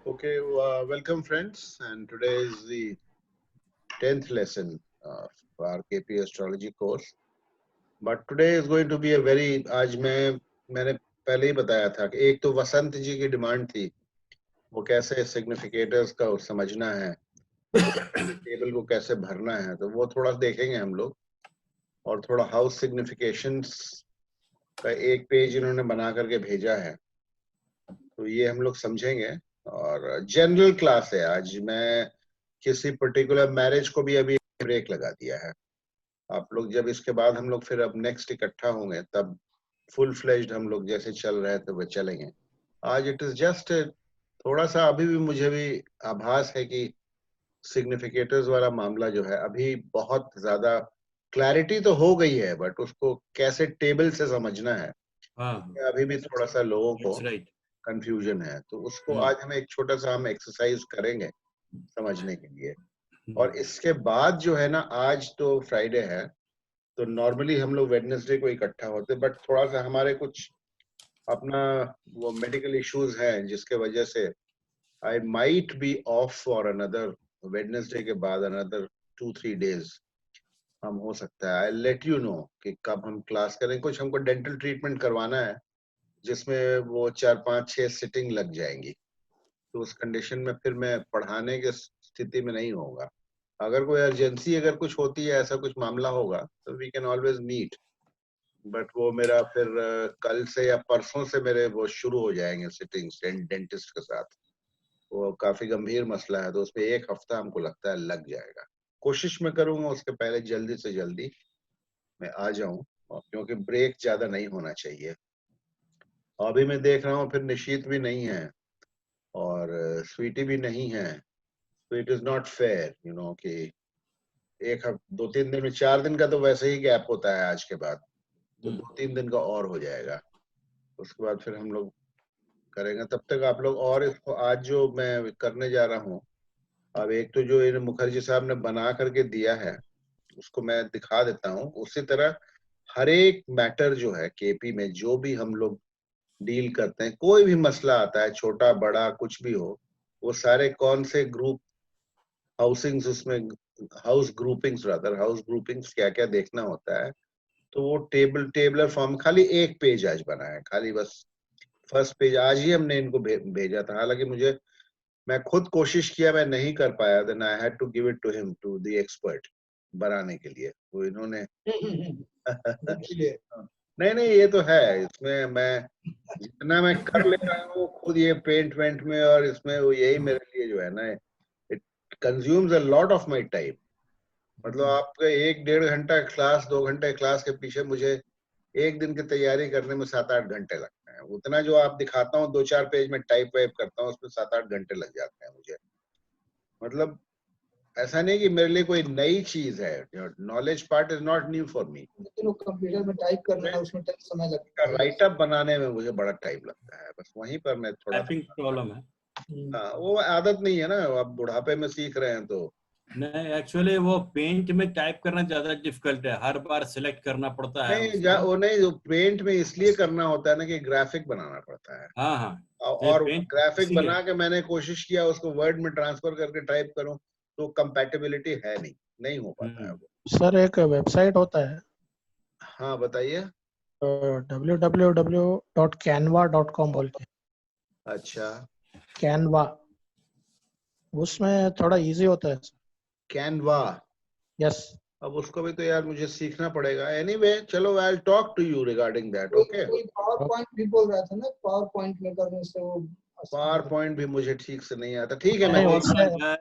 Okay, welcome friends, and today is the 10th lesson of our KP astrology course. But today is going to be a very आज मैंने पहले ही बताया था कि एक तो वसंत जी की डिमांड थी, वो कैसे सिग्निफिकेटर्स का समझना है, टेबल को कैसे भरना है, तो वो थोड़ा देखेंगे हम लोग। और थोड़ा हाउस सिग्निफिकेशंस का एक पेज इन्होंने बना करके भेजा है, तो ये हम लोग समझेंगे। और जनरल क्लास है आज। मैं किसी पर्टिकुलर मैरिज को भी अभी ब्रेक लगा दिया है। आप लोग जब इसके बाद हम लोग फिर अब नेक्स्ट इकट्ठा होंगे तब फुल फ्लेज्ड हम लोग जैसे चल रहे थे वो चलेंगे। आज इट इज जस्ट थोड़ा सा अभी भी मुझे भी आभास है कि सिग्निफिकेटर्स वाला मामला जो है अभी बहुत ज्यादा क्लैरिटी तो हो गई है, बट उसको कैसे टेबल से समझना है अभी भी थोड़ा सा लोगों को कंफ्यूजन है। तो उसको आज हम एक छोटा सा हम एक्सरसाइज करेंगे समझने के लिए। और इसके बाद जो है ना, आज तो फ्राइडे है, तो नॉर्मली हम लोग वेडनेसडे को इकट्ठा होते, बट थोड़ा सा हमारे कुछ अपना वो मेडिकल इश्यूज हैं जिसके वजह से I might be of for another Wednesday के बाद अनदर 2-3 डेज हम हो सकता है। आई लेट यू नो कि कब हम क्लास करें। कुछ हमको डेंटल ट्रीटमेंट करवाना है जिसमें वो 4-5-6 सिटिंग लग जाएंगी, तो उस कंडीशन में फिर मैं पढ़ाने की स्थिति में नहीं होगा। अगर कोई अर्जेंसी अगर कुछ होती है, ऐसा कुछ मामला होगा, तो we can always meet. But वो मेरा फिर कल से या परसों से मेरे वो शुरू हो जाएंगे सिटिंग्स डेंटिस्ट के साथ। वो काफी गंभीर मसला है, तो उसपे 1 हफ्ता हमको लगता है लग जाएगा। कोशिश मैं करूंगा उसके पहले जल्दी से जल्दी मैं आ जाऊं, क्योंकि ब्रेक ज्यादा नहीं होना चाहिए। अभी मैं देख रहा हूँ फिर निशीत भी नहीं है और स्वीटी भी नहीं है, तो इट इज नॉट फेयर कि 2-3 दिन में, 4 दिन का तो वैसे ही गैप होता है आज के बाद, तो 2-3 दिन का और हो जाएगा। उसके बाद फिर हम लोग करेंगे। तब तक आप लोग, और इसको आज जो मैं करने जा रहा हूँ, अब एक तो जो इन मुखर्जी साहब ने बना करके दिया है उसको मैं दिखा देता हूँ। उसी तरह हर एक मैटर जो है केपी में, जो भी हम लोग डील करते हैं, कोई भी मसला आता है, छोटा बड़ा कुछ भी हो, वो सारे कौन से ग्रुप हाउसिंग्स, उसमें हाउस ग्रुपिंग्स क्या क्या देखना होता है, तो वो टेबलर फॉर्म खाली एक पेज आज बना है, खाली बस फर्स्ट पेज आज ही हमने इनको भेजा था। हालांकि मैं खुद कोशिश किया, मैं नहीं कर पाया, then I had to give it to him, to the expert बनाने के लिए। तो इन्होंने नहीं नहीं, ये तो है, इसमें मैं जितना मैं कर ले रहा हूँ खुद ये पेंट वेंट में और इसमें, वो यही मेरे लिए जो है ना, it consumes a lot of my time. मतलब आपके 1-1.5 घंटा क्लास, 2 घंटे क्लास के पीछे मुझे एक दिन की तैयारी करने में 7-8 घंटे लगते हैं। उतना जो आप दिखाता हूँ 2-4 पेज में टाइप वाइप करता हूँ, उसमें 7-8 घंटे लग जाते हैं मुझे। मतलब ऐसा नहीं कि मेरे लिए कोई नई चीज है, knowledge part is not new for me. Computer में टाइप करना है, उसमें समय लगता है, राइटअप बनाने में मुझे बड़ा टाइम लगता है, बस वहीं पर मैं थोड़ा प्रॉब्लम है। हाँ, वो आदत नहीं है ना, आप बुढ़ापे में सीख रहे हैं तो। नहीं, एक्चुअली वो पेंट में टाइप करना ज्यादा डिफिकल्ट है, हर बार सिलेक्ट करना पड़ता है नहीं, वो नहीं, जो पेंट में इसलिए करना होता है ना कि ग्राफिक बनाना पड़ता है। हाँ हाँ, और पेंट ग्राफिक बना के मैंने कोशिश किया उसको वर्ड में ट्रांसफर करके टाइप करूं, तो कंपैटिबिलिटी है नहीं हो पाता है वो। सर एक वेबसाइट होता है, हाँ बताइए। www.canva.com बोल के। अच्छा, कैनवा, उसमें थोड़ा इजी होता है। कैनवा। यस। अब उसको भी तो यार मुझे सीखना पड़ेगा। एनीवे, चलो I will talk to you regarding that. Okay, power point भी बोल रहा था ना, पावर पॉइंट में करने से वो पावर पॉइंट भी मुझे ठीक से नहीं आता। ठीक है, मैं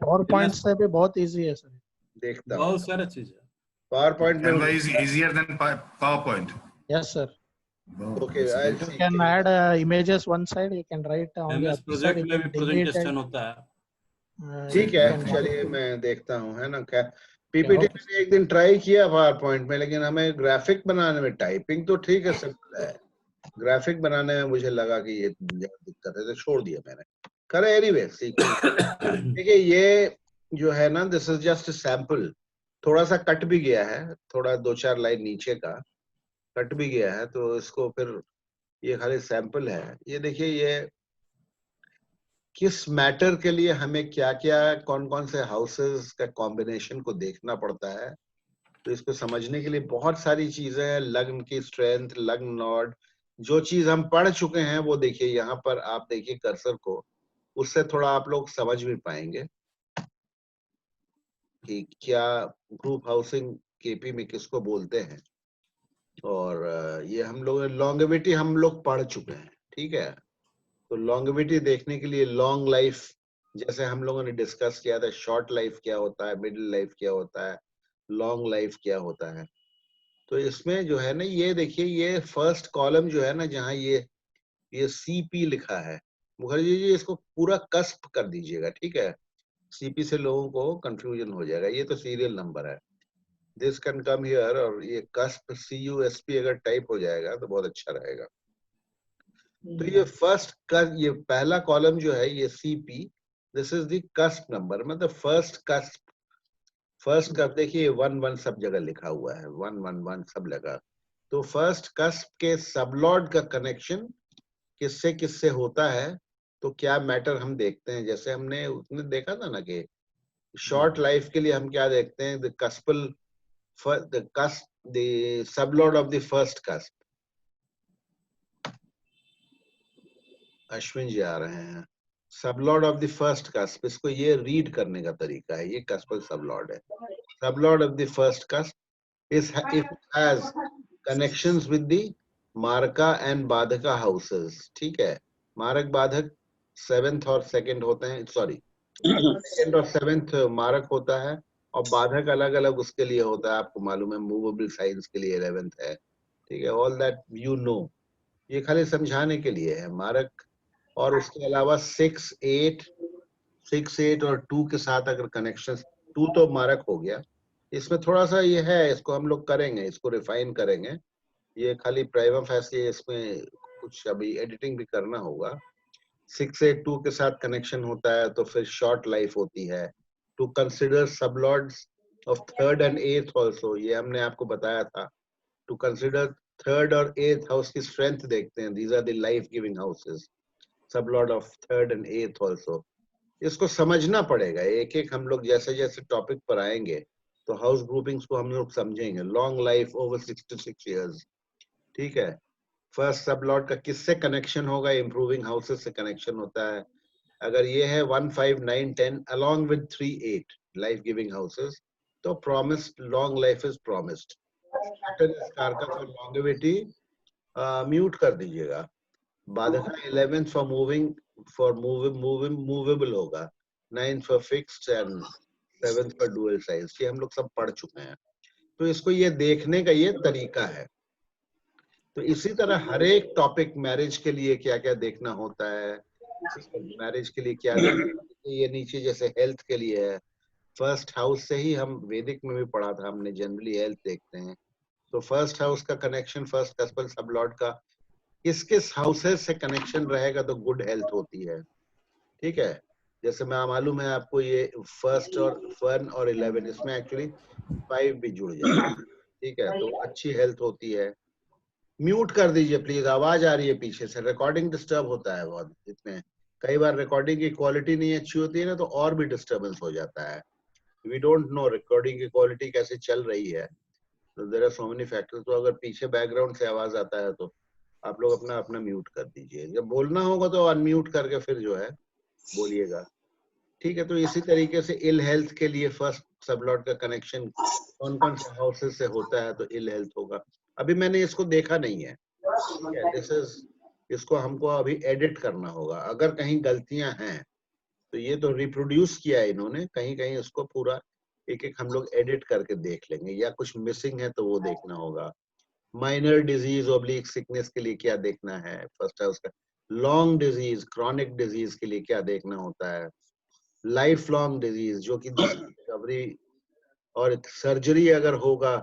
पावर पॉइंट से भी बहुत इजी है सर, देखता हूँ। बहुत सारा चीज है पावर पॉइंट में Canva is easier than PowerPoint. Yes sir. Okay, I You can add images one side, you can write on the MS other side, project you में can भी delete it. प्रेजेंटेशन होता है। ठीक है, चलिए मैं देखता हूँ, है ना। क्या पीपीटी मैंने एक दिन ट्राई किया पावर पॉइंट में, लेकिन हमें ग्राफिक बनाने में, टाइपिंग तो ठीक है, सिंपल है, ग्राफिक बनाने में मुझे लगा कि ये दिक्कत है, तो छोड़ दिया मैंने। करे एनीवे, देखिए ये जो है ना, दिस इज जस्ट सैंपल। थोड़ा सा कट भी गया है, थोड़ा 2-4 लाइन नीचे का कट भी गया है, तो इसको फिर, ये खाली सैंपल है। ये देखिए, किस मैटर के लिए हमें क्या क्या कौन कौन से हाउसेस का कॉम्बिनेशन को देखना पड़ता है। तो इसको समझने के लिए बहुत सारी चीजें हैं, लग्न की स्ट्रेंथ, लग्न नॉड, जो चीज हम पढ़ चुके हैं वो देखिए यहाँ पर, आप देखिए कर्सर को, उससे थोड़ा आप लोग समझ भी पाएंगे कि क्या ग्रुप हाउसिंग केपी में किसको बोलते हैं। और ये हम लोग लॉन्गेविटी हम लोग पढ़ चुके हैं, ठीक है। तो लॉन्गेविटी देखने के लिए लॉन्ग लाइफ, जैसे हम लोगों ने डिस्कस किया था, शॉर्ट लाइफ क्या होता है, मिडिल लाइफ क्या होता है, लॉन्ग लाइफ क्या होता है। तो इसमें जो है ना, ये देखिए, ये फर्स्ट कॉलम जो है ना, जहाँ ये सीपी लिखा है, मुखर्जी जी इसको पूरा कस्प कर दीजिएगा, ठीक है। सीपी से लोगों को कंफ्यूजन हो जाएगा, ये तो सीरियल नंबर है, दिस कैन कम हियर, और ये कस्प CUSP अगर टाइप हो जाएगा तो बहुत अच्छा रहेगा। तो ये फर्स्ट का ये पहला कॉलम जो है ये CP, this is the cusp number, मतलब फर्स्ट कस्प। फर्स्ट कस्प देखिए 1 1 सब जगह लिखा हुआ है, 1 1 1 सब लगा। तो फर्स्ट कस्प के सबलॉर्ड का कनेक्शन किससे किससे होता है, तो क्या मैटर हम देखते हैं। जैसे हमने उसने देखा था ना कि शॉर्ट लाइफ के लिए हम क्या देखते हैं, the cuspal, the cusp, the sublord of the first cusp. Ashwin ji आ रहे हैं। Sublord of the first cusp, इसको ये रीड करने का तरीका है, ये कस्पल सबलॉर्ड है। Sublord of the first cusp is if it has connections with the maraka and badhaka houses, ठीक है। मारक बाधक 7th और 2nd होते हैं, सॉरी 2nd और 7th मारक होता है, और बाधक अलग अलग उसके लिए होता है, आपको मालूम है, मूवेबल साइंस के लिए 11th है, ठीक है। ऑल दैट यू नो, ये खाली समझाने के लिए है मारक। और उसके अलावा 6 8 और 2 के साथ अगर कनेक्शन, 2 तो मारक हो गया, इसमें थोड़ा सा ये है, इसको हम लोग करेंगे, इसको रिफाइन करेंगे, ये खाली प्राइमा फैसी, इसमें कुछ अभी एडिटिंग भी करना होगा। 6 8 2 के साथ कनेक्शन होता है तो फिर शॉर्ट लाइफ होती है। To consider sublords of 3rd and 8th also, ये हमने आपको बताया था। टू कंसिडर 3rd और 8th हाउस की स्ट्रेंथ देखते हैं, these are the life giving houses, sublord of 3rd and 8th also. इसको समझना पड़ेगा, एक एक हम लोग जैसे जैसे टॉपिक पर आएंगे तो हाउस ग्रुपिंग्स को हम लोग समझेंगे। लॉन्ग लाइफ ओवर 66 years, ठीक है। फर्स्ट सब लॉट का किससे कनेक्शन होगा, इंप्रूविंग हाउसेस से कनेक्शन होता है। अगर ये है 1 5 9 10 along with 3 8 life giving houses, तो promised long life is promised. Star का तो लॉन्गेविटी म्यूट कर दीजिएगा। Badhaka 11th for moving, for movable होगा, 9th for fixed and 7th for dual size, ये हम लोग सब पढ़ चुके हैं। तो इसको ये देखने का ये तरीका है। तो इसी तरह हर एक टॉपिक, मैरिज के लिए क्या क्या देखना होता है, मैरिज के लिए क्या देखना, ये नीचे जैसे हेल्थ के लिए है, फर्स्ट हाउस से ही हम वैदिक में भी पढ़ा था हमने, जनरली हेल्थ देखते हैं। तो फर्स्ट हाउस का कनेक्शन, फर्स्ट कस्पल सबलॉर्ड का किस किस हाउसेस से कनेक्शन रहेगा तो गुड हेल्थ होती है, ठीक है। जैसे मैं मालूम है आपको, ये फर्स्ट और 1 और 11, इसमें एक्चुअली 5 भी जुड़ जाएगा, ठीक है। तो अच्छी हेल्थ होती है। म्यूट कर दीजिए प्लीज, आवाज आ रही है पीछे से, रिकॉर्डिंग डिस्टर्ब होता है बहुत इसमें। कई बार रिकॉर्डिंग की क्वालिटी नहीं अच्छी होती है ना, तो और भी डिस्टर्बेंस हो जाता है। वी डोंट नो रिकॉर्डिंग की क्वालिटी कैसे चल रही है, तो there are so many factors. तो अगर पीछे बैकग्राउंड से आवाज आता है तो आप लोग अपना अपना म्यूट कर दीजिए, जब बोलना होगा तो अनम्यूट करके फिर जो है बोलिएगा, ठीक है। तो इसी तरीके से इल हेल्थ के लिए फर्स्ट सबलॉट का कनेक्शन कौन कौन से हाउसेस से होता है तो इल हेल्थ होगा। अभी मैंने इसको देखा नहीं है, दिस इज, इसको हमको अभी एडिट करना होगा। अगर कहीं गलतियां हैं तो ये तो रिप्रोड्यूस किया है इन्होंने, कहीं कहीं इसको पूरा एक एक हम लोग एडिट करके देख लेंगे, या कुछ मिसिंग है तो वो देखना होगा। माइनर डिजीज ऑब्लिक सिकनेस के लिए क्या देखना है फर्स्ट हाउस का, लॉन्ग डिजीज क्रॉनिक डिजीज के लिए क्या देखना होता है, लाइफ लॉन्ग डिजीज जो कि रिकवरी, और सर्जरी अगर होगा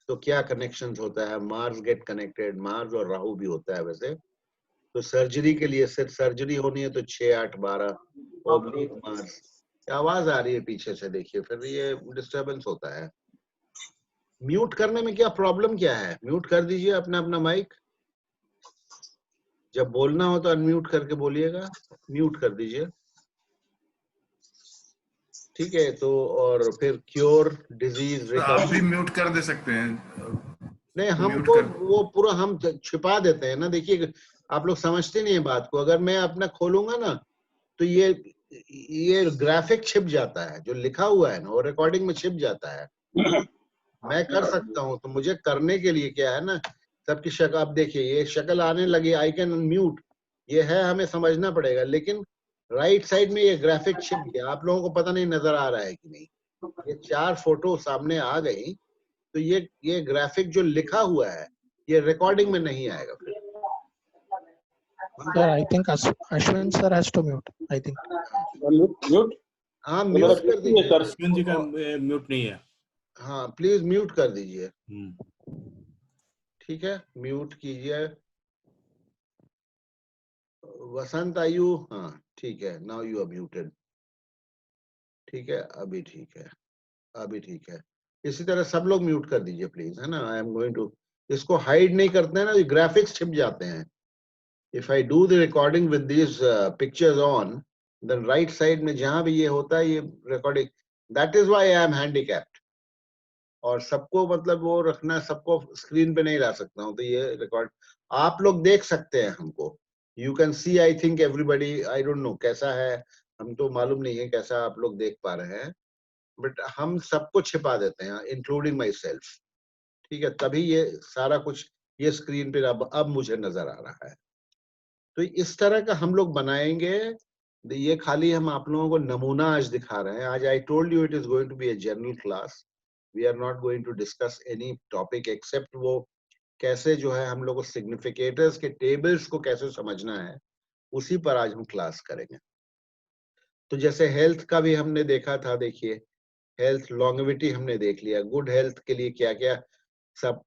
तो क्या कनेक्शंस होता है, मार्स गेट कनेक्टेड, मार्स और राहु भी होता है वैसे। तो सर्जरी के लिए सिर्फ सर्जरी होनी है तो 6 8 12 ऑब्लिक मार्स। आवाज आ रही है पीछे से, देखिए फिर ये डिस्टरबेंस होता है। म्यूट करने में क्या प्रॉब्लम क्या है, म्यूट कर दीजिए अपना अपना माइक, जब बोलना हो तो अनम्यूट करके बोलिएगा, म्यूट कर दीजिए। ठीक है, तो और फिर क्योर डिजीज तो आप भी रिकवरी। म्यूट कर दे सकते हैं। नहीं, म्यूट हमको कर वो पूरा हम छिपा देते हैं ना। देखिए, आप लोग समझते नहीं है बात को। अगर मैं अपना खोलूंगा ना, तो ये ग्राफिक छिप जाता है, जो लिखा हुआ है ना वो रिकॉर्डिंग में छिप जाता है। मैं कर सकता हूँ, तो मुझे करने के लिए क्या है ना, सबकी शक्ल आप देखिए, ये शक्ल आने लगी, आई कैन म्यूट, ये है, हमें समझना पड़ेगा। लेकिन राइट साइड में ये ग्राफिक छिप गया, आप लोगों को पता नहीं नजर आ रहा है कि नहीं। ये 4 फोटो सामने आ गई, तो ये ग्राफिक जो लिखा हुआ है ये रिकॉर्डिंग में नहीं आएगा फिर। Sir, I think Ashwin sir has to mute. I think. Mute हाँ, तो मेरा म्यूट कर बिल्कुल है दीजिए। सर। अश्विन जी का म्यूट नहीं है। हाँ, प्लीज म्यूट कर दीजिए। हम्म। ठीक है, म्यूट कीजिए। वसंत आयु, हाँ ठीक है, नाउ यू आर म्यूटेड। ठीक है, अभी ठीक है, अभी ठीक है। इसी तरह सब लोग म्यूट कर दीजिए प्लीज, है ना। आई एम गोइंग टू, इसको हाइड नहीं करते हैं ना, ग्राफिक्स छिप जाते हैं। If I do the recording with this pictures on, then right side में जहां भी ये होता है ये recording, that is why I am handicapped. और सबको मतलब वो रखना, सबको स्क्रीन पे नहीं ला सकता हूँ, तो ये रिकॉर्ड आप लोग देख सकते हैं हमको। You can see, I think everybody, I don't no कैसा है, हम तो मालूम नहीं है कैसा आप लोग देख पा रहे हैं, बट हम सबको छिपा देते हैं, इंक्लूडिंग माई सेल्फ। ठीक है, तभी ये सारा कुछ ये स्क्रीन पे अब मुझे नजर आ रहा है। तो इस तरह का हम लोग बनाएंगे। ये खाली हम आप लोगों को नमूना आज दिखा रहे हैं। आज I told you it is going to be a general class. We are not going to discuss any topic except वो कैसे जो है हम लोग को सिग्निफिकेटर्स के टेबल्स को कैसे समझना है, उसी पर आज हम क्लास करेंगे। तो जैसे हेल्थ का भी हमने देखा था, देखिए हेल्थ लॉन्गेविटी हमने देख लिया। गुड हेल्थ के लिए क्या क्या सब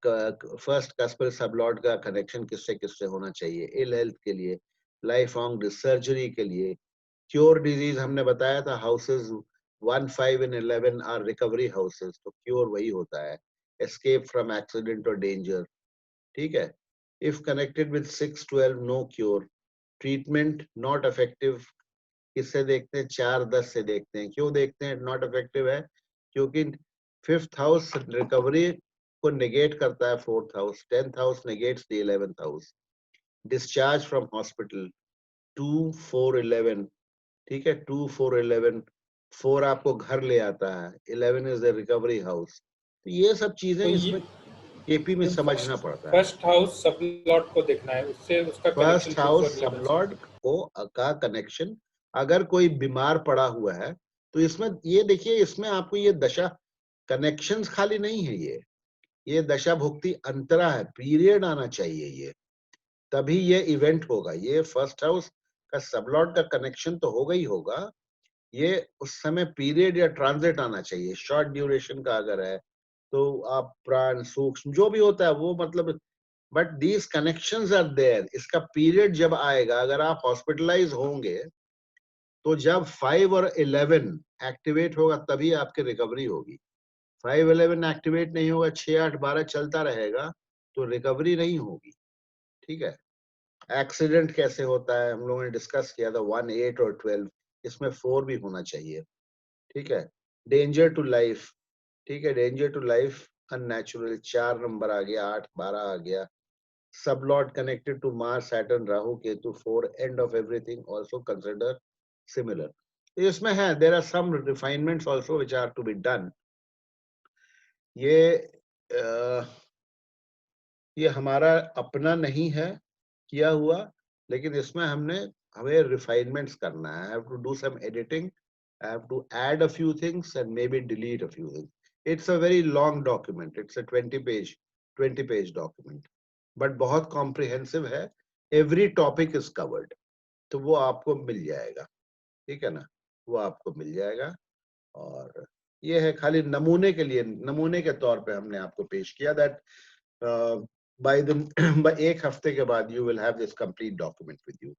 फर्स्ट कस्पल सबलॉट का कनेक्शन किससे किससे होना चाहिए। इल हेल्थ के लिए, लाइफ लॉन्ग सर्जरी के लिए, क्योर डिजीज हमने बताया था, houses 1, 5 and 11 are recovery houses, तो क्योर वही होता है, एस्केप फ्रॉम एक्सीडेंट और डेंजर। ठीक है, if connected with 6, 12 no cure, treatment not effective. किससे देखते हैं, 4, 10 से देखते हैं। क्यों देखते हैं नॉट इफेक्टिव है, क्योंकि 5th हाउस रिकवरी को नेगेट करता है, 4th house, 10th house negates the 11th house. Discharge from hospital 2, 4, 11। ठीक है, 2, 4, 11, 4 आपको घर ले आता है, 11 इज द रिकवरी हाउस। तो ये सब चीजें तो इसमें केपी में समझना पड़ता है। फर्स्ट हाउस सब लॉट को देखना है, उससे उसका फर्स्ट कनेक्शन हाउस सब लॉर्ड को का कनेक्शन, अगर कोई बीमार पड़ा हुआ है तो इसमें ये देखिए, इसमें आपको ये दशा कनेक्शंस खाली नहीं है, ये दशा भुक्ति अंतरा है, पीरियड आना चाहिए, ये तभी ये इवेंट होगा। ये फर्स्ट हाउस का सबलॉर्ड का कनेक्शन तो होगा ही होगा, ये उस समय पीरियड या ट्रांजिट आना चाहिए। शॉर्ट ड्यूरेशन का अगर है तो आप प्राण सूक्ष्म जो भी होता है वो मतलब, but these connections are there. इसका पीरियड जब आएगा, अगर आप हॉस्पिटलाइज होंगे तो जब 5 और 11 एक्टिवेट होगा तभी आपकी रिकवरी होगी। 5, 11 एक्टिवेट नहीं होगा, 6, 8, 12 चलता रहेगा तो रिकवरी नहीं होगी। ठीक है, एक्सीडेंट कैसे होता है हम लोगों ने डिस्कस किया था, 1, 8 और 12, इसमें 4 भी होना चाहिए। ठीक है, डेंजर टू लाइफ, ठीक है, danger to life unnatural 4 number आ गया, 8, 12 आ गया। Sublot connected to Mars, Saturn, Rahu, Ketu, 4, end of everything also consider similar. इसमें है, there are some refinements also which are to be done. ये हमारा अपना नहीं है किया हुआ, लेकिन इसमें हमें refinements करना है. I have to do some editing. I have to add a few things and maybe delete a few things. It's a very long document. It's a 20-page document. But बहुत कॉम्प्रिहेंसिव है, every topic is covered, तो वो आपको मिल जाएगा। ठीक है ना, वो आपको मिल जाएगा। और ये है खाली नमूने के लिए, नमूने के तौर पे हमने आपको पेश किया दैट बाय द एक हफ्ते के बाद you will have this complete document with you.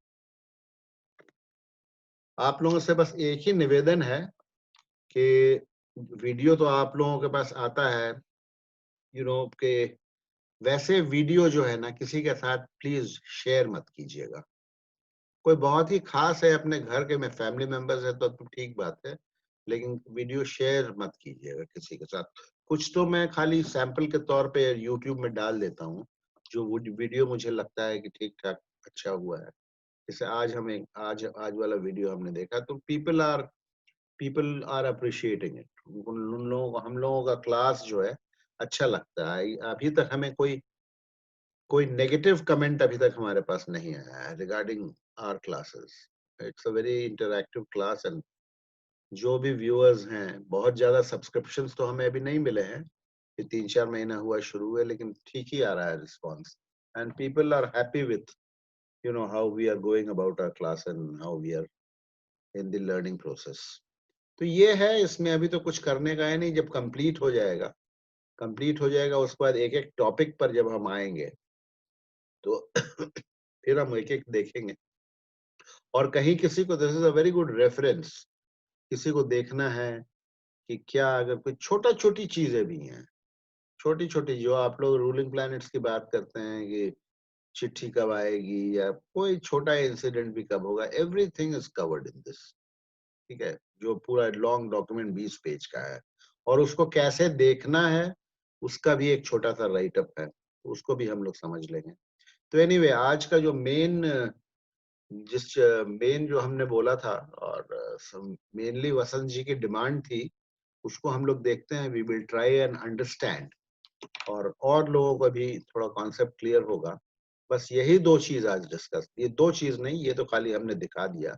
आप लोगों से बस एक ही निवेदन है कि वीडियो तो आप लोगों के पास आता है, यू नो के वैसे वीडियो जो है ना किसी के साथ प्लीज शेयर मत कीजिएगा। कोई बहुत ही खास है अपने घर के में फैमिली मेंबर्स है तो ठीक बात है, लेकिन वीडियो शेयर मत कीजिएगा किसी के साथ। कुछ तो मैं खाली सैंपल के तौर पे यूट्यूब में डाल देता हूँ, जो वीडियो मुझे लगता है कि ठीक ठाक अच्छा हुआ है। जैसे आज वाला वीडियो हमने देखा तो पीपल आर अप्रिशिएटिंग इट। उन लोगों को, हम लोगों का क्लास जो है अच्छा लगता है। अभी तक हमें कोई नेगेटिव कमेंट अभी तक हमारे पास नहीं आया है regarding our classes. It's a very interactive class and जो भी व्यूअर्स हैं, बहुत ज्यादा सब्सक्रिप्शंस तो हमें अभी नहीं मिले हैं, ये 3-4 महीना हुआ शुरू हुए, लेकिन ठीक ही आ रहा है response and people are happy with how we are going about our class and how we are in the learning process. तो ये है, इसमें अभी तो कुछ करने का है नहीं। जब कंप्लीट हो जाएगा उसके बाद एक एक टॉपिक पर जब हम आएंगे तो फिर हम एक एक देखेंगे। और कहीं किसी को, this is a very good reference, किसी को देखना है कि क्या अगर कोई छोटी चीजें भी हैं, छोटी जो आप लोग रूलिंग प्लैनेट्स की बात करते हैं कि चिट्ठी कब आएगी या कोई छोटा इंसिडेंट भी कब होगा, everything is covered in this. ठीक है, जो पूरा लॉन्ग डॉक्यूमेंट 20 पेज का है और उसको कैसे देखना है उसका भी एक छोटा सा राइट अप है, उसको भी हम लोग समझ लेंगे। तो एनीवे आज का जो मेन जो हमने बोला था और मेनली वसंत जी की डिमांड थी, उसको हम लोग देखते हैं। We will try and understand, और लोगों को भी थोड़ा कॉन्सेप्ट क्लियर होगा। बस यही 2 चीज आज डिस्कस, ये 2 चीज नहीं, ये तो खाली हमने दिखा दिया,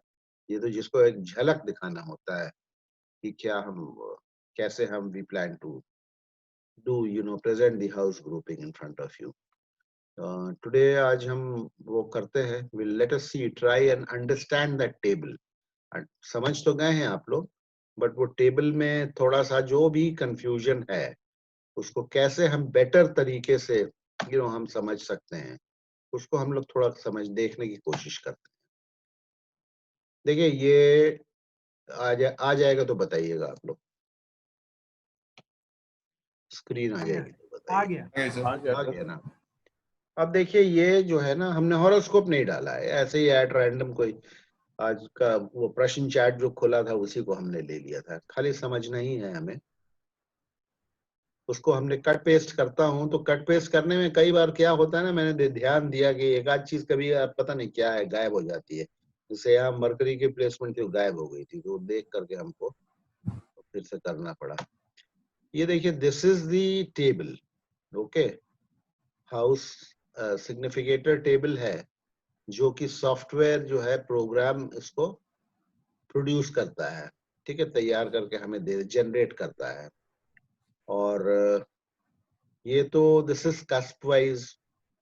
ये तो जिसको एक झलक दिखाना होता है कि कैसे हम we plan to do present the house grouping in front of you today. आज हम वो करते हैं, will let us see, try and understand that table. समझ तो गए हैं आप लोग, बट वो टेबल में थोड़ा सा जो भी कंफ्यूजन है उसको कैसे हम बेटर तरीके से हम समझ सकते हैं, उसको हम लोग थोड़ा देखने की कोशिश करते हैं। देखिए ये आ जाएगा तो बताइएगा आप लोग, स्क्रीन आ जाएगी तो आ बताइए। गया। Okay, आ गया ना। अब देखिए ये जो है ना, हमने हॉरोस्कोप नहीं डाला है, ऐसे ही एट रैंडम कोई आज का वो प्रश्न चैट जो खुला था उसी को हमने ले लिया था, खाली समझना ही है हमें। उसको हमने कट पेस्ट करता हूं तो कट पेस्ट करने में कई बार क्या होता है ना, मैंने ध्यान दिया कि एक आध चीज कभी पता नहीं क्या है गायब हो जाती है। जैसे यहाँ मरकरी की प्लेसमेंट थी, गायब हो गई थी, तो देख करके हमको फिर से करना पड़ा। ये देखिए, this is the table. Okay, house significator table है, जो कि सॉफ्टवेयर जो है प्रोग्राम इसको प्रोड्यूस करता है। ठीक है, तैयार करके हमें जनरेट करता है। और ये तो दिस इज कस्प वाइज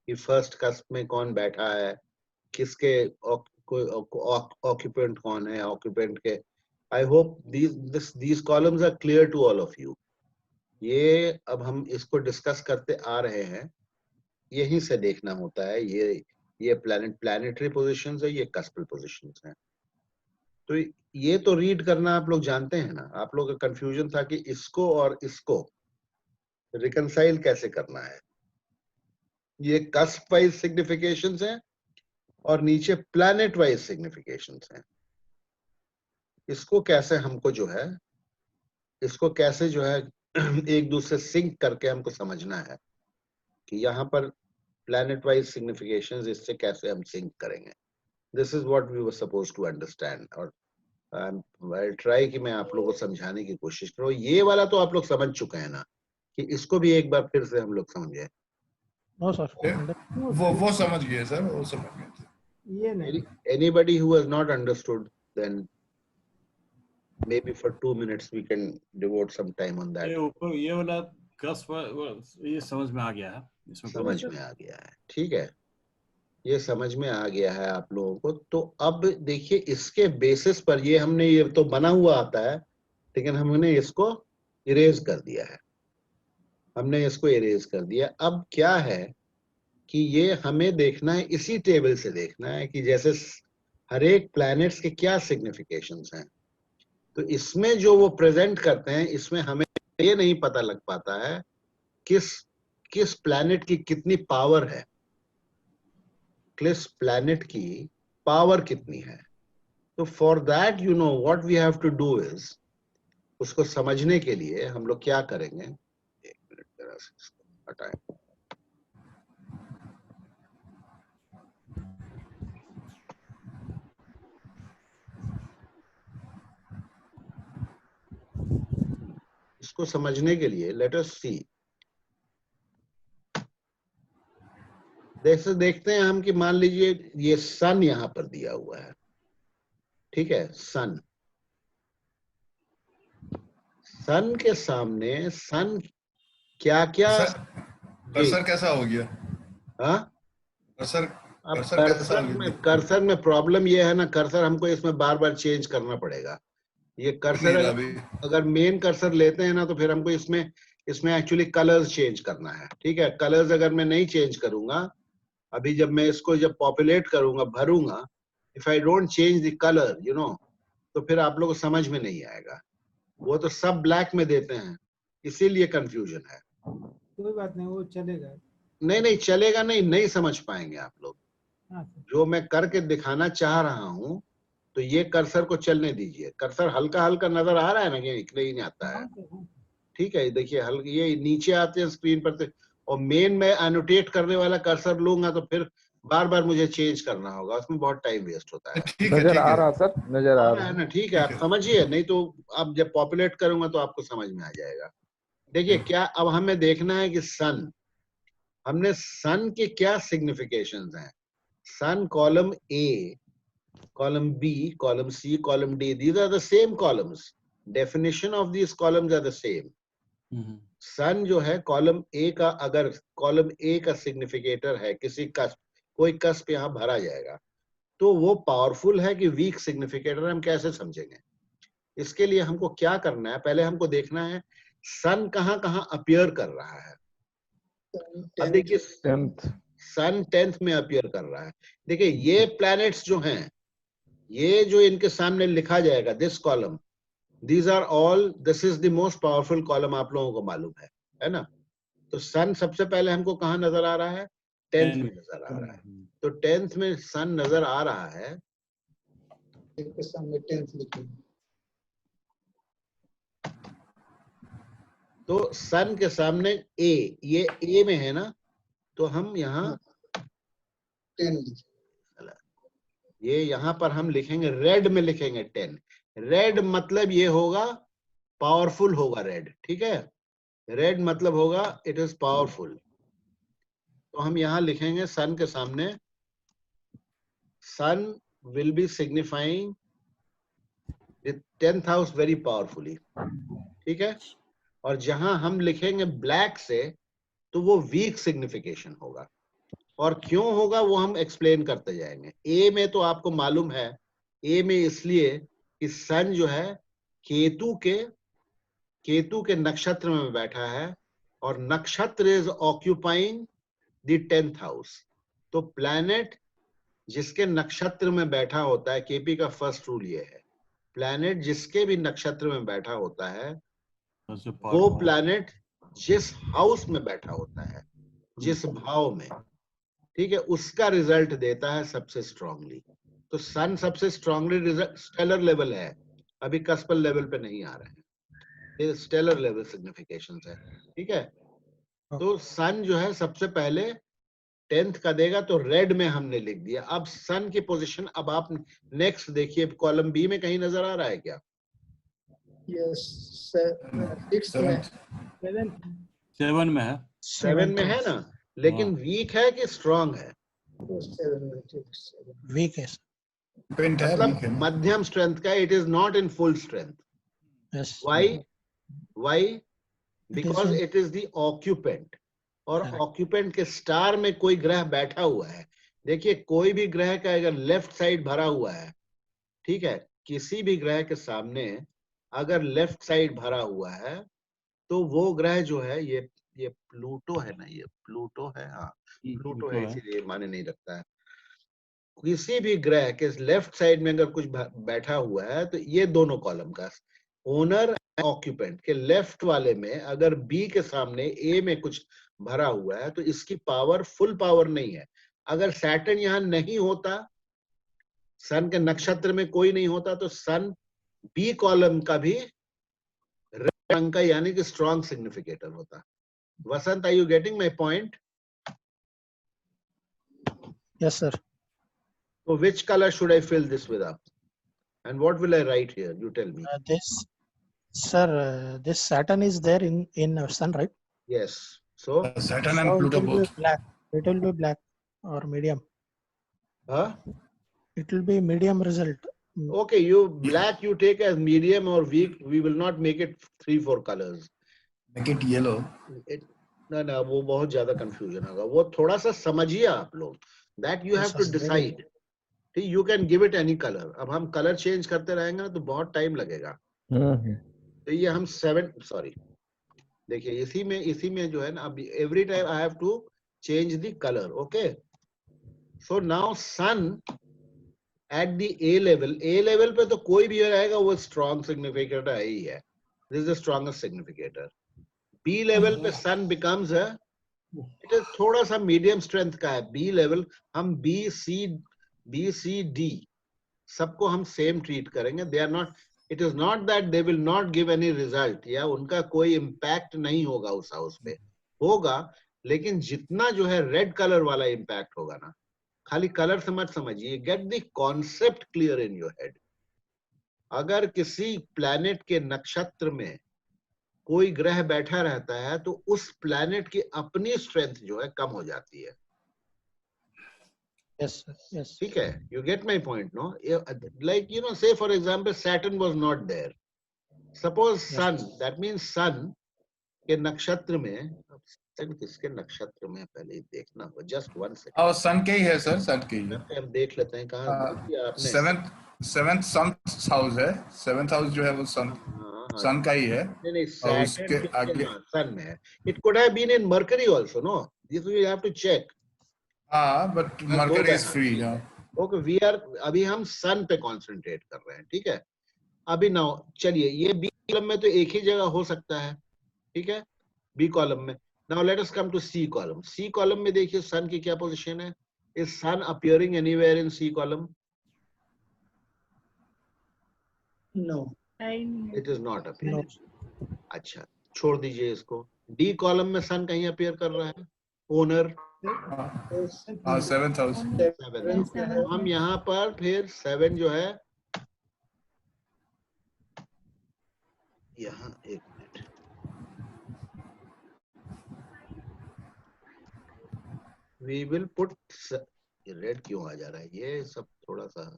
कि फर्स्ट कस्प में कौन बैठा है, किसके ऑक्यूपेंट कौन है, ऑक्यूपेंट के। I hope these columns are clear to all of you. ये अब हम इसको डिस्कस करते आ रहे हैं, यहीं से देखना होता है। ये प्लैनेटरी पोजीशंस है, ये कस्पल पोजीशंस हैं। तो ये तो रीड करना आप लोग जानते हैं ना। आप लोग का कंफ्यूजन था कि इसको और इसको रिकंसाइल कैसे करना है। ये कस्प वाइज सिग्निफिकेशंस हैं और नीचे प्लैनेट वाइज सिग्निफिकेशंस हैं। इसको कैसे जो है एक दूसरे सिंक करके हमको समझना है कि यहाँ पर प्लैनेट वाइज सिग्निफिकेशंस, इससे कैसे हम सिंक करेंगे। This is what we were supposed to understand. और आई ट्राई कि मैं आप लोगों को समझाने की कोशिश करूँ। ये वाला तो आप लोग समझ चुके हैं ना, कि इसको भी एक बार फिर से हम लोग समझे। No, sir. वो समझ गए सर, वो समझ गए। ये नहीं। Anybody who has not understood, then maybe for 2 minutes we can devote some time on that. ये ऊपर ये वाला ये समझ में आ गया है, इसमें समझ में आ गया है, ठीक है, ये समझ में आ गया है आप लोगों को। तो अब देखिए, इसके बेसिस पर ये हमने, ये तो बना हुआ आता है, लेकिन हमने इसको इरेज कर दिया है। अब क्या है कि ये हमें देखना है, इसी टेबल से देखना है कि जैसे हर एक प्लैनेट्स के क्या सिग्निफिकेशंस हैं। तो इसमें जो वो प्रेजेंट करते हैं, इसमें हमें ये नहीं पता लग पाता है किस प्लैनेट की कितनी पावर है, किस प्लैनेट की पावर कितनी है। तो for that what we have to do is उसको समझने के लिए हम लोग क्या करेंगे, एक मिनट जरा से इसको हटाएं। इसको समझने के लिए लेट अस सी, देखते हैं हम कि मान लीजिए ये सन यहां पर दिया हुआ है, ठीक है। सन के सामने सन क्या क्या कर्सर कैसा हो गया? हाँ, कर्सर अब कर्सर कैसा हो गया? कर्सर में प्रॉब्लम ये है ना, कर्सर हमको इसमें बार बार चेंज करना पड़ेगा। ये कर्सर नहीं अभी अगर मेन कर्सर लेते हैं ना तो फिर हमको इसमें एक्चुअली कलर्स चेंज करना है, ठीक है। कलर्स अगर मैं नहीं चेंज करूंगा, अभी जब मैं इसको जब पॉपुलेट करूंगा, भरूंगा, if I don't change the colour you know, तो फिर आप लोगों को समझ में नहीं आएगा। वो तो सब ब्लैक में देते हैं, इसीलिए कंफ्यूजन है। कोई बात नहीं, वो चलेगा। नहीं चलेगा, नहीं समझ पाएंगे आप लोग। हाँ सर। जो मैं करके दिखाना चाह रहा हूं, तो ये कर्सर को चलने दीजिए। कर्सर हल्का हल्का नजर आ रहा है ना, कि नहीं आता है, हाँ सर, हाँ। ठीक है। देखिए हल्के ये नीचे आते हैं स्क्रीन पर से, और मेन में एनोटेट करने वाला कर्सर लूंगा तो फिर बार बार मुझे चेंज करना होगा, उसमें बहुत टाइम वेस्ट होता है। ठीक है, नजर ठीक आ है। रहा सर, नजर आ रहा है है। ना, ठीक है। आप ठीक है। समझिए, नहीं तो अब जब पॉपुलेट करूंगा तो आपको समझ में आ जाएगा। देखिए क्या अब हमें देखना है कि सन, हमने सन के क्या सिग्निफिकेशंस हैं। Sun column A, column B, column C, column D, these are the same columns. Definition of these columns are the same. सन जो है कॉलम ए का, अगर कॉलम ए का सिग्निफिकेटर है किसी कस्प, कोई कस्प यहाँ भरा जाएगा, तो वो पावरफुल है कि वीक सिग्निफिकेटर, हम कैसे समझेंगे। इसके लिए हमको क्या करना है, पहले हमको देखना है सन कहाँ कहाँ अपीयर कर रहा है। अब देखिए सन 10th में अपीयर कर रहा है। देखिए ये प्लैनेट्स जो हैं, ये जो इनके सामने लिखा जाएगा, this column, these are all, this is the most powerful column, आप लोगों को मालूम है ना। तो सन सबसे पहले हमको कहाँ नजर आ रहा है, 10th में नजर आ रहा है। तो 10th में सन नजर आ रहा है, इसके सामने 10th लिखिए। तो सन के सामने ए, ये ए में है ना, तो हम यहाँ 10 लिखिए। ये यहाँ पर हम लिखेंगे, रेड में लिखेंगे 10। रेड मतलब ये होगा पावरफुल होगा रेड, ठीक है। रेड मतलब होगा इट इज पावरफुल। तो हम यहाँ लिखेंगे सन के सामने, sun will be signifying the 10th house very powerfully, ठीक है। और जहां हम लिखेंगे ब्लैक से, तो वो वीक सिग्निफिकेशन होगा। और क्यों होगा वो हम एक्सप्लेन करते जाएंगे। ए में तो आपको मालूम है, ए में इसलिए कि सन जो है केतु के नक्षत्र में बैठा है, और नक्षत्र is occupying the 10th house. तो प्लैनेट जिसके नक्षत्र में बैठा होता है, केपी का फर्स्ट रूल ये है, प्लैनेट जिसके भी नक्षत्र में बैठा होता है, वो प्लैनेट जिस हाउस में बैठा होता है, जिस भाव में, ठीक है, उसका रिजल्ट देता है सबसे स्ट्रांगली। तो सन सबसे स्ट्रांगली स्टेलर लेवल है, अभी कस्पल लेवल पे नहीं आ रहे हैं, ये स्टेलर लेवल सिग्निफिकेशंस है, ठीक है। तो सन जो है सबसे पहले 10th का देगा, तो रेड में हमने लिख दिया। अब सन की पोजीशन, अब आप नेक्स्ट देखिए, कॉलम बी में कहीं नजर आ रहा है क्या? यस, 6th में, 7 में है। 7 में है ना, लेकिन वीक है कि स्ट्रांग है? 7 में, ठीक है। वीक है। पेंट है, मतलब weak है ना? मध्यम स्ट्रेंथ का, it is not in full strength. Yes. Why? Because it is the occupant, और ऑक्यूपेंट के स्टार में कोई ग्रह बैठा हुआ है। देखिए कोई भी ग्रह का अगर लेफ्ट साइड भरा हुआ है, ठीक है, किसी भी ग्रह के सामने अगर लेफ्ट साइड भरा हुआ है, तो वो ग्रह जो है, ये प्लूटो है ना, ये प्लूटो है, हाँ प्लूटो है, इसीलिए माने नहीं रखता है। किसी भी ग्रह के लेफ्ट साइड में अगर कुछ बैठा हुआ है, तो ये दोनों कॉलम का ओनर ऑक्यूपेंट के लेफ्ट वाले में अगर बी के सामने ए में कुछ भरा हुआ है, तो इसकी पावर फुल पावर नहीं है। अगर सैटर्न यहां नहीं होता, सन के नक्षत्र में कोई नहीं होता, तो सन बी कॉलम का भी अंक का यानी कि स्ट्रॉन्ग सिग्निफिकेटर होता. वसंत, are you getting my point? Yes, sir. So which color should I fill this with up? And what will I write here? You tell me. This, sir, this Saturn is there in Sun, right? Yes. So, Saturn and So it Pluto will be both. black. It will be black or medium. huh? It will be medium result. Okay, you black you take as medium or weak. We will not make it 3-4 colors. Make it yellow. ना ना वो बहुत ज्यादा confusion होगा. वो थोड़ा सा समझिए आप लोग. That you have Yes, to sir. decide. ठीक, you can give it any color. अब हम color change करते रहेंगे ना तो बहुत time लगेगा. तो ये हम 7 sorry. देखिए इसी में जो है ना अब every time I have to change the color. Okay. So now sun at the A level पे तो कोई भी रहेगा वो strong significator है ही है. This is the strongest significator. B level पे sun becomes a it is थोड़ा सा medium strength का है. B level हम B, C, D सबको हम same treat करेंगे. They are not. It is not that they will not give any result या उनका कोई impact नहीं होगा उस house पे. होगा लेकिन जितना जो है red color वाला impact होगा ना, खाली कलर से मत समझिए. Get the concept clear in your head. अगर किसी प्लैनेट के नक्षत्र में कोई ग्रह बैठा रहता है तो उस प्लैनेट की अपनी स्ट्रेंथ जो है कम हो जाती है. Yes, sir. Yes. ठीक है. You get my point no. Like you know say for example Saturn was not there. Suppose sun, that means sun के नक्षत्र में, सन किसके नक्षत्र में पहले देखना होगा. Just 1 second. और सन के ही है सर, सन के ही है. हम देख लेते हैं कहाँ किया आपने. सेवेंथ सन हाउस है. 7th हाउस जो है वो सन सन का ही है. नहीं और उसके आगे सन में है. It could have been in Mercury also. No, this we have to check. हाँ, but Mercury is free. Okay, we are अभी हम सन पे कंसंट्रेट कर रहे हैं. ठीक है. अभी नाउ चलिए ये बी कॉलम में तो एक ही जगह हो सकता है. ठीक है, बी कॉलम में. Now let us come to C column. C column में देखिए सन की क्या पोजीशन है. Is sun appearing anywhere in C column? No. It is not appearing. अच्छा, छोड़ दीजिए इसको. डी कॉलम में सन कहीं अपीयर कर रहा है. Owner 7th house. 7. हम यहाँ पर फिर 7 जो है यहाँ एक minute. We will put. Red क्यों आ जा रहा है ये सब थोड़ा सा.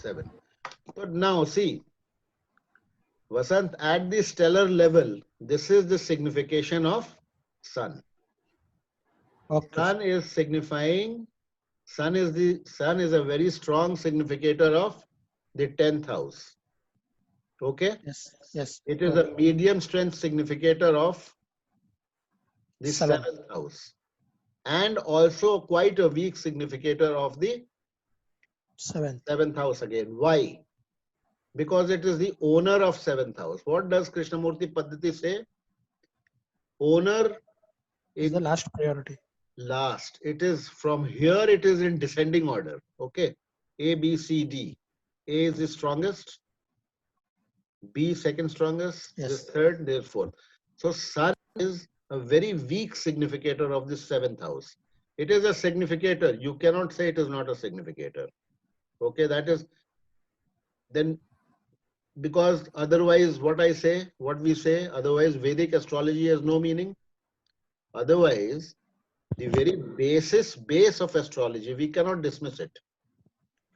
7. So now see, Vasant, at the stellar level, this is the signification of sun. Okay. Sun is signifying. Sun is a very strong significator of the 10th house. Okay. Yes. Yes. It is a medium strength significator of the 7th house, and also quite a weak significator of the 7th house again. Why? Because it is the owner of 7th house. What does Krishnamurti Paddhati say? Owner Is the last priority. Last. It is from here, it is in descending order. Okay. A, B, C, D. A is the strongest. B second strongest. Yes. This third, this fourth. So sun is a very weak significator of the 7th house. It is a significator. You cannot say it is not a significator. Okay, that is then, because otherwise what we say, otherwise Vedic astrology has no meaning. Otherwise, the very base of astrology, we cannot dismiss it.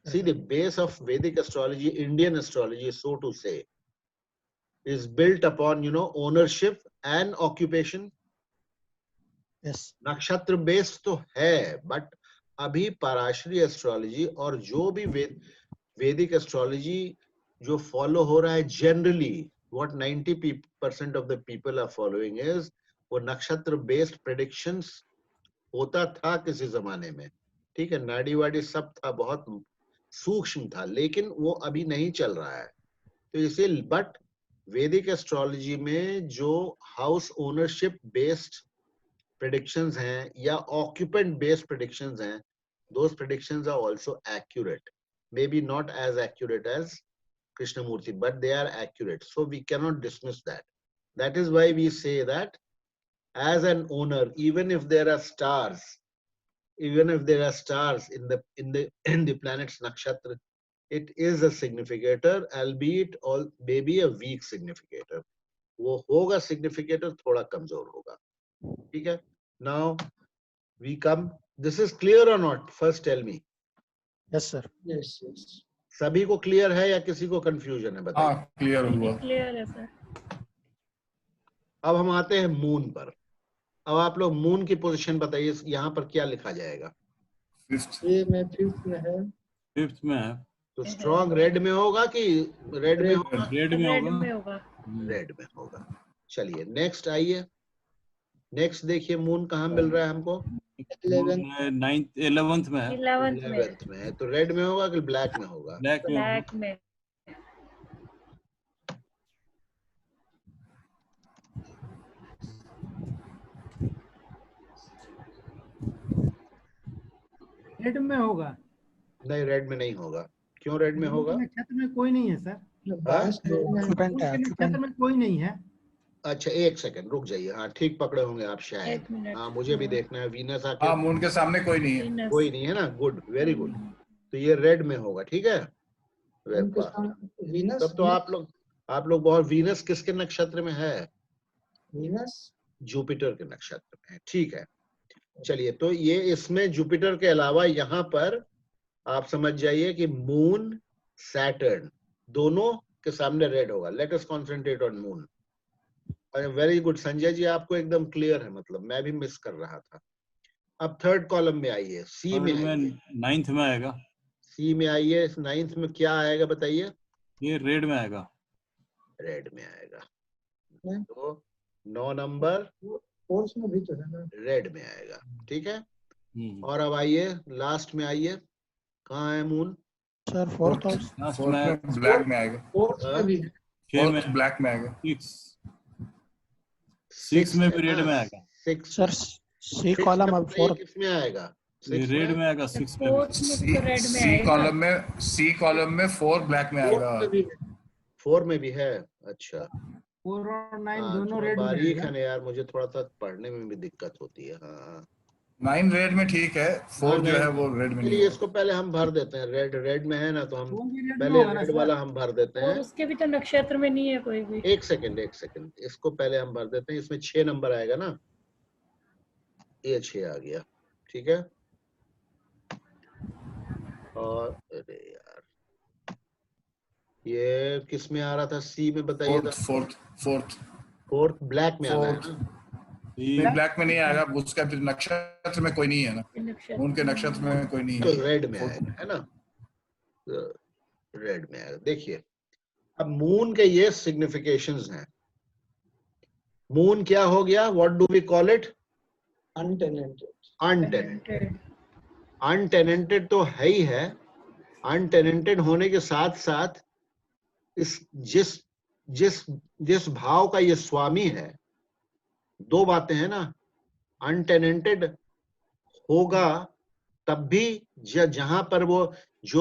See, the base of Vedic astrology, Indian astrology, so to say, is built upon, you know, ownership and occupation. Yes. नक्षत्र base तो है, but अभी Parashari astrology और जो भी वैदिक astrology जो follow हो रहा है, generally what 90% of the people are following is वो नक्षत्र बेस्ड प्रेडिक्शंस होता था किसी जमाने में. ठीक है, नाड़ी वाड़ी सब था, बहुत सूक्ष्म था, लेकिन वो अभी नहीं चल रहा है. तो इसे बट वैदिक एस्ट्रोलॉजी में जो हाउस ओनरशिप बेस्ड predictions हैं या occupant based predictions हैं, those predictions are also accurate. maybe not as accurate as Krishnamurti, but they are accurate. So we cannot dismiss that. That is why we say that as an owner, even if there are stars, in the planet's nakshatra, it is a significator, albeit all maybe a weak significator. वो होगा significator, थोड़ा कमजोर होगा. ठीक है? Now we come. This is clear or not? First tell me. Yes, sir. Yes, yes. सभी को clear है या किसी को कंफ्यूजन है बताइए. हाँ क्लियर हुआ. क्लियर है सर. अब हम आते हैं मून पर. अब आप लोग मून की पोजीशन बताइए, यहाँ पर क्या लिखा जाएगा. Fifth. ये में 5th में है. 5th में है. तो स्ट्रॉन्ग रेड में होगा कि रेड में होगा? रेड में रेड होगा. में होगा. रेड में होगा. चलिए नेक्स्ट आइए. नेक्स्ट देखिए मून कहाँ मिल रहा है हमको. 11th में है. 11th में है. तो रेड में होगा कि ब्लैक में होगा? ब्लैक में होगा. ब्लैक में. रेड में होगा. नहीं रेड में नहीं होगा. क्यों रेड में होगा? नक्षत्र में कोई नहीं है सर. Occupant है, नक्षत्र में कोई नहीं है. अच्छा एक सेकंड रुक जाइए. हाँ ठीक पकड़े होंगे आप शायद. एक मिनट. हाँ मुझे भी देखना है. वीनस आके हाँ मून के सामने कोई नहीं है. कोई नहीं है ना. Good, very good. तो ये रेड में होगा. ठीक है. वीनस. तब तो आप लोग बहुत. वीनस किसके नक्षत्र में है? वीनस जुपिटर के नक्षत्र में है. ठीक है. चलिए तो ये इसमें जुपिटर के अलावा यहाँ पर आप समझ जाइए कि मून सैटर्न दोनों के सामने रेड होगा. Let us concentrate on moon. Very good Sanjay ji, आपको एकदम क्लियर है. मतलब मैं भी मिस कर रहा था. अब थर्ड कॉलम में आइए. सी में आइए. 9th में आएगा. सी में आइए. 9th में क्या आएगा बताइए. ये रेड में आएगा. रेड में आएगा. तो 9 नंबर 4th में भी तो है ना. रेड में आएगा. ठीक है. और अब आइए लास्ट में आइए. कहाँ है moon? Sir, 4th house. Fourth में ब्लैक में आएगा. 4th में भी है. 6 में. फोर्थ ब्लैक में आएगा. 6 में भी रेड में आएगा. 6 Sir, C column of 4th. किसमें आएगा? ये रेड में आएगा. 6 में. 4th में भी तो रेड में सी आएगा. कॉलम में 4 ब्लैक में 4th आएगा. में भी है. 4 में भी है. अच्छा 4 और 9 हाँ, दोनों थोड़ा रेड में बारीक है है. ना यार. मुझे थोड़ा सा पढ़ने में भी दिक्कत होती है. हाँ 9 रेड में ठीक है. 4 जो है वो रेड में नहीं चलिए है. इसको पहले हम भर देते हैं. रेड में है ना, तो हम वो भी रेड में पहले होगा ना रेड सर. वाला हम भर देते और हैं. उसके भी तो नक्षत्र में नहीं है कोई भी. एक सेकंड इसको पहले हम भर देते हैं. इसमें 6 नंबर आएगा ना. ये 6 आ गया. ठीक है. और अरे यार ये किस में आ रहा था? सी में बताइए. फोर्थ ब्लैक में आना है ना. ये ब्लैक में नहीं आएगा. उसका नक्षत्र में कोई नहीं है ना. नक्षत्र उनके नक्षत्र में कोई नहीं तो है. रेड में आएगा है ना. रेड में आएगा. देखिए अब मून के ये सिग्निफिकेशंस हैं. मून क्या हो गया? What do we call it? Untenanted. Untenanted. Untenanted तो है ही है. अनटेनेंटेड होने के साथ साथ इस जिस भाव का ये स्वामी है, दो बातें हैं ना. अनटेनेंटेड होगा तब भी जहां पर वो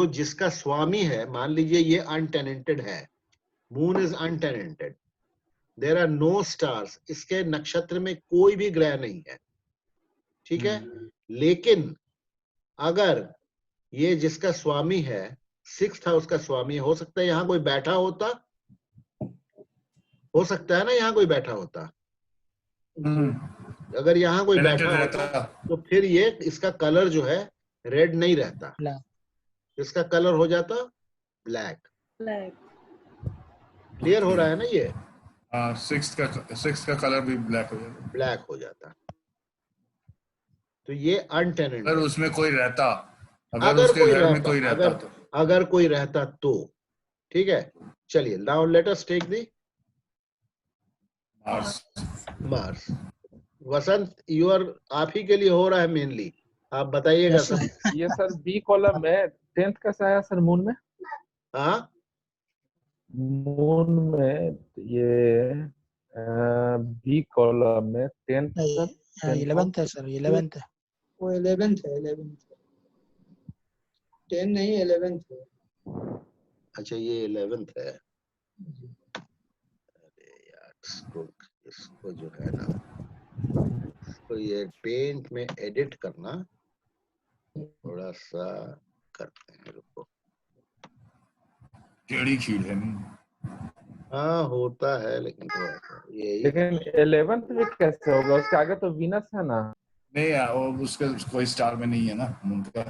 जिसका स्वामी है. मान लीजिए ये अनटेनेंटेड है. Moon is untenanted. There are no stars. इसके नक्षत्र में कोई भी ग्रह नहीं है. ठीक है. लेकिन अगर ये जिसका स्वामी है 6th हाउस का स्वामी, हो सकता है यहाँ कोई बैठा होता. हो सकता है ना यहाँ कोई बैठा होता. अगर यहाँ कोई बैठा होता तो फिर ये इसका कलर जो है रेड नहीं रहता. इसका कलर हो जाता ब्लैक. क्लियर हो रहा है ना ये. 6 का कलर भी ब्लैक हो जाता. ब्लैक हो जाता. तो ये अनटेनेंटेड. अगर उसमें कोई रहता, अगर उसके घर में कोई रहता, अगर कोई रहता तो. ठीक है. चलिए now let us take the Mars. Vasant आप ही के लिए हो रहा है मेनली. आप बताइएगा सर. ये सर बी कॉलम में 10th कैसा है सर मून में? हाँ मून में ये बी कॉलम में 10th सर 11th है सर. 11th है. वो 11th है. 11th. 10 नहीं 11th है। अच्छा ये 11th है। अरे यार इसको जो है ना, इसको ये पेंट में एडिट करना थोड़ा सा करते हैं, रुको। टेढ़ी खीर है नहीं। हाँ होता है, लेकिन थोड़ा सा यही लेकिन 11th में कैसे होगा? उसके आगे तो वीनस है ना। नहीं यार, वो उसका कोई स्टार में नहीं है ना मून का।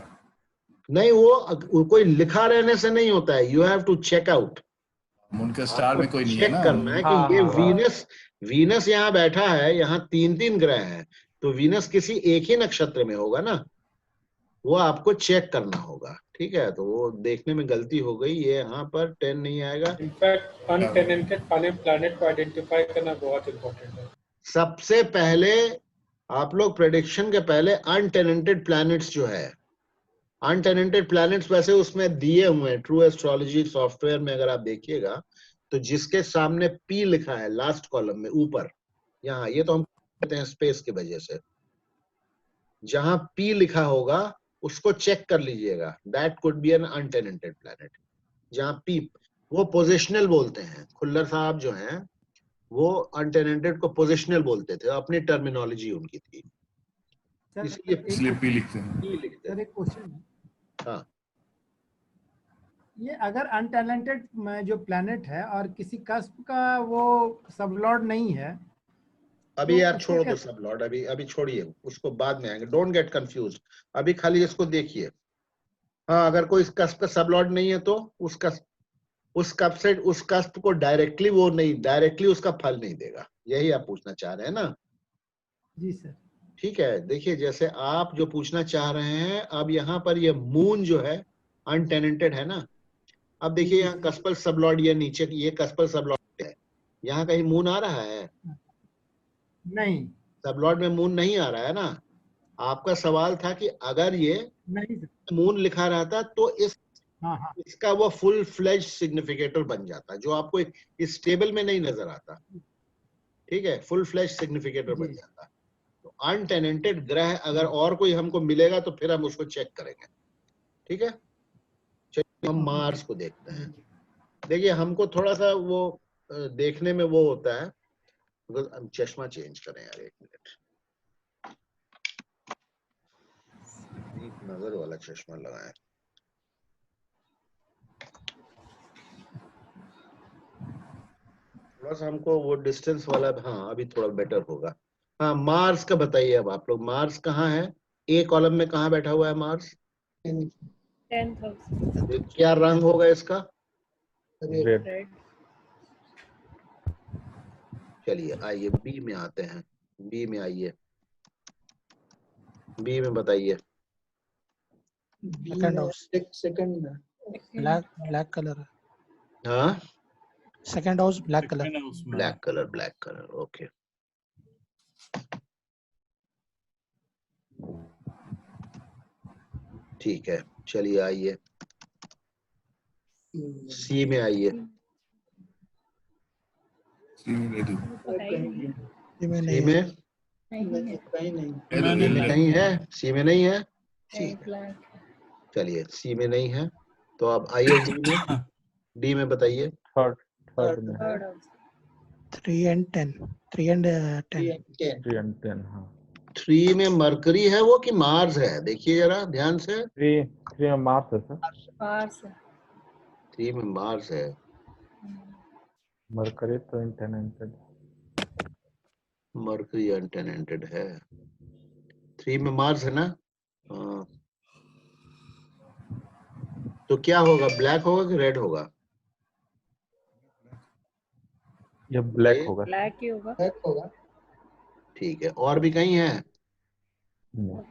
नहीं, वो कोई लिखा रहने से नहीं होता है। You have to check out. Moon का स्टार में कोई नहीं है चेक ना। करना है हाँ, कि ये हाँ, हाँ। वीनस यहाँ बैठा है, यहाँ 3 ग्रह हैं, तो वीनस किसी एक ही नक्षत्र में होगा ना, वो आपको चेक करना होगा। ठीक है, तो वो देखने में गलती हो गई, ये यहाँ पर 10 नहीं आएगा। इनफैक्ट अनटेनेंटेड प्लैनेट को आइडेंटिफाई करना बहुत इंपॉर्टेंट है। सबसे पहले आप लोग प्रेडिक्शन के पहले अनटेनेंटेड प्लैनेट्स जो है, अनटेनेंटेड प्लैनेट्स वैसे उसमें दिए हुए हैं ट्रू एस्ट्रोलॉजी सॉफ्टवेयर में। अगर आप देखिएगा तो जिसके सामने पी लिखा है लास्ट कॉलम में ऊपर, यहाँ ये तो हम कहते हैं स्पेस की वजह से, जहां पी लिखा होगा उसको चेक कर लीजिएगा। That could be an untenanted planet. जहां पी, वो पोजिशनल बोलते हैं, खुल्लर साहब जो हैं वो अनटेनेंटेड को पोजिशनल बोलते थे, अपनी टर्मिनोलॉजी उनकी थी, सर इसलिए पी लिखते हैं। पी लिखते सर थे। एक क्वेश्चन है। हाँ, ये अगर अनटैलेंटेड जो प्लैनेट है और किसी कस्प का वो सबलॉर्ड नहीं है, अभी तो यार उसको छोड़ दो कैसे- सब लॉर्ड, अभी छोड़िए उसको, बाद में आएंगे। डोंट गेट कंफ्यूज, अभी खाली इसको देखिए। हाँ, अगर कोई कस्प का सब लॉर्ड नहीं है तो उस कस्प को डायरेक्टली वो नहीं, डायरेक्टली उसका फल नहीं देगा। यही आप पूछना चाह रहे हैं ना? जी सर। ठीक है, देखिए जैसे आप जो पूछना चाह रहे हैं, अब यहाँ पर ये मून जो है अनटेनेंटेड है ना। अब देखिए यहाँ कस्पल सबलॉर्ड, ये नीचे ये कस्पल सबलॉर्ड है, यहाँ कहीं मून आ रहा है? नहीं सबलॉर्ड में मून नहीं आ रहा है ना। आपका सवाल था कि अगर ये नहीं सर। मून लिखा रहता तो हाँ हाँ इसका वो फुल फ्लेज सिग्निफिकेटर बन जाता, जो आपको इस टेबल में नहीं नजर आता। ठीक है, फुल फ्लेज सिग्निफिकेटर बन जी। जाता। तो अनटेनेंटेड ग्रह अगर और कोई हमको मिलेगा तो फिर हम उसको चेक करेंगे। ठीक है, चलिए हम मार्स को देखते हैं। देखिए हमको थोड़ा सा वो देखने में वो होता है, हम चश्मा चेंज करें यार, 1 मिनट। नजर वाला चश्मा लगाएं। थोड़ा सा हमको वो डिस्टेंस वाला, हाँ अभी थोड़ा बेटर होगा। हाँ, मार्स का बताइए अब आप लोग। मार्स कहाँ है? ए कॉलम में कहाँ बैठा हुआ है मार्स? 10th house. क्या रंग होगा इसका? रेड। रेड। चलिए आइए बी में आते हैं। बी में आइए, बी में बताइए। Second house. सेकंड में ब्लैक कलर है। हाँ, second house black colour. Second house में। Black colour, okay. ठीक है, चलिए आइए सी में आइए। पता ही नहीं। ये में सी नहीं है। में नहीं है। कहीं नहीं। सी में कहीं है? सी में नहीं है? नहीं, ब्लैक। चलिए सी में नहीं है, तो अब आइए डी में। डी में बताइए। थर्ड में। Third house. 3 and 10 3 and 10 3 and 10। हाँ 3 में मरकरी है वो कि मार्स है? देखिए जरा ध्यान से। 3 में मार्स है सर। पार्स। 3 में मार्स है। मरकरी तो इंटेनेंटेड। मरकरी अनटेनेंटेड है। 3 में मार्स है ना? हाँ। तो क्या होगा, ब्लैक होगा कि रेड होगा? ये ब्लैक ये होगा। ब्लैक ही होगा। बैक होगा। ठीक है, और भी कहीं है?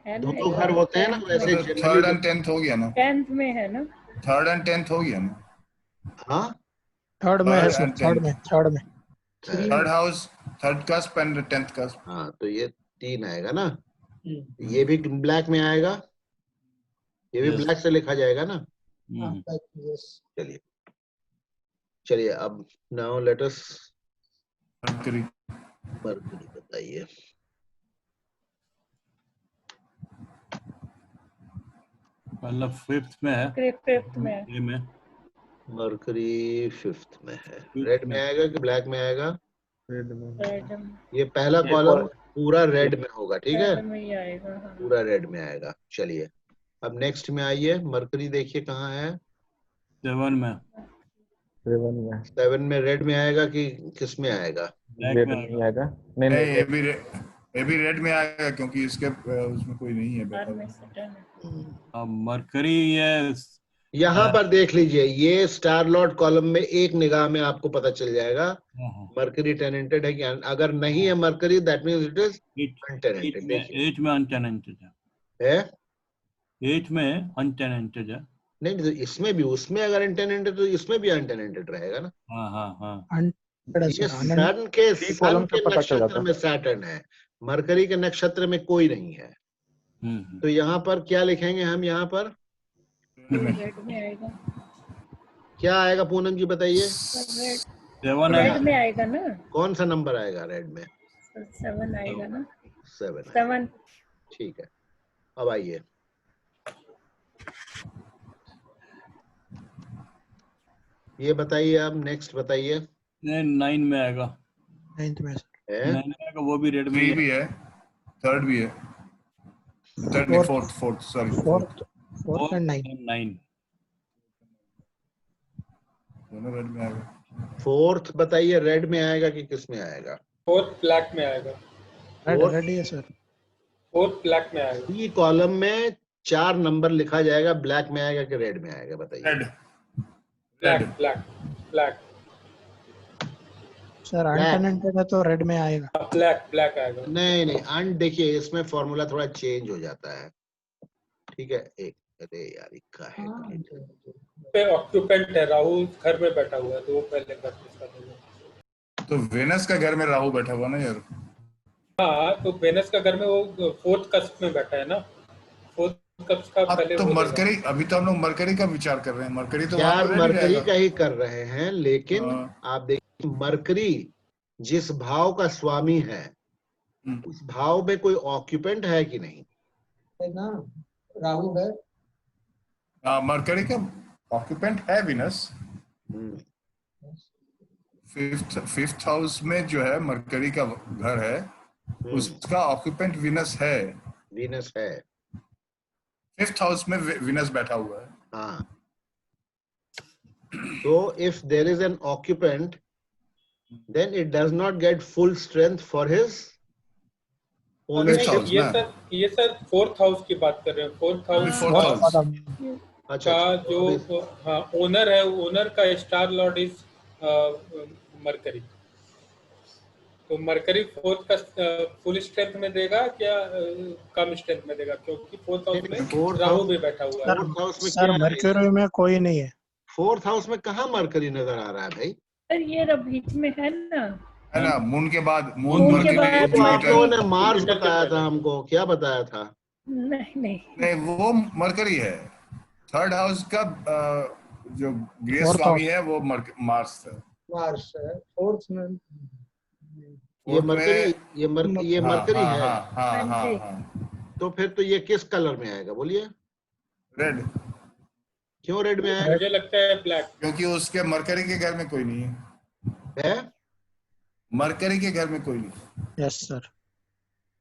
है दो ना, दो घर होते हैं ना वैसे थर्ड जनरली। एंड 10th हो गया ना। 10th में है ना। थर्ड एंड 10th हो गया ना। हाँ, थर्ड में है Third sir. and third 10th। में थर्ड में third house, third cusp and 10th cusp. हाँ तो ये 3 आएगा ना। ये भी ब्लैक में आएगा, ये भी Yes. ब्लैक से लिखा जाएगा ना। यस। चलिए चलिए अब नाउ लेट अस मरकरी। मरकरी बताइए। मतलब फिफ्थ में है, फिफ्थ में है। ए में मरकरी फिफ्थ में है। रेड में आएगा कि ब्लैक में आएगा? रेड में। ये पहला ये कॉलम कॉल- पूरा रेड में होगा, ठीक है, रेड में ही आएगा। हाँ। पूरा रेड में आएगा। चलिए अब नेक्स्ट में आइए, मरकरी देखिए कहाँ है। 7 में, 7 में 7 में रेड में आएगा कि किस में आएगा? ब्लैक रेड में नहीं आएगा। आएगा। नहीं नहीं नहीं ये भी रेड में आएगा क्योंकि इसके उसमें कोई नहीं है बाद में बैठा। Saturn है। अब मरकरी ये यहाँ पर देख लीजिए, ये स्टार लॉर्ड कॉलम में एक निगाह में आपको पता चल जाएगा मरकरी टेनेंटेड है कि अगर नहीं है Mercury, that means it is untenanted. देखिए 8 में अनटेनेंटेड है, 8 में अनटेनेंटेड है। नहीं तो इसमें भी, उसमें अगर अनटेनेंटेड तो इसमें भी अनटेनेंटेड रहेगा ना। हाँ हाँ हाँ। ये सर सी कॉलम से पता चल नक्षत्र जाता। में सैटर्न है, मरकरी के नक्षत्र में कोई नहीं है। तो यहाँ पर क्या लिखेंगे हम? यहाँ पर रेड में आएगा। क्या आएगा पूनम जी बताइए? 7 रेड आएगा। में आएगा ना। कौन सा नंबर आएगा रेड में? 7 आएगा ना। 7 7। ठीक है, अब आइए ये बताइए, आप नेक्स्ट बताइए। 9 में आएगा। 9th में सर। है 9 में आएगा, वो भी रेड में 3 ही भी है, थर्ड भी है, थर्ड नहीं फोर्थ सॉरी फोर्थ है। एंड 9 9 दोनों रेड में आएगा। फोर्थ बताइए, रेड में आएगा कि किस में आएगा? फोर्थ ब्लैक में आएगा। रेड है सर। फोर्थ ब्लैक में आएगा। सी कॉलम में 4 नंबर लिखा जाएगा, ब्लैक में आएगा कि रेड में आएगा बताइए? Red black black black sir untenanted है तो रेड में आएगा। ब्लैक ब्लैक आएगा। नहीं नहीं, अन देखिए इसमें फॉर्मूला थोड़ा चेंज हो जाता है, ठीक है। एक अरे यार इक्का है पे ऑक्यूपेंट है, राहु घर में बैठा हुआ है, तो वो पहले प्रैक्टिस कर लेंगे। तो वेनस का घर में राहु बैठा हुआ ना यार। हाँ, तो वेनस का घर में वो फोर्थ कस्प में बैठा है ना। फोर्थ कस्प का अब पहले तो वो देगा। मरकरी, अभी तो हम लोग मरकरी का विचार कर रहे हैं, मरकरी तो वहां यार पर रेड ही मरकरी रहेगा। का ही कर रहे हैं, लेकिन हाँ। आप देखिए मरकरी जिस भाव का स्वामी है उस भाव में कोई ऑक्यूपेंट है कि नहीं? है ना, राहु है। मरकरी का ऑक्यूपेंट है विनस। फिफ्थ हाउस में जो है मरकरी का घर है, उसका ऑक्यूपेंट विनस है। वीनस है, फिफ्थ हाउस में विनस बैठा हुआ है। हाँ। So if there is an occupant, then it does not get full strength for his ownership. ये सर फोर्थ हाउस की बात कर रहे हैं। फोर्थ हाउस फोर्थ हाउस अच्छा का जो हाँ ओनर है, ओनर का स्टार लॉर्ड इज मरकरी। तो मरकरी फोर्थ का फुल स्ट्रेंथ में देगा क्या कम स्ट्रेंथ में देगा? क्योंकि फोर्थ हाउस में राहु भी बैठा हुआ है। फोर्थ हाउस में सर क्या है? मर्क्यूरी में कोई नहीं है। फोर्थ हाउस में कहाँ मरकरी नजर आ रहा है भाई? सर ये बीच में है ना। है ना, मून के बाद मून के मरकरी बाद तो आप लोगों जुपिटर। ने मार्स बताया था हमको, क्या बताया था? नहीं नहीं। नहीं वो मरकरी है। थर्ड हाउस का जो गृह Fourth स्वामी house. है वो मार्स है। मार्स है फोर्थ में। ये मरकरी, ये हाँ, मरकरी हाँ, है। हाँ, हाँ, हाँ जी। हाँ, तो फिर तो ये किस कलर में आएगा बोलिए? रेड। क्यों रेड में आएगा? मुझे लगता है ब्लैक। क्योंकि उसके मरकरी के घर में कोई नहीं है। है? मरकरी के घर में कोई नहीं। Yes sir.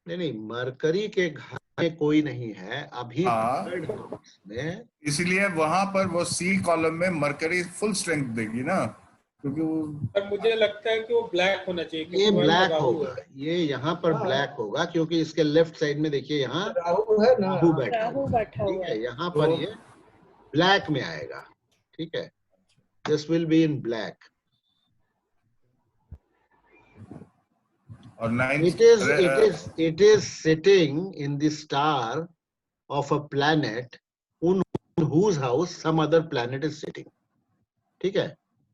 नहीं, मरकरी के घर में कोई नहीं है अभी हाँ। थर्ड हाउस में। इसलिए वहां पर वो सी कॉलम में मरकरी फुल स्ट्रेंथ देगी ना, क्योंकि वो पर मुझे लगता है कि वो ब्लैक होना चाहिए। ये क्योंकि वहाँ ब्लैक राहु होगा, है। ये यहाँ पर हाँ। ब्लैक होगा क्योंकि इसके लेफ्ट साइड में देखिए यहाँ राहु है ना। राहु बैठा राहु हुआ है, बैठा ठीक हुआ है। है। यहाँ पर ये ब्लैक में आएगा, ठीक है। This will be in black. और It is sitting in the star of a planet on whose house some other planet is sitting. ठीक है?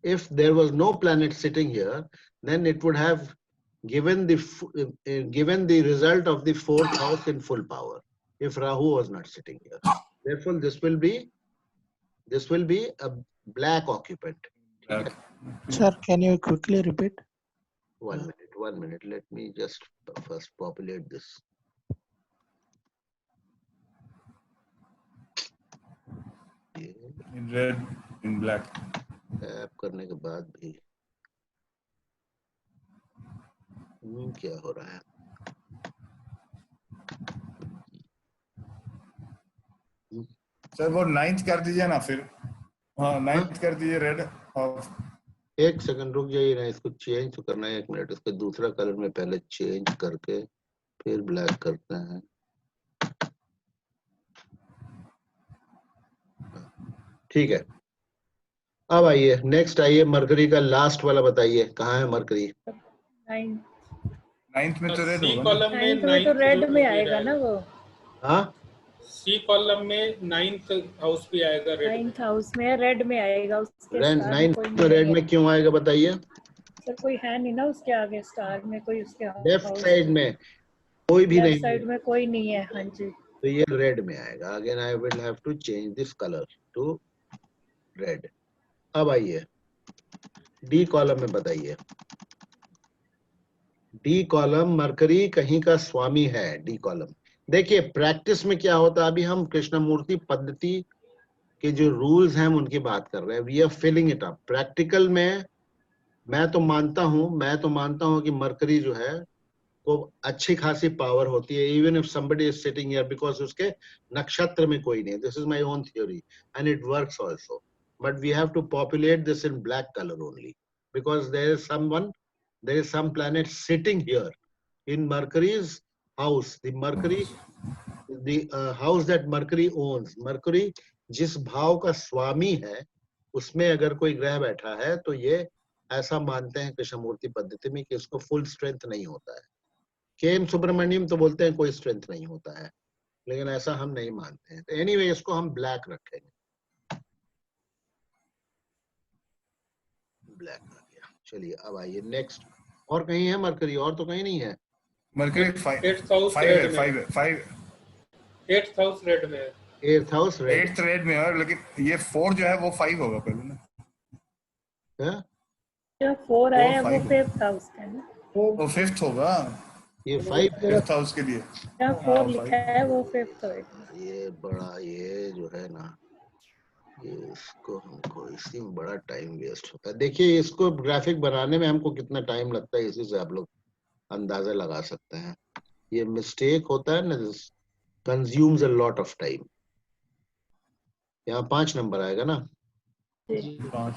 If there was no planet sitting here, then it would have given the result of the fourth house in full power. If Rahu was not sitting here, therefore this will be a black occupant. Sir, can you quickly repeat? 1 minute. Let me just first populate this. in red, in black. Tap करने के बाद भी क्या हो रहा है? Sir वो 9th कर दीजिए ना फिर. हाँ 9th कर दीजिए रेड. और एक सेकंड रुक जाइए ना, इसको चेंज तो करना है. एक मिनट, इसको दूसरा कलर में पहले चेंज करके फिर ब्लैक करते हैं. ठीक है. अब आइए नेक्स्ट, आइए मरकरी का लास्ट वाला बताइए, कहाँ है मरकरी? 9th में तो रेड सी होगा ना. कॉलम में 9th में तो 9th रेड में भी आएगा ना वो. हाँ, सी कॉलम में 9th हाउस भी आएगा रेड में. 9th हाउस में रेड में आएगा. उसके स्टार में 9th कोई में नहीं रेड है. में क्यों आएगा बताइए? सर कोई है नहीं ना उसके आगे स्टार में कोई. उसके लेफ्ट हाउस साइड में कोई भी लेफ्ट नहीं है, साइड में कोई नहीं है. हाँ जी. तो ये रेड में आएगा. Again I will have to change this colour to red. अब आइए डी कॉलम में बताइए. डी कॉलम मरकरी कहीं का स्वामी है. डी कॉलम देखिए, प्रैक्टिस में क्या होता है, अभी हम कृष्णमूर्ति पद्धति के जो रूल्स हैं हम उनकी बात कर रहे हैं. We are filling it up. Practical में मैं तो मानता हूं कि मरकरी जो है को अच्छी खासी पावर होती है, even if somebody is sitting here, because उसके नक्षत्र में कोई नहीं. This is my own theory and it works also, but we have to populate this in black colour only, because there is some planet sitting here in Mercury's house. The house that Mercury owns. Mercury जिस भाव का स्वामी है उसमें अगर कोई ग्रह बैठा है तो ये ऐसा मानते हैं कृष्णमूर्ति पद्धति में कि इसको फुल स्ट्रेंथ नहीं होता है. के.एम. सुब्रमण्यम तो बोलते हैं कोई स्ट्रेंथ नहीं होता है, लेकिन ऐसा हम नहीं मानते हैं. तो एनीवे इसको हम ब्लैक रखेंगे. ब्लैक आ गया. चलिए अब आइए नेक्स्ट. और कहीं है मरकरी? और तो कहीं नहीं है. मरकरी 8th हाउस 5 रेड है. में. 5 8th हाउस रेड में है. 8th house red. 8th red में है, लेकिन ये 4 जो है वो 5 होगा पहले ना. है जो 4 आया वो 5 5th हाउस का ना. वो 5th होगा. ये 5 है. 5th हाउस के लिए जहाँ 4 लिखा है वो 5th होगा. ये बड़ा, ये जो है ना, ये इसको हमको इसी में बड़ा टाइम वेस्ट होता है. देखिए इसको ग्राफिक बनाने में हमको कितना टाइम लगता है, इसी से आप लोग अंदाजा लगा सकते हैं. ये मिस्टेक होता है ना, consumes a lot of time. यहाँ 5 नंबर आएगा ना. 5.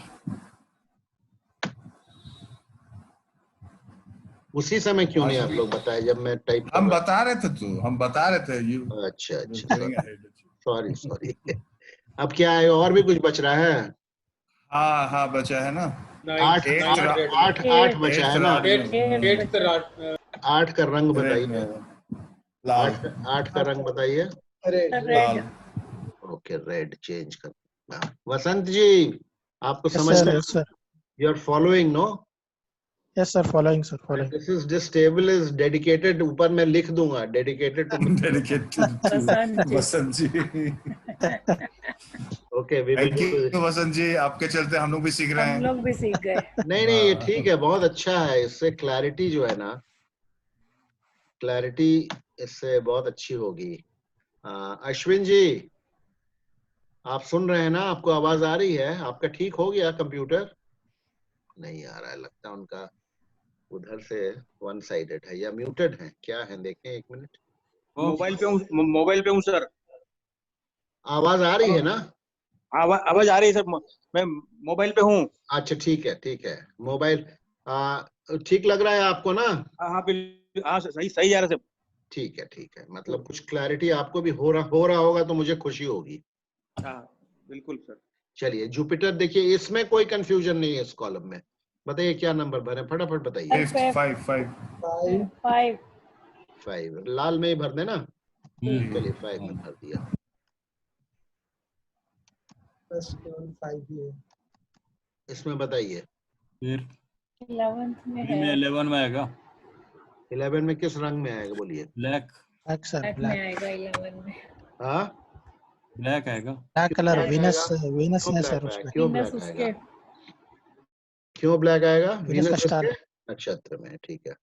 उसी समय क्यों नहीं आप लोग बताए जब मैं टाइप हम बता रहे थे तो हम बता रहे थे. यू अच्छा सॉरी. अब क्या है, और भी कुछ बच रहा है? हाँ बचा है ना. 8 बचा है ना. 8 का रंग बताइए. लाल. 8 का रंग बताइए. लाल. ओके रेड चेंज कर. वसंत जी आपको समझ में? yes sir. You are following no? Yes sir, following sir, following. This table is dedicated. ऊपर मैं लिख दूंगा dedicated to Vasant ji. Okay, we will do this. वसंत जी आपके चलते हम लोग भी सीख रहे हैं. हम लोग भी सीख गए. नहीं ये ठीक है, बहुत अच्छा है. इससे क्लैरिटी जो है ना, क्लैरिटी इससे बहुत अच्छी होगी. अश्विन जी आप सुन रहे हैं ना? आपको आवाज आ रही है? आपका ठीक हो गया कंप्यूटर? नहीं आ रहा है, लगता है उनका उधर से वन साइडेड है या म्यूटेड है. क्या है देखें, एक मिनट. मोबाइल पे हूँ सर. आवाज आ रही है ना? आवाज आ रही है सर. मैं मोबाइल पे हूँ. अच्छा ठीक है. मोबाइल ठीक लग रहा है आपको ना? हाँ सही जा रहा है सर. ठीक है. मतलब कुछ क्लैरिटी आपको भी हो रहा होगा तो मुझे खुशी होगी. हाँ बिल्कुल सर. चलिए जुपिटर देखिए, इसमें कोई कंफ्यूजन नहीं है. इस कॉलम में बताइए क्या नंबर भरे, फटाफट बताइए. 5 लाल में ही भर देना. चलिए 5 में भर दिया. इसमें बताइए. फिर 11th में है. 11 में आएगा. 11 में किस रंग में आएगा बोलिए? ब्लैक. Black sir, में black. आएगा 11 में. हाँ ब्लैक आएगा. Black color, Venus क्यों है black sir आएगा? उसमें. क्यों Venus black उसके आएगा? क्यों ब्लैक आएगा? Venus का star. नक्षत्र में. ठीक है.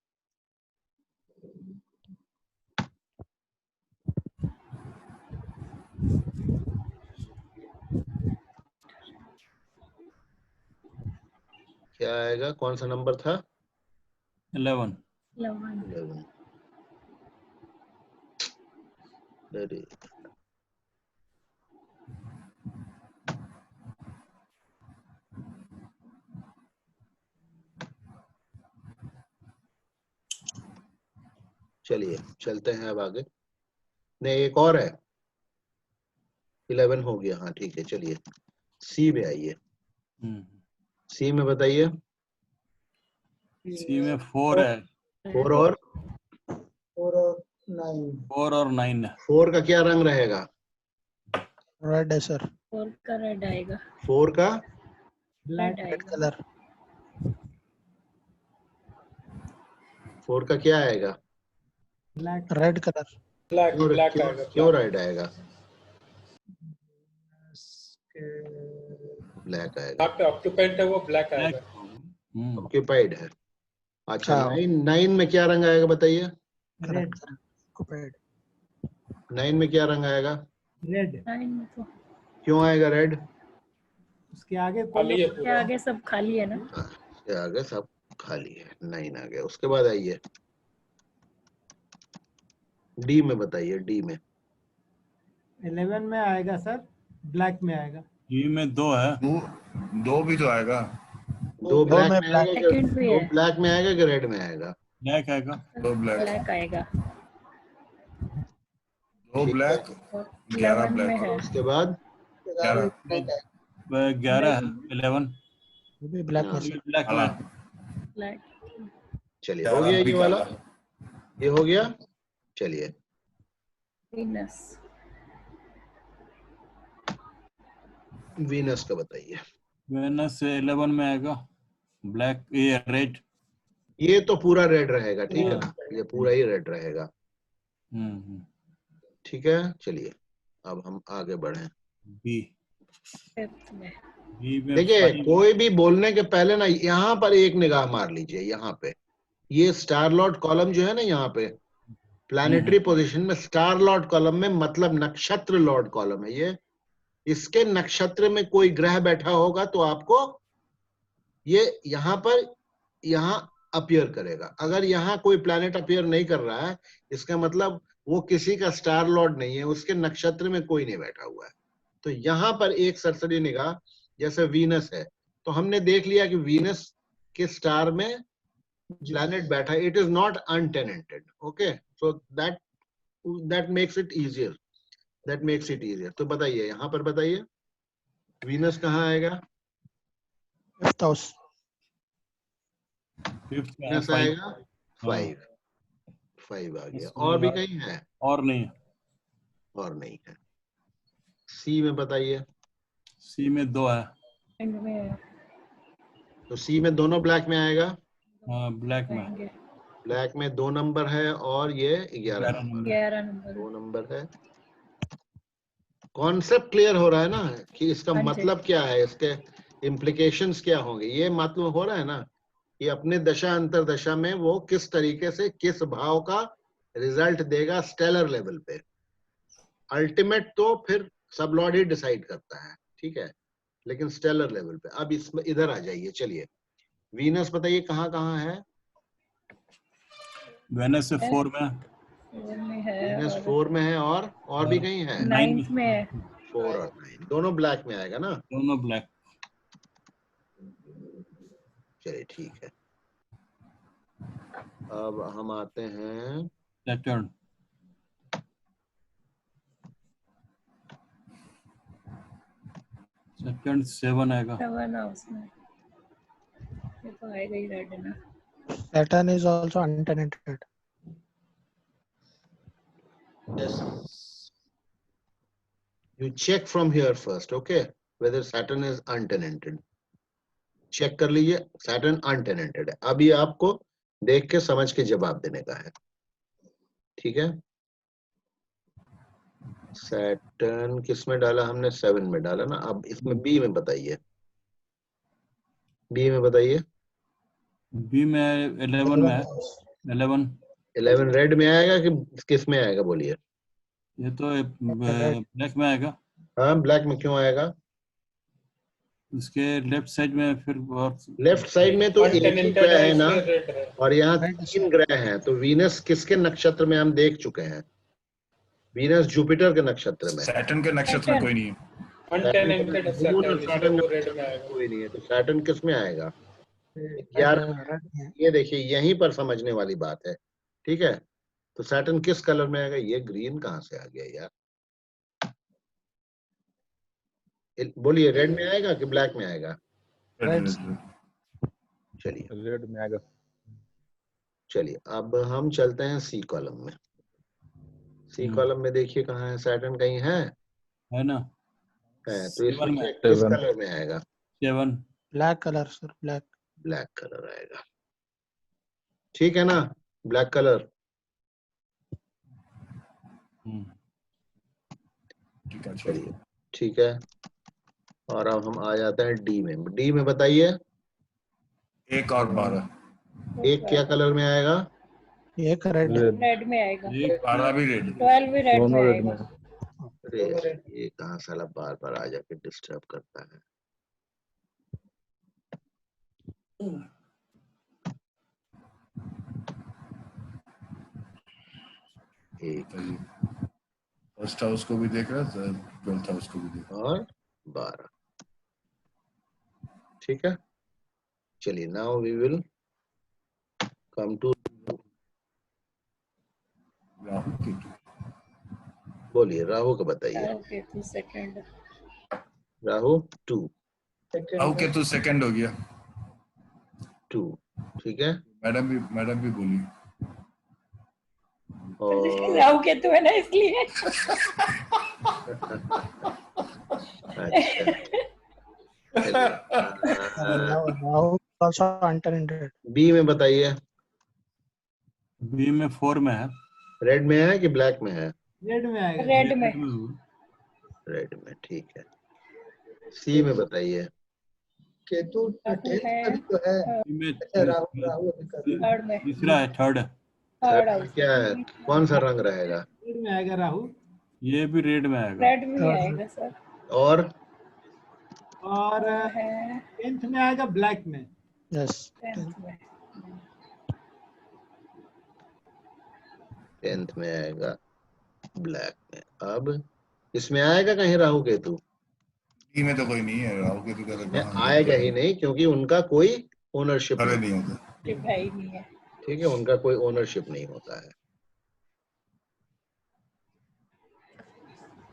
क्या आएगा? कौन सा नंबर था? 11। 11। अरे चलिए चलते हैं अब आगे। नहीं, एक और है। 11 हो गया, हाँ ठीक है। चलिए सी में आइए। सी में बताइए। सी में 4 है। 4 और 9। 4 और 9 है। 4 का क्या रंग रहेगा? रेड है सर। 4 का रेड आएगा। 4 का ब्लैक रेड रेड आएगा। कलर। 4 का क्या आएगा? Black red colour. ब्लैक क्यों ब्लैक क्यों आएगा। क्यों black। रेड आएगा? ब्लैक आएगा। यहाँ पे ऑक्यूपेंट है वो ब्लैक ब्लैक। आएगा। ऑक्यूपाइड है। अच्छा, हाँ। 9 में क्या रंग आएगा बताइए? रेड 9 में क्या रंग आएगा? रेड 9 में तो क्यों आएगा रेड? उसके आगे खाली है के पूरा। आगे सब खाली है ना। इसके आगे सब खाली है। 9 आ गया। उसके बाद आइए डी में बताइए। डी में 11 में आएगा सर, ब्लैक में आएगा। डी में 2 है। दो भी तो आएगा। दो ब्लैक में में आएगा कि सेकंड भी दो है। ब्लैक में आएगा कि रेड में आएगा? ब्लैक आएगा। दो ब्लैक। ब्लैक आएगा। दो ठीक ब्लैक, और 11 11 में ब्लैक। है। उसके बाद 11। 11 है। 11 वो भी ब्लैक में हाँ, सर। ब्लैक में। ब्लैक। चलिए हो गया ये वाला। ये हो गया। चलिए वीनस। वीनस का बताइए। वेनस 11 में आएगा। ब्लैक, ये रेड। ये तो पूरा रेड रहेगा, ठीक है ना? ये पूरा ही रेड रहेगा। ठीक है, चलिए अब हम आगे बढ़े। बी। फिफ्थ में। बी में देखिए 5। कोई भी बोलने के पहले ना यहाँ पर एक निगाह मार लीजिए। यहाँ पे ये स्टार लॉर्ड कॉलम जो है ना, यहाँ पे प्लैनेटरी पोजीशन में स्टार लॉर्ड कॉलम में मतलब नक्षत्र लॉर्ड कॉलम है ये। इसके नक्षत्र में कोई ग्रह बैठा होगा तो आपको ये यहाँ पर यहाँ अपीयर करेगा। अगर यहाँ कोई प्लैनेट अपीयर नहीं कर रहा है, इसका मतलब वो किसी का स्टार लॉर्ड नहीं है, उसके नक्षत्र में कोई नहीं बैठा हुआ है। तो यहाँ पर एक सरसरी निगाह, जैसे वीनस है तो हमने देख लिया कि वीनस के स्टार में प्लैनेट बैठा है। It is not untenanted. Okay, so that makes it easier. तो बताइए यहाँ पर बताइए वीनस कहाँ आएगा? 5th house. वीनस आएगा 5 आ गया। और भी कहीं है? और नहीं। और नहीं है। सी में बताइए। सी में 2 है। एंड में है। तो सी में दोनों ब्लैक में आएगा। हाँ, ब्लैक में। आएंगे। ब्लैक में 2 नंबर है और ये 11 नंबर। 11 नंबर। 2 नंबर है। कॉन्सेप्ट क्लियर हो रहा है ना कि इसका हाँ जी। मतलब क्या है, इसके इम्प्लीकेशंस क्या होंगे? ये मतलब हो रहा है ना कि अपने दशा अंतरदशा में वो किस तरीके से किस भाव का रिजल्ट देगा स्टेलर लेवल पे। अल्टीमेट तो फिर सब लॉर्ड ही डिसाइड करता है, ठीक है, लेकिन स्टेलर लेवल पे। अब इसमें इधर आ जाइए। चलिए वीनस बताइए कहाँ कहाँ है? वेनस से 4 में। 4 में है। वीनस और 4 में है और भी कहीं है? 9th में है। 4 और 9 दोनों ब्लैक में आएगा ना? दोनों ब्लैक। चलिए ठीक है। अब हम आते हैं सेकंड। सेकंड 7 आएगा। 7 हाउस में। ये तो आएगा ही रेड ना। Saturn is also untenanted. yes. You check from here first, okay, whether Saturn is untenanted. Check कर लीजिए Saturn untenanted है। अभी आपको देख के समझ के जवाब देने का है, ठीक है? Saturn किस में डाला हमने? 7 में डाला ना। अब इसमें बी में बताइए। बी में बताइए। बी में 11 में है। 11 रेड में आएगा कि किस में आएगा बोलिए? ये तो ब्लैक में आएगा। हाँ, ब्लैक में क्यों आएगा? उसके लेफ्ट साइड में फिर बहुत लेफ्ट साइड में तो एक ही अनटेनेंटेड ग्रह है है ना, इसलिए रेड है। और यहाँ Red 3 ग्रह हैं, तो वीनस किसके नक्षत्र में हम देख चुके हैं? वीनस जुपिटर के नक्षत्र में। सैटर्न के नक्षत्र में कोई नहीं है। अनटेनेंटेड है मून और सैटर्न, इसलिए सैटर्न वो रेड में आएगा। कोई नहीं है, तो सैटर्न किस में आएगा? red, 11। red में ये देखिए यहीं पर समझने वाली बात है, ठीक है। तो सैटर्न किस कलर में आएगा? ये ग्रीन कहाँ से आ गया यार? बोलिए, रेड में आएगा कि ब्लैक में आएगा? Red Red. रेड चलिए रेड में आएगा। चलिए, अब हम चलते हैं सी कॉलम में। सी कॉलम में देखिए कहाँ है सैटर्न, कहीं है ना तो इसमें 7 में किस 7 कलर में आएगा? 7 black color sir, black. Black colour आएगा, ठीक है ना, ब्लैक कलर। चलिए ठीक है, और अब हम आ जाते हैं डी में। डी में बताइए, 1 और 12। एक क्या कलर में आएगा? एक red. रेड में आएगा। 12 भी रेड। 12 भी रेड में दोनों रेड में आएगा। अरे ये कहाँ साला बार बार आ जाके डिस्टर्ब करता है। एक फर्स्ट हाउस को भी देख रहा है, 12th हाउस को भी देख रहा और 12, ठीक है। चलिए, now we will come to, है। राहु केतु। बोलिए राहु का बताइए। Okay, 2 second. Rahu 2, Rahu Ketu second हो गया। 2, ठीक है। मैडम भी बोली। और राहु केतु है ना इसलिए। Rahu also untainted. बी में बताइए, बी में 4 में है। रेड में है कि ब्लैक में है? रेड में आएगा। रेड में। रेड में, ठीक है। सी में बताइए, केतु राहु है तो है। बी में अच्छा, राहु अभी कर रहा है। थर्ड में। तीसरा है, थर्ड। थर्ड में क्या है, कौन सा रंग रहेगा? रेड में आएगा राहु। ये भी रेड में आएगा। रेड में ही आएगा सर। और और है 10th में आएगा ब्लैक में। Yes. 10th में। 10th में आएगा ब्लैक में। अब इसमें आएगा कहीं राहु केतु? डी में तो कोई नहीं है, राहु केतु का तो कहाँ है? आएगा ही नहीं, क्योंकि उनका कोई ओनरशिप अरे नहीं, नहीं होता। ये भाई नहीं है। ठीक है, उनका कोई ओनरशिप नहीं होता है।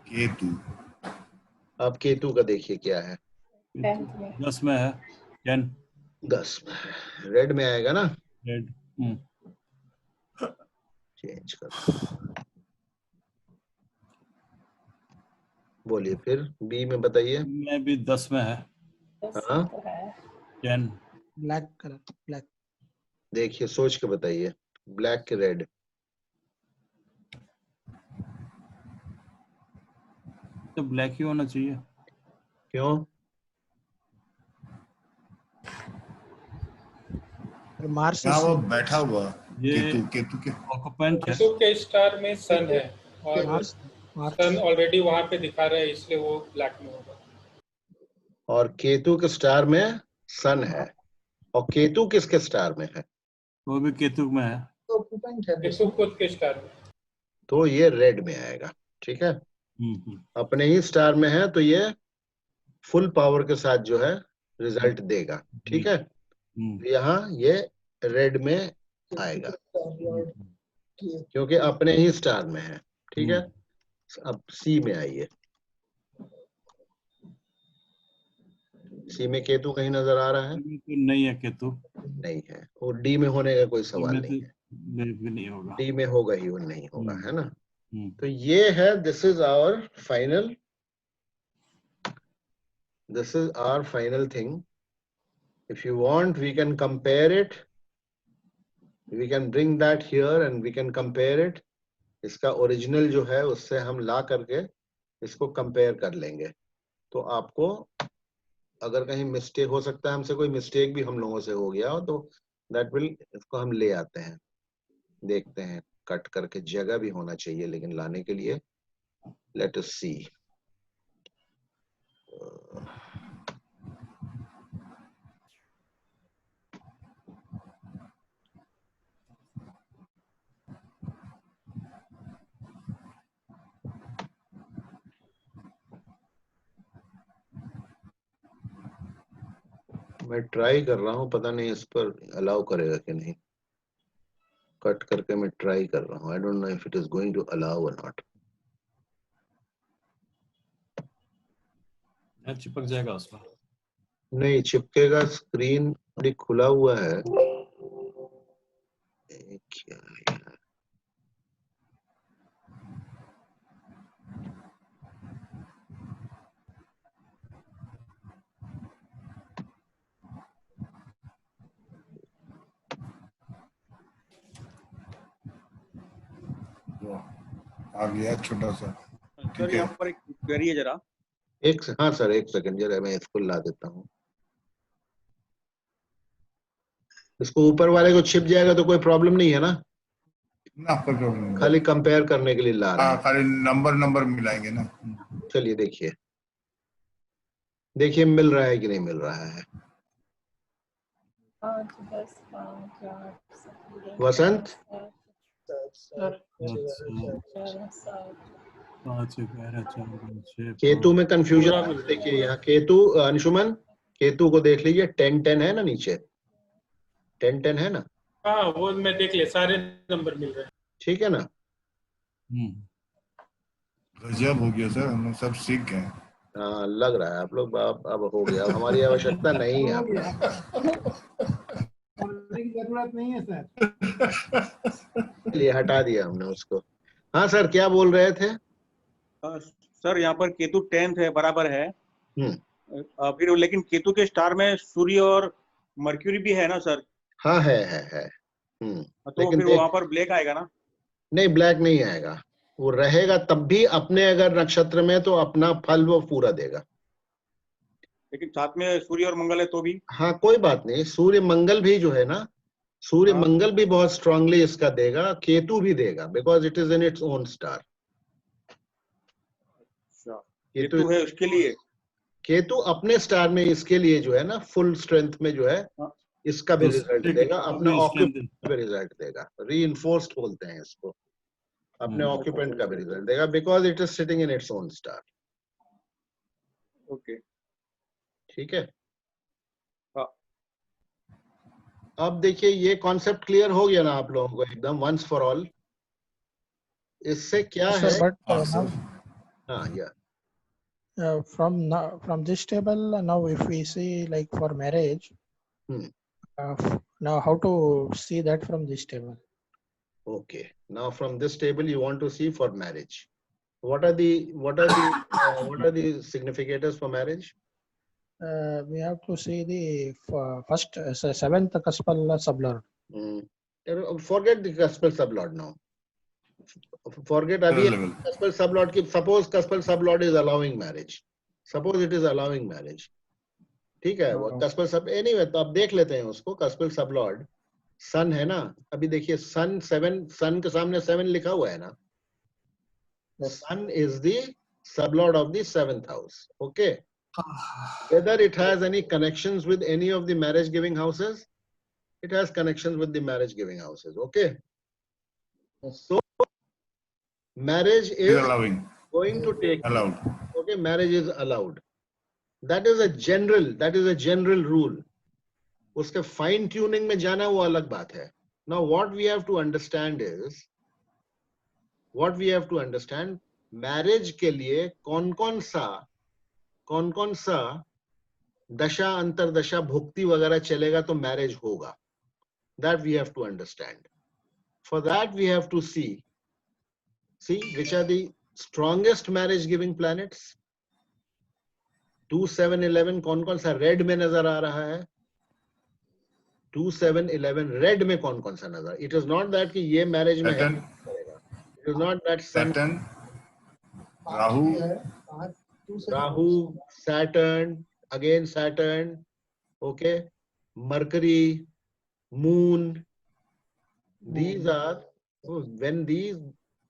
केतु अब केतु का देखिए क्या है, 10th में। 10 में है, 10 10 में। रेड में आएगा ना, रेड। चेंज कर। बोलिए फिर बी में बताइए। में भी 10 में है, 10 हाँ? तो है। 10। Black color, black. देखिए सोच के बताइए, ब्लैक के रेड। तो ब्लैक ही होना चाहिए। क्यों? Mars यहाँ is वो बैठा हुआ ये केतु के ऑक्यूपेंट है। केतु के स्टार में सन है और Mars. सन ऑलरेडी वहां पे दिखा रहा है, इसलिए वो ब्लैक में होगा। और केतु के स्टार में सन है, और केतु किसके स्टार में है? वो भी केतु में है। तो ऑक्यूपेंट है। केतु खुद के स्टार में। तो ये रेड में आएगा, ठीक है। अपने ही स्टार में है तो ये फुल पावर के साथ जो है रिजल्ट देगा, ठीक है। यहाँ ये रेड में आएगा क्योंकि अपने ही स्टार में है, ठीक है। अब सी में आइए। सी में केतु कहीं नजर आ रहा है? नहीं है केतु, नहीं है। और डी में होने का कोई सवाल नहीं है। भी नहीं होगा। डी में होगा ही और नहीं होगा, है ना। तो ये है, this is our final thing. If you want, we can compare it. We can bring that here and we can compare it. इसका ओरिजिनल जो है उससे हम ला करके इसको कंपेयर कर लेंगे। तो आपको अगर कहीं मिस्टेक हो सकता है, हमसे कोई मिस्टेक भी हम लोगों से हो गया हो तो दैट विल, इसको हम ले आते हैं, देखते हैं, कट करके जगह भी होना चाहिए लेकिन लाने के लिए। लेट अस सी। मैं ट्राई कर रहा हूँ, पता नहीं इस पर अलाउ करेगा कि नहीं। कट करके मैं ट्राई कर रहा हूँ। I don't know if it is going to allow or not. चिपक जाएगा उस पर। नहीं चिपकेगा, स्क्रीन अभी खुला हुआ है। क्या यार, आ गया छोटा सा। सर ठीक है, यहाँ पर एक क्वेरी है जरा। हाँ सर, एक सेकंड जरा मैं इसको ला देता हूँ। इसको ऊपर वाले को छिप जाएगा तो कोई प्रॉब्लम नहीं है ना? ना कोई प्रॉब्लम नहीं। खाली कंपेयर करने के लिए ला रहे हाँ, हैं। खाली नंबर मिलाएंगे ना। चलिए देखिए, देखिए मिल रहा है कि नहीं मिल रहा है। 5, 10, 5, 8, 7, वसंत? 5, 11, 14, 6। केतु में कंफ्यूजन पूरा मिल रहा है। देखिए यहाँ केतु, अंशुमन केतु को देख लीजिए, 10 10 है ना नीचे, 10 10 है ना? हाँ वो मैं देख ले, सारे नंबर मिल रहे हैं। ठीक है ना? गजब हो गया सर, हम लोग सब सीख गए। हाँ लग रहा है आप लोग अब हो गया, अब हमारी आवश्यकता नहीं है हो आप गया। लोग। बोलने की जरूरत नहीं है सर। चलिए हटा दिया हमने उसको। हाँ सर क्या बोल रहे थे? सर यहाँ पर केतु 10th है, बराबर है। हम्म। फिर लेकिन केतु के स्टार में सूर्य और मर्क्यूरी भी है ना सर? हाँ है। तो लेकिन फिर वहां पर ब्लैक आएगा ना? नहीं ब्लैक नहीं आएगा, वो रहेगा तब भी अपने अगर नक्षत्र में तो अपना फल वो पूरा देगा। लेकिन साथ में सूर्य और मंगल है तो भी? हाँ कोई बात नहीं, सूर्य मंगल भी जो है ना, सूर्य हाँ। मंगल भी बहुत स्ट्रांगली इसका देगा, केतु भी देगा, because it is in its own star. Ketu है उसके लिए? केतु अपने स्टार में इसके लिए जो है ना फुल स्ट्रेंथ में जो है, हाँ। इसका भी रिजल्ट देगा, अपना भी ऑक्यूपेंट का रिजल्ट देगा। रीइंफोर्स्ड बोलते हैं इसको, अपने ऑक्यूपेंट का भी रिजल्ट देगा, because it is sitting in its own star. Okay, ठीक है। हाँ। अब देखिए ये कॉन्सेप्ट क्लियर हो गया ना आप लोगों को एकदम वंस फॉर ऑल? इससे क्या Sir, है? but sir. हाँ या from this table now, if we see like for marriage, now how to see that from this table? Okay, now from this table you want to see for marriage. What are the significators for marriage? We have to see the first 7th Kaspal sublord. Forget the Kaspal sublord now. Forget abhi Kaspal sublord ki, suppose Kaspal sublord is allowing marriage. Suppose it is allowing marriage. ठीक है, वो Kaspal sub anyway तो अब देख लेते हैं उसको। Kaspal sublord सन है ना, अभी देखिए सन 7, सन के सामने 7 लिखा हुआ है ना, सन is the sublord of the 7th house. Okay, whether it has any connections with any of the marriage giving houses, it has connections with the marriage giving houses. Okay, so marriage is going to take allowed. Okay, marriage is allowed. That is a general rule. उसके fine tuning में जाना वो अलग बात है। Now what we have to understand is, marriage के लिए कौन कौन सा दशा अंतरदशा भुक्ति वगैरह चलेगा तो मैरिज होगा। That we have to understand. For that we have to see which are the strongest marriage giving planets. 2, 7, 11 कौन सा रेड में नजर आ रहा है? 2, 7, 11 रेड में कौन सा नजर? इट इज नॉट दैट कि ये मैरिज में है, it is not that Saturn, Rahu, Saturn, again Saturn, okay, Mercury, moon, these are when these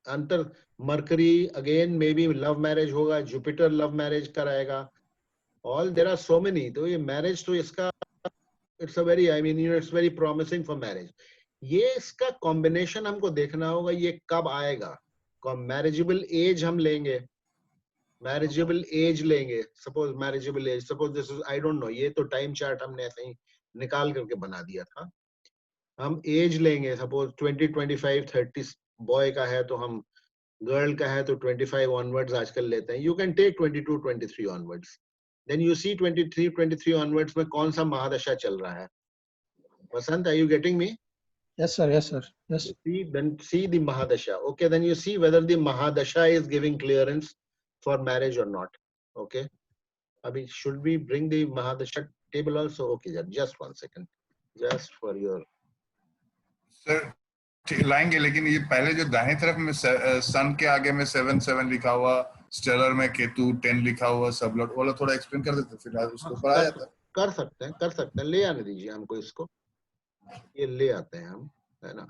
अंतर, Mercury again may be love marriage होगा, जुपिटर लव मैरिज कराएगा, all there are so many. तो ये marriage तो इसका it's a very, I mean it's very promising for marriage. ये इसका combination हमको देखना होगा, ये कब आएगा। मैरिजेबल एज हम लेंगे, मैरिजेबल एज लेंगे, suppose marriageable age, suppose this is, I don't no, ये तो टाइम चार्ट हमने ऐसे ही निकाल करके बना दिया था। हम एज लेंगे, सपोज 20, 25, 30 बॉय का है, तो हम गर्ल का है तो 25 ऑनवर्ड्स आजकल लेते हैं। You can take 22, 23 onwards, then you see 23, 23 onwards में कौन सा महादशा चल रहा है। Vasant, are you getting me? Yes, sir. Yes, sir. Yes. Then see the mahadasha. Okay, then you see whether the mahadasha is giving clearance for marriage or not. Okay, abhi should we bring the mahadasha table also? Okay, just 1 second, just for your sir लाएंगे, लेकिन ये पहले जो दाहिनी तरफ में सन के आगे में 7 लिखा हुआ, स्टेलर में केतु 10 लिखा हुआ, सब लोग वाला थोड़ा एक्सप्लेन कर देते, फिर उसके ऊपर आ जाता। कर सकते हैं, ले आने दीजिए हमको इसको, ये ले आते हैं हम, है ना।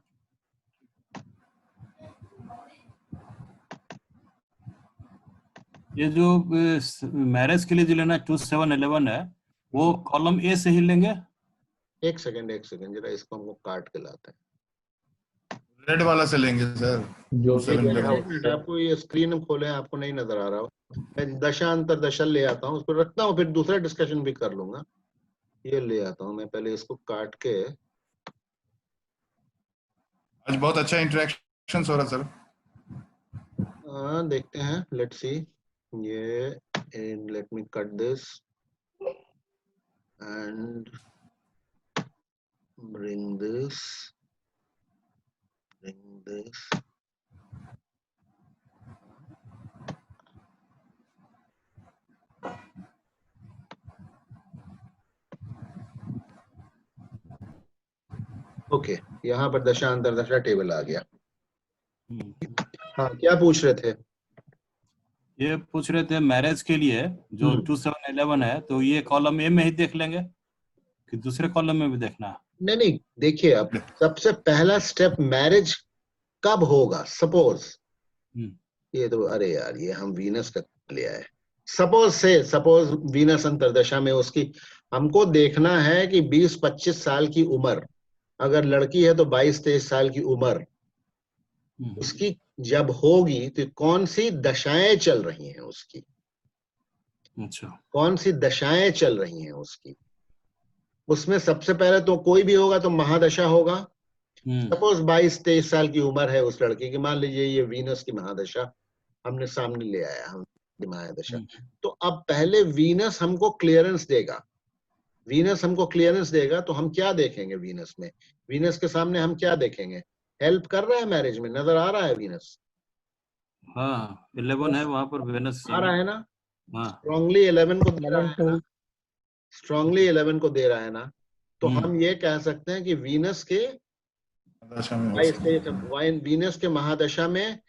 ये जो मैरिज के लिए जो लेना 2711 है, वो कॉलम ए से ही लेंगे। एक सेकंड जरा इसको हमको काट के लाते हैं। रेड वाला से लेंगे सर, जो 7 आपको ये स्क्रीन खोले, आपको नहीं नजर आ रहा हो, मैं दशा अंतर दशा ले आता हूँ, उसको रखता हूँ, फिर दूसरा डिस्कशन भी कर लूंगा। ये ले आता हूँ मैं, पहले इसको काट के। आज बहुत अच्छा इंटरेक्शन हो रहा सर। देखते हैं, लेट्स सी ये, and let me cut this and bring this. Okay, यहाँ पर दशा अंतरदशा टेबल आ गया। हाँ, क्या पूछ रहे थे? ये पूछ रहे थे मैरिज के लिए जो 2711 है, तो ये कॉलम ए में ही देख लेंगे कि दूसरे कॉलम में भी देखना है? नहीं, देखिए, अब सबसे पहला स्टेप मैरिज कब होगा। सपोज ये तो, अरे यार, ये हम वीनस का लिया है। सपोज वीनस अंतरदशा में उसकी हमको देखना है कि 20-25 साल की उम्र, अगर लड़की है तो 22-23 साल की उम्र उसकी जब होगी तो कौन सी दशाएं चल रही हैं उसकी। अच्छा, कौन सी दशाएं चल रही हैं उसकी, उसमें सबसे पहले तो कोई भी होगा तो महादशा होगा। सपोज 22-23 साल की उम्र है उस लड़की की, मान लीजिए ये वीनस की महादशा हमने सामने ले आया, हम महादशा। तो अब पहले वीनस हमको क्लियरेंस देगा, तो हम क्या देखेंगे वीनस में? वीनस के सामने हम क्या देखेंगे? हेल्प कर रहा है मैरिज में, नजर आ रहा है वीनस? हाँ, 11 है वहां पर, वीनस आ रहा है ना? हाँ, स्ट्रांगली 11 को दे रहा है ना? स्ट्रांगली 11 को दे रहा है ना? तो हम ये कह सकते हैं कि वीनस के महादशा में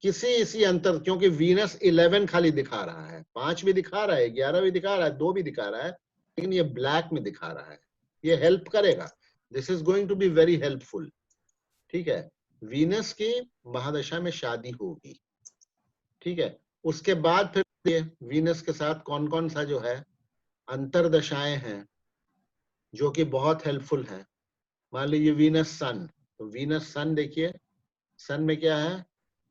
इसी अंतर, क्योंकि वीनस 11 खाली दिखा रहा है, 5 भी दिखा रहा है, 11 भी दिखा रहा है, 2 भी दिखा रहा है, लेकिन ये ब्लैक में दिखा रहा है। ये हेल्प करेगा, this is going to be very helpful. ठीक है, वीनस की महादशा में शादी होगी। ठीक है, उसके बाद फिर वीनस के साथ कौन कौन सा जो है अंतरदशाएं हैं जो कि बहुत हेल्पफुल है। मान लीजिए वीनस सन, तो वीनस सन देखिए, सन में क्या है?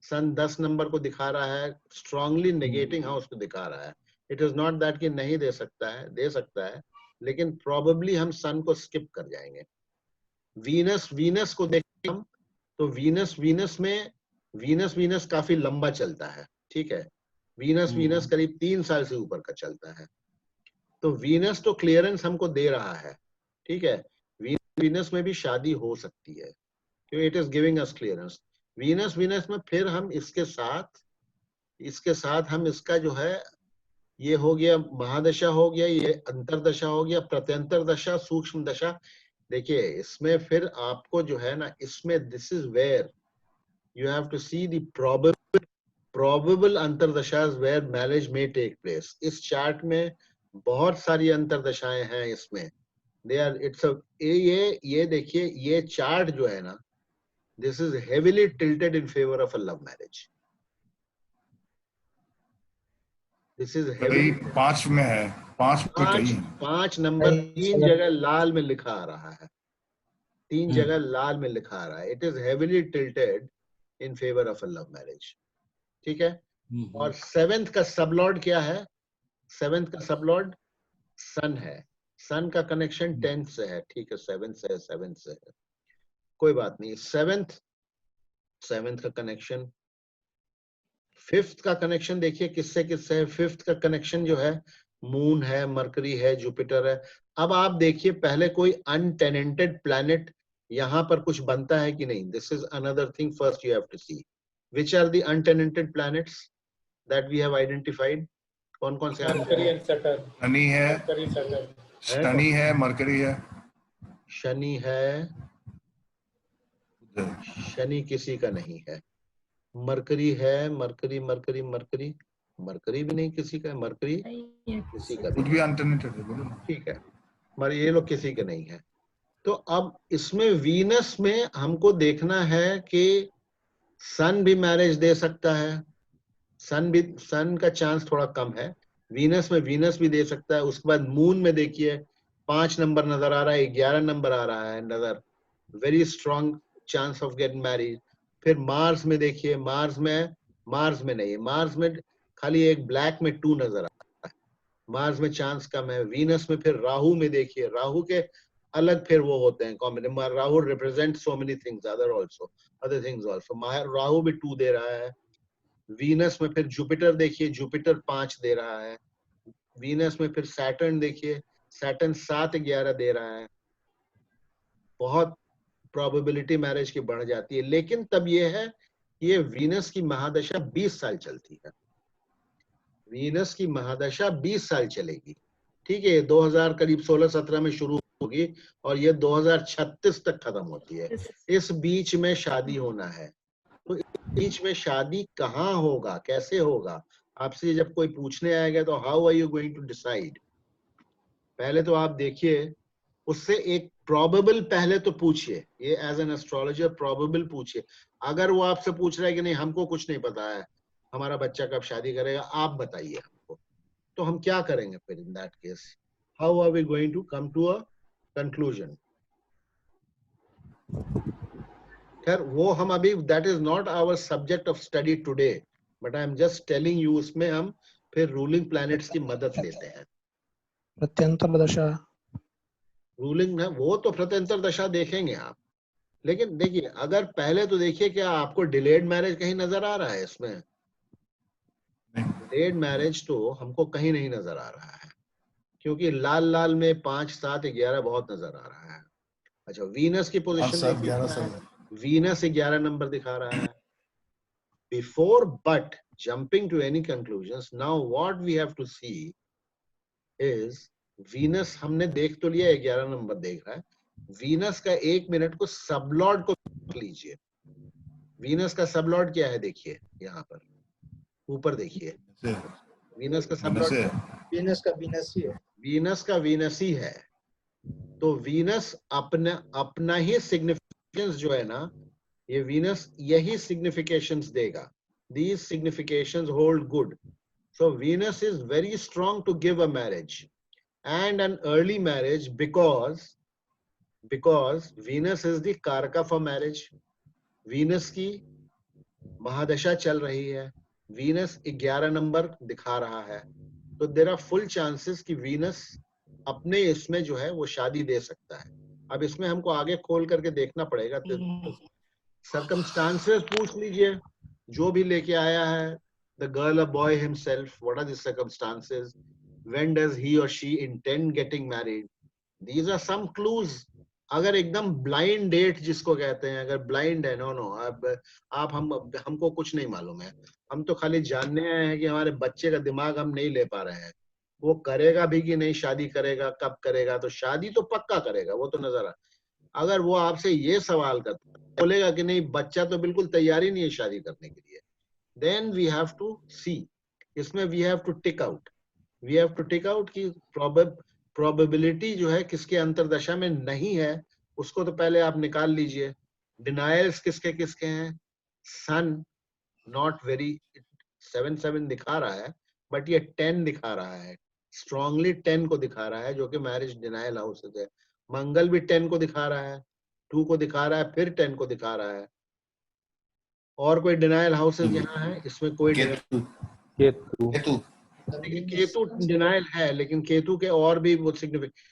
सन 10 नंबर को दिखा रहा है, स्ट्रांगली नेगेटिंग हाउस को दिखा रहा है। इट इज नॉट दैट कि नहीं दे सकता है, दे सकता है, लेकिन प्रोबेबली हम सन को स्किप कर जाएंगे। वीनस को देखें हम, तो वीनस काफी लंबा चलता है। ठीक है, वीनस करीब 3 साल से ऊपर का चलता है। तो वीनस तो क्लियरेंस हमको दे रहा है। ठीक है, वीनस में भी शादी हो सकती है, क्योंकि it is giving us clearance. Venus में फिर हम इसके साथ हम इसका जो है, ये हो गया महादशा, हो गया ये अंतरदशा, हो गया प्रत्यंतर दशा, सूक्ष्म दशा। देखिए, इसमें फिर आपको जो है ना, इसमें this is where you have to see the probable अंतरदशास वेयर मैरिज में टेक प्लेस। इस चार्ट में बहुत सारी अंतरदशाएं हैं इसमें। दे आर, इट्स ये देखिए, ये चार्ट जो है ना, this is heavily tilted in favor of a love marriage. This is heavily 5 में है, 5 पे कहीं 5 नंबर 3 जगह लाल में लिखा आ रहा है, 3 जगह लाल में लिखा आ रहा है। It is heavily tilted in favor of a love marriage. ठीक है, और 7th का सबलॉर्ड क्या है? 7th का सबलॉर्ड सन है। सन का कनेक्शन 10th से है, ठीक है, 7th से है, 7th से है, कोई बात नहीं। 7th का कनेक्शन, 5th का कनेक्शन देखिए किससे किससे है। 5th का कनेक्शन जो है मून है, मरकरी है, जुपिटर है। अब आप देखिए पहले कोई अनटेनेंटेड प्लैनेट यहां पर कुछ बनता है कि नहीं। This is another thing first you have to see which are the untenanted planets that we have identified. कौन कौन से मरकरी एंड सैटर्न। शनि है, मरकरी सैटर्न। शनि है, मरकरी है, शनि है, शनि किसी का नहीं है। मरकरी है, मरकरी मरकरी मरकरी मरकरी भी नहीं किसी का है। मरकरी किसी का कुछ भी भी अनटेनेंटेड है, बोलो ना। ठीक है, मगर ये लोग किसी के नहीं है। तो अब इसमें वीनस में हमको देखना है कि सन भी मैरिज दे सकता है। सन का चांस थोड़ा कम है। वीनस में वीनस भी दे सकता है। उसके बाद मून में देखिए 5 नंबर नजर आ रहा है, 11 नंबर आ रहा है नजर, very strong chance of get marriage. फिर मार्स में देखिए, मार्स में नहीं, मार्स में खाली एक ब्लैक में 2 नजर आ रहा है, मार्स में चांस कम है। वीनस में फिर राहु में देखिए, राहु के अलग फिर वो होते हैं combination. Rahu represent so many things, other things also. Rahu भी 2 दे रहा है। वीनस में फिर जुपिटर देखिए, जुपिटर 5 दे रहा है। वीनस में फिर सैटर्न देखिए, सैटर्न 7 11 दे रहा है। बहुत प्रोबेबिलिटी मैरिज की बढ़ जाती है। लेकिन तब ये है ये वीनस की महादशा 20 साल चलती है। वीनस की महादशा 20 साल चलेगी, ठीक है। 2000 करीब 16-17 में शुरू होगी और ये 2036 तक खत्म होती है। इस बीच में शादी होना है। तो इस बीच में शादी कहाँ होगा, कैसे होगा? आपसे जब कोई पूछने आएगा तो how are you going to decide? पहले तो आप देखिए, उससे एक प्रोबेबल पहले तो पूछिए, ये एज एन एस्ट्रोलॉजर प्रोबेबल पूछिए। अगर वो आपसे पूछ रहा है कि नहीं हमको कुछ नहीं पता है, हमारा बच्चा कब शादी करेगा, आप बताइए हमको, तो हम क्या करेंगे फिर in that case? How are we going to come to a conclusion? खैर वो हम अभी, that is not our subject of study today, but I am just telling you, उसमें हम फिर रूलिंग प्लैनेट्स की मदद लेते हैं। प्रत्यंतर दशा, रूलिंग है वो तो प्रत्यंतर दशा देखेंगे आप। लेकिन देखिए, अगर पहले तो देखिए क्या आपको डिलेड मैरिज कहीं नजर आ रहा है? इसमें डिलेड मैरिज तो हमको कहीं नहीं नजर आ रहा है, क्योंकि लाल लाल में 5 7 11 बहुत नजर आ रहा है। अच्छा, वीनस की पोजीशन 7 देखिए, 11 सब है। वीनस 11 नंबर दिखा रहा है। Before but jumping to any conclusions, now what we have to see is, Venus हमने देख तो लिया, 11 नंबर देख रहा है। वीनस का 1 मिनट को सबलॉर्ड को देख लीजिए। वीनस का सबलॉर्ड क्या है? देखिए यहाँ पर ऊपर देखिए, वीनस का सबलॉर्ड, वीनस का वीनस ही है। वीनस का वीनस ही है। तो वीनस अपना ही सिग्निफिकेशंस जो है ना, ये वीनस यही सिग्निफिकेशंस देगा। These significations hold good. So Venus is very strong to give a marriage and an early marriage, because Venus is the कारका for marriage. Venus की महादशा चल रही है, Venus 11 नंबर दिखा रहा है। तो there are full chances कि Venus अपने इसमें जो है वो शादी दे सकता है। अब इसमें हमको आगे खोल करके देखना पड़ेगा। सर्कमस्टांसेस पूछ लीजिए, जो भी लेके आया है, the girl or boy himself, what are the circumstances, when does he or she intend getting married? These are some clues. अगर एकदम ब्लाइंड डेट जिसको कहते हैं, अगर ब्लाइंड है, नो अब आप हमको कुछ नहीं मालूम है, हम तो खाली जानने आए हैं कि हमारे बच्चे का दिमाग हम नहीं ले पा रहे हैं, वो करेगा भी कि नहीं, शादी करेगा, कब करेगा। तो शादी तो पक्का करेगा, वो तो नजर आ। अगर वो आपसे ये सवाल करता है, बोलेगा कि नहीं बच्चा तो बिल्कुल तैयार ही नहीं है शादी करने के लिए, then we have to see, इसमें we have to tick out कि probability जो है किसके अंतरदशा में नहीं है, उसको तो पहले आप निकाल लीजिए। डिनायल्स किसके किसके हैं? सन नॉट वेरी, 7 दिखा रहा है, बट ये 10 दिखा रहा है, स्ट्रांगली 10 को दिखा रहा है, जो कि मैरिज डिनायल हाउस है। मंगल भी 10 को दिखा रहा है, 2 को दिखा रहा है, फिर 10 को दिखा रहा है। और कोई डिनायल हाउसेस यहाँ है? इसमें कोई केतु केतु केतु देखिए, केतु डिनायल है, लेकिन केतु के और भी वो significant.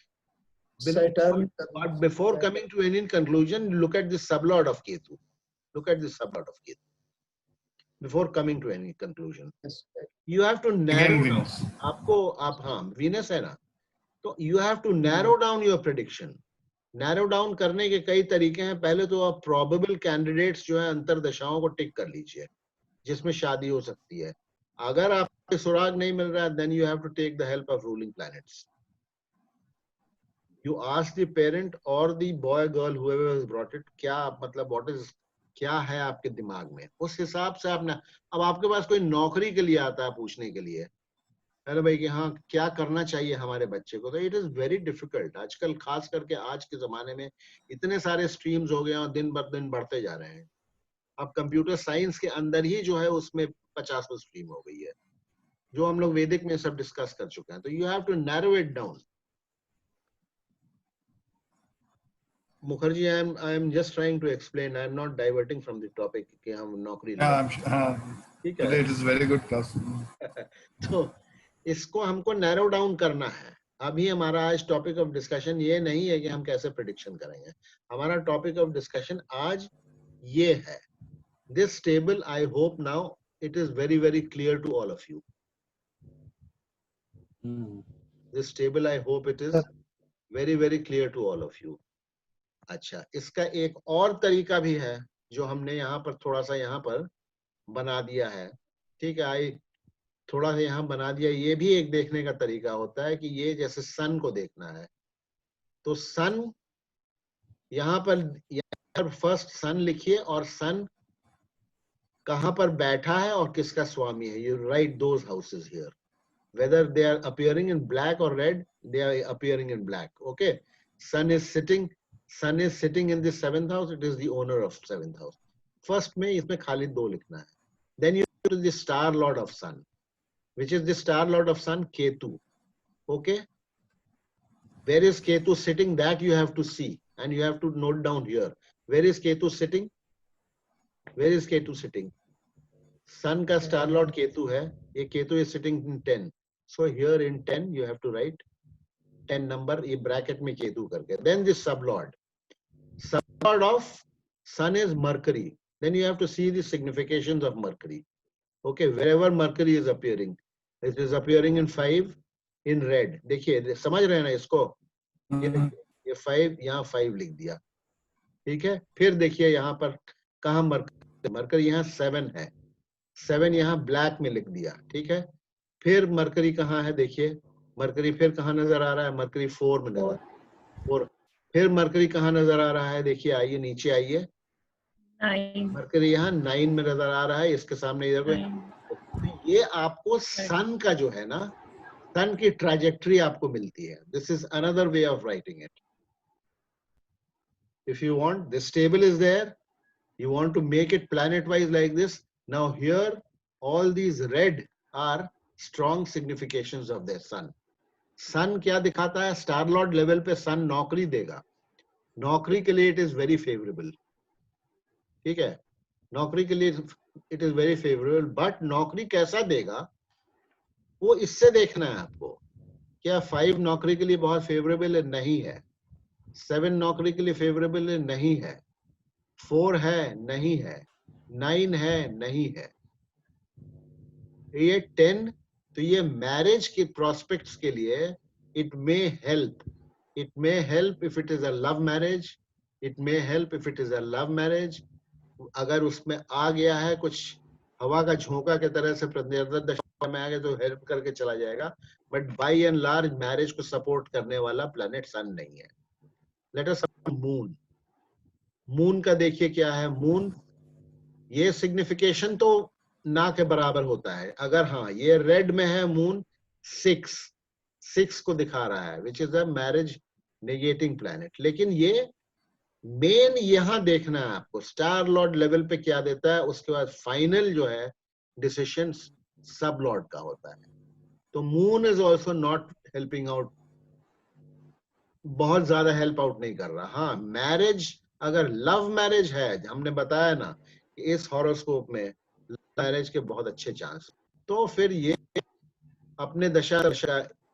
Saturn. But before coming to any conclusion, look at the sublord of Ketu. Look at the sublord of Ketu. Before coming to any conclusion, Yes. you have to narrow again down. Venus आपको आप हाँ Venus है ना, तो you have to narrow down your prediction. Narrow down करने के कई तरीके हैं। पहले तो आप probable candidates जो है अंतरदशाओं को टिक कर लीजिए जिसमें शादी हो सकती है। अगर आपको सुराग नहीं मिल रहा है, then you have to take the help of ruling planets. You ask the parent or the boy, girl, whoever has brought it, क्या मतलब what is क्या है आपके दिमाग में, उस हिसाब से आपने। अब आपके पास कोई नौकरी के लिए आता है पूछने के लिए, अरे भाई कि हाँ क्या करना चाहिए हमारे बच्चे को, तो इट इज वेरी डिफिकल्ट। आजकल खास करके आज के जमाने में इतने सारे स्ट्रीम्स हो गए और दिन बर दिन बढ़ते जा रहे हैं। अब कंप्यूटर साइंस के अंदर ही जो है उसमें 50 स्ट्रीम हो गई है, जो हम लोग वैदिक में सब डिस्कस कर चुके हैं। तो you have to narrow it down. Mukherjee, I am just trying to explain. I am not diverting from the topic कि हम नौकरी ठीक है, it is very good class. तो इसको हमको नैरो डाउन करना है। अभी हमारा आज टॉपिक ऑफ डिस्कशन ये नहीं है कि हम कैसे प्रेडिक्शन करेंगे। हमारा टॉपिक ऑफ डिस्कशन आज ये है। This table, I hope now it is very very clear to all of you. This table, I hope it is very very clear to all of you. अच्छा, इसका एक और तरीका भी है जो हमने यहाँ पर थोड़ा सा यहाँ पर बना दिया है। ठीक है, आई थोड़ा सा यहाँ बना दिया। ये भी एक देखने का तरीका होता है कि ये जैसे सन को देखना है, तो सन यहाँ पर फर्स्ट सन लिखिए और सन कहाँ पर बैठा है और किसका स्वामी है। You right those houses here, whether they are appearing in black or red, they are appearing in black. Okay, sun is sitting in the 7th house. It is the owner of 7th house. First में इसमें खाली 2 लिखना है। Then you go to the star lord of sun, which is the star lord of sun, Ketu. Okay, where is Ketu sitting? That you have to see and you have to note down here. Where is Ketu sitting? Where is Ketu sitting? Sun का star lord Ketu है। ये Ketu is sitting in 10. So here in 10 you have to write 10 number, ये bracket में Ketu करके। Then the sublord. Sublord of sun is Mercury. Then you have to see the significations of Mercury. Okay, wherever Mercury is appearing, it is appearing in 5 in red. देखिए, समझ रहे हैं ना इसको? ये 5 यहाँ 5 लिख दिया। ठीक है, फिर देखिए यहाँ पर कहाँ मरकरी यहाँ 7 है, 7 यहाँ ब्लैक में लिख दिया। ठीक है, फिर मरकरी कहाँ है? देखिए मरकरी फिर कहाँ नजर आ रहा है? मरकरी 4 में नजर, 4। फिर मरकरी कहाँ नजर आ रहा है? देखिए, आइए नीचे आइए, मरकरी यहाँ 9 में नजर आ रहा है, इसके सामने इधर को। ये आपको सन का जो है ना, सन की ट्रैजेक्टरी आपको मिलती है। This is another way of writing it. If you want, this table is there. You want to make it planet wise like this. Now here, all these red are strong significations of their sun. Sun क्या दिखाता है? Star Lord level पे sun नौकरी देगा। नौकरी के लिए it is very favorable. ठीक है, नौकरी के लिए it is very favorable. But नौकरी कैसा देगा वो इससे देखना है आपको। क्या 5 नौकरी के लिए बहुत फेवरेबल है? नहीं है। 7 नौकरी के लिए फेवरेबल है? नहीं है। 4 है? नहीं है। 9 है? नहीं है। ये 10, तो ये मैरिज के प्रोस्पेक्ट्स के लिए it may help. It may help if it is a love marriage. It may help if it is a love marriage. अगर उसमें आ गया है कुछ हवा का झोंका के तरह से दशा में आ गया तो हेल्प करके चला जाएगा, but by and large marriage को सपोर्ट करने वाला प्लैनेट सन नहीं है। Let us moon. मून का देखिए क्या है? मून ये सिग्निफिकेशन तो ना के बराबर होता है। अगर हाँ ये रेड में है मून, 6 को दिखा रहा है, which is a marriage negating planet. लेकिन ये मेन यहां देखना है आपको, स्टार लॉर्ड लेवल पे क्या देता है, उसके बाद फाइनल जो है डिसीजन सब लॉर्ड का होता है। तो moon is also not helping out, बहुत ज्यादा हेल्प आउट नहीं कर रहा। हाँ मैरिज, अगर लव मैरिज है, हमने बताया ना इस हॉरोस्कोप में मैरिज के बहुत अच्छे चांस। तो फिर ये अपने दशा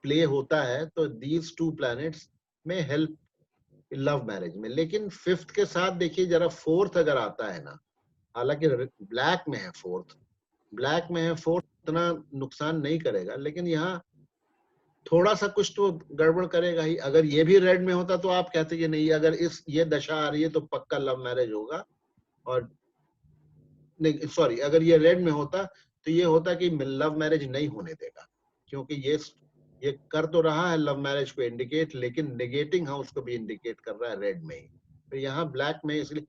प्ले होता है तो दीज टू प्लैनेट्स में हेल्प लव मैरिज में। लेकिन फिफ्थ के साथ देखिए जरा फोर्थ अगर आता है ना, हालांकि ब्लैक में है फोर्थ, ब्लैक में है फोर्थ, इतना नुकसान नहीं करेगा, लेकिन यहाँ थोड़ा सा कुछ तो गड़बड़ करेगा ही। अगर ये भी रेड में होता तो आप कहते कि नहीं, अगर इस ये दशा आ रही है तो पक्का लव मैरिज होगा। और नहीं सॉरी, अगर ये रेड में होता तो ये होता कि लव मैरिज नहीं होने देगा, क्योंकि ये कर तो रहा है लव मैरिज को इंडिकेट, लेकिन नेगेटिंग हाउस को भी इंडिकेट कर रहा है रेड में ही। तो यहाँ ब्लैक में, इसलिए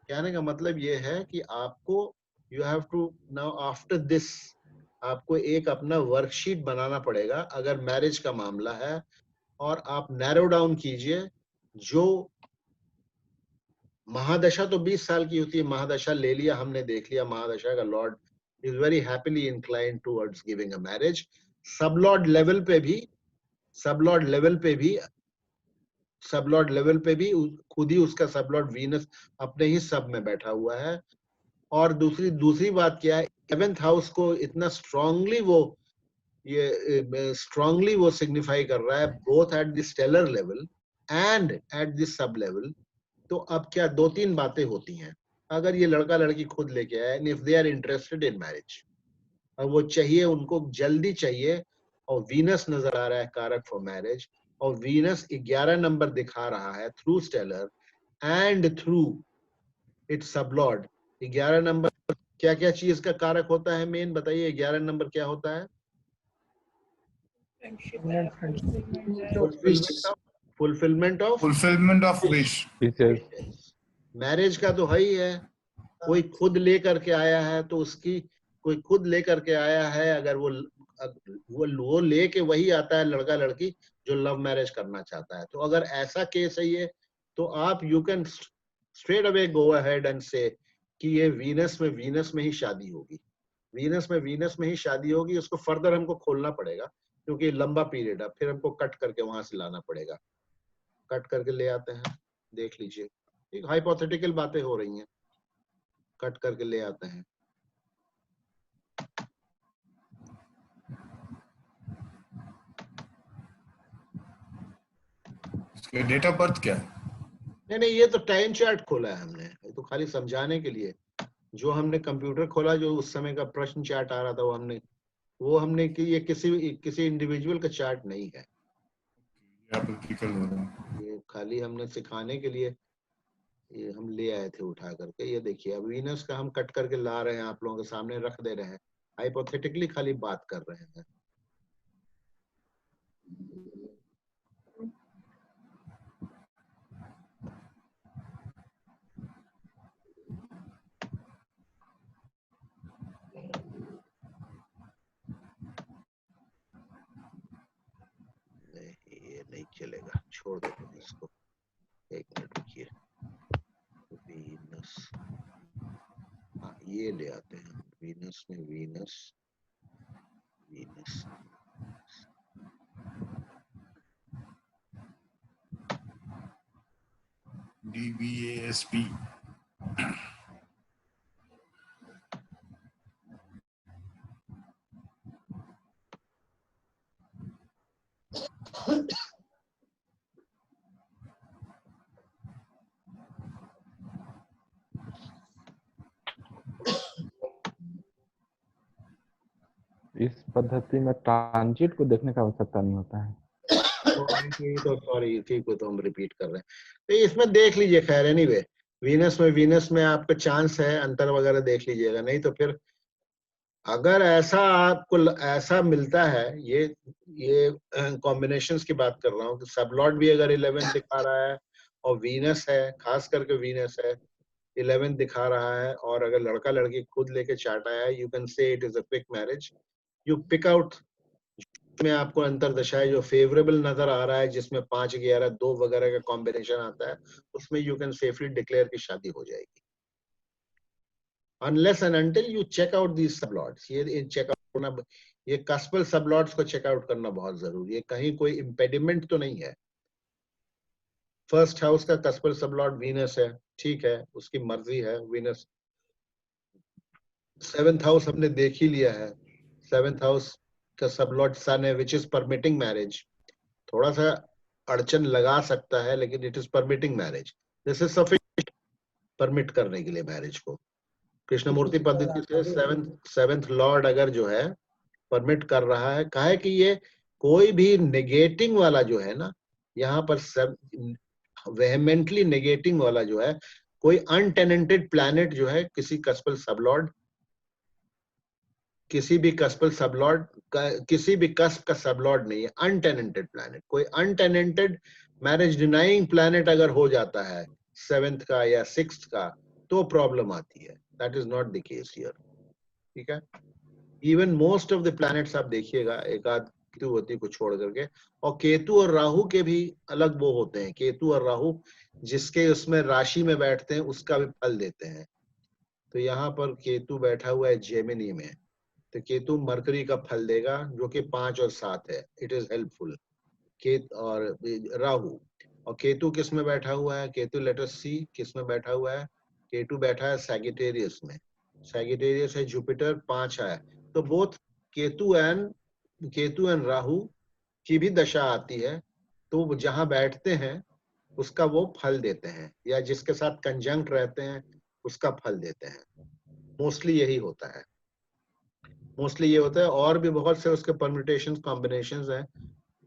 कहने का मतलब ये है कि आपको you have to now after this आपको एक अपना वर्कशीट बनाना पड़ेगा अगर मैरिज का मामला है, और आप नैरो डाउन कीजिए। जो महादशा तो 20 साल की होती है, महादशा ले लिया हमने, देख लिया महादशा का Lord is very happily inclined towards giving a marriage. Sublord level पे भी खुद ही उसका सबलॉर्ड वीनस अपने ही सब में बैठा हुआ है। और दूसरी बात क्या है, 11th हाउस को इतना स्ट्रांगली वो सिग्निफाई कर रहा है, both at the stellar level and at the sub level. तो अब क्या 2-3 बातें होती हैं अगर ये लड़का लड़की खुद लेके आए, if they are interested in marriage, और वो चाहिए, उनको जल्दी चाहिए, और वीनस नजर आ रहा है कारक फॉर मैरिज, और वीनस 11 नंबर दिखा रहा है through stellar and through its sub lord. 11 number क्या क्या चीज का कारक होता है मेन बताइए? 11 नंबर क्या होता है? Fulfilment of wish. मैरिज का तो है ही है। कोई खुद लेकर के आया है तो उसकी, कोई खुद लेकर के आया है, अगर वो लेके वही आता है लड़का लड़की जो लव मैरिज करना चाहता है। तो अगर ऐसा केस है ये, तो आप you can straight away go ahead and से कि ये वीनस में ही शादी होगी, वीनस में ही शादी होगी। उसको फर्दर हमको खोलना पड़ेगा क्योंकि लंबा पीरियड है, फिर हमको कट करके वहां से लाना पड़ेगा। कट करके ले आते हैं, देख लीजिए, एक हाइपोथेटिकल बातें हो रही हैं, कट करके ले आते हैं। डेट ऑफ बर्थ क्या है? नहीं, ये तो टाइम चार्ट खोला है हमने, ये तो खाली समझाने के लिए। जो हमने कंप्यूटर खोला, जो उस समय का प्रश्न चार्ट आ रहा था, वो हमने कि ये किसी इंडिविजुअल का चार्ट नहीं है, ये खाली हमने सिखाने के लिए ये हम ले आए थे उठा करके। ये देखिए, अब वीनस का हम कट करके ला रहे हैं, आप लोगों के सामने रख दे रहे हैं, हाइपोथेटिकली खाली बात कर रहे हैं। ये नहीं चलेगा, छोड़ देते इसको, एक मिनट रुकिए। वीनस, हाँ ये ले आते हैं, वीनस में वीनस DVASP। इस पद्धति में ट्रांजिट को देखने का आवश्यकता नहीं होता है। तो सॉरी, इसी को तो हम रिपीट कर रहे हैं। तो इसमें देख लीजिए, खैर एनीवे, वीनस में आपका चांस है, अंतर वगैरह देख लीजिएगा। नहीं तो फिर अगर ऐसा आपको ऐसा मिलता है, ये कॉम्बिनेशंस की बात कर रहा हूँ कि सबलॉर्ड भी अगर 11 दिखा रहा है और वीनस है, खास करके वीनस है 11 दिखा रहा है, और अगर लड़का लड़की खुद लेके चार्ट आया है, you can say it is a quick marriage. You pick out में आपको अंतर दशाएं जो फेवरेबल नजर आ रहा है, जिसमें 5, 11, 2 वगैरह का कॉम्बिनेशन आता है, उसमें यू कैन सेफली डिक्लेयर की शादी हो जाएगी। Unless and until you check out these sublords, ये चेक आउट करना, ये कस्पल सबलॉर्ड्स को चेक आउट करना बहुत जरूरी है। कहीं कोई इम्पेडिमेंट तो नहीं है। फर्स्ट हाउस का कस्पल सबलॉर्ड वीनस है, ठीक है, उसकी मर्जी है, वीनस 7th हाउस हमने देख ही लिया है, 7th हाउस का सबलॉर्ड सन है विच इज परमिटिंग मैरिज। थोड़ा सा अड़चन लगा सकता है लेकिन it is permitting marriage, this is sufficient permit करने के लिए मैरिज को। कृष्णमूर्ति पद्धति से 7th लॉर्ड अगर जो है परमिट कर रहा है, कहा है कि ये कोई भी नेगेटिंग वाला जो है ना, यहाँ पर वेहेमेंटली नेगेटिंग वाला जो है, कोई अनटेनेंटेड प्लैनेट जो है किसी कस्पल सबलॉर्ड, किसी भी कस्प का सबलॉर्ड नहीं है, अनटेनेंटेड प्लैनेट। कोई अनटेनेंटेड मैरिज डिनाइंग प्लैनेट अगर हो जाता है 7th का या 6th का तो प्रॉब्लम आती है। That is not the case here, ठीक है। Even most of the planets आप देखिएगा, एक आध केतु को छोड़ करके, और केतु और राहु के भी अलग वो होते हैं। केतु और राहु जिसके उसमें राशि में बैठते हैं उसका भी फल देते हैं। तो यहाँ पर केतु बैठा हुआ है जेमिनी में, तो केतु मरकरी का फल देगा जो कि 5 और 7 है, इट इज हेल्पफुल। और राहु और केतु किस में बैठा हुआ है, केतु लेट अस सी किस में बैठा हुआ है, केतु बैठा है सैगिटेरियस में। सैगिटेरियस है जुपिटर, 5 है, तो बोथ केतु एंड राहु की भी दशा आती है, तो वो जहां बैठते हैं उसका वो फल देते हैं, या जिसके साथ कंजंक्ट रहते हैं उसका फल देते हैं। मोस्टली यही होता है, मोस्टली ये होता है। और भी बहुत से उसके परम्यूटेशंस कॉम्बिनेशंस हैं,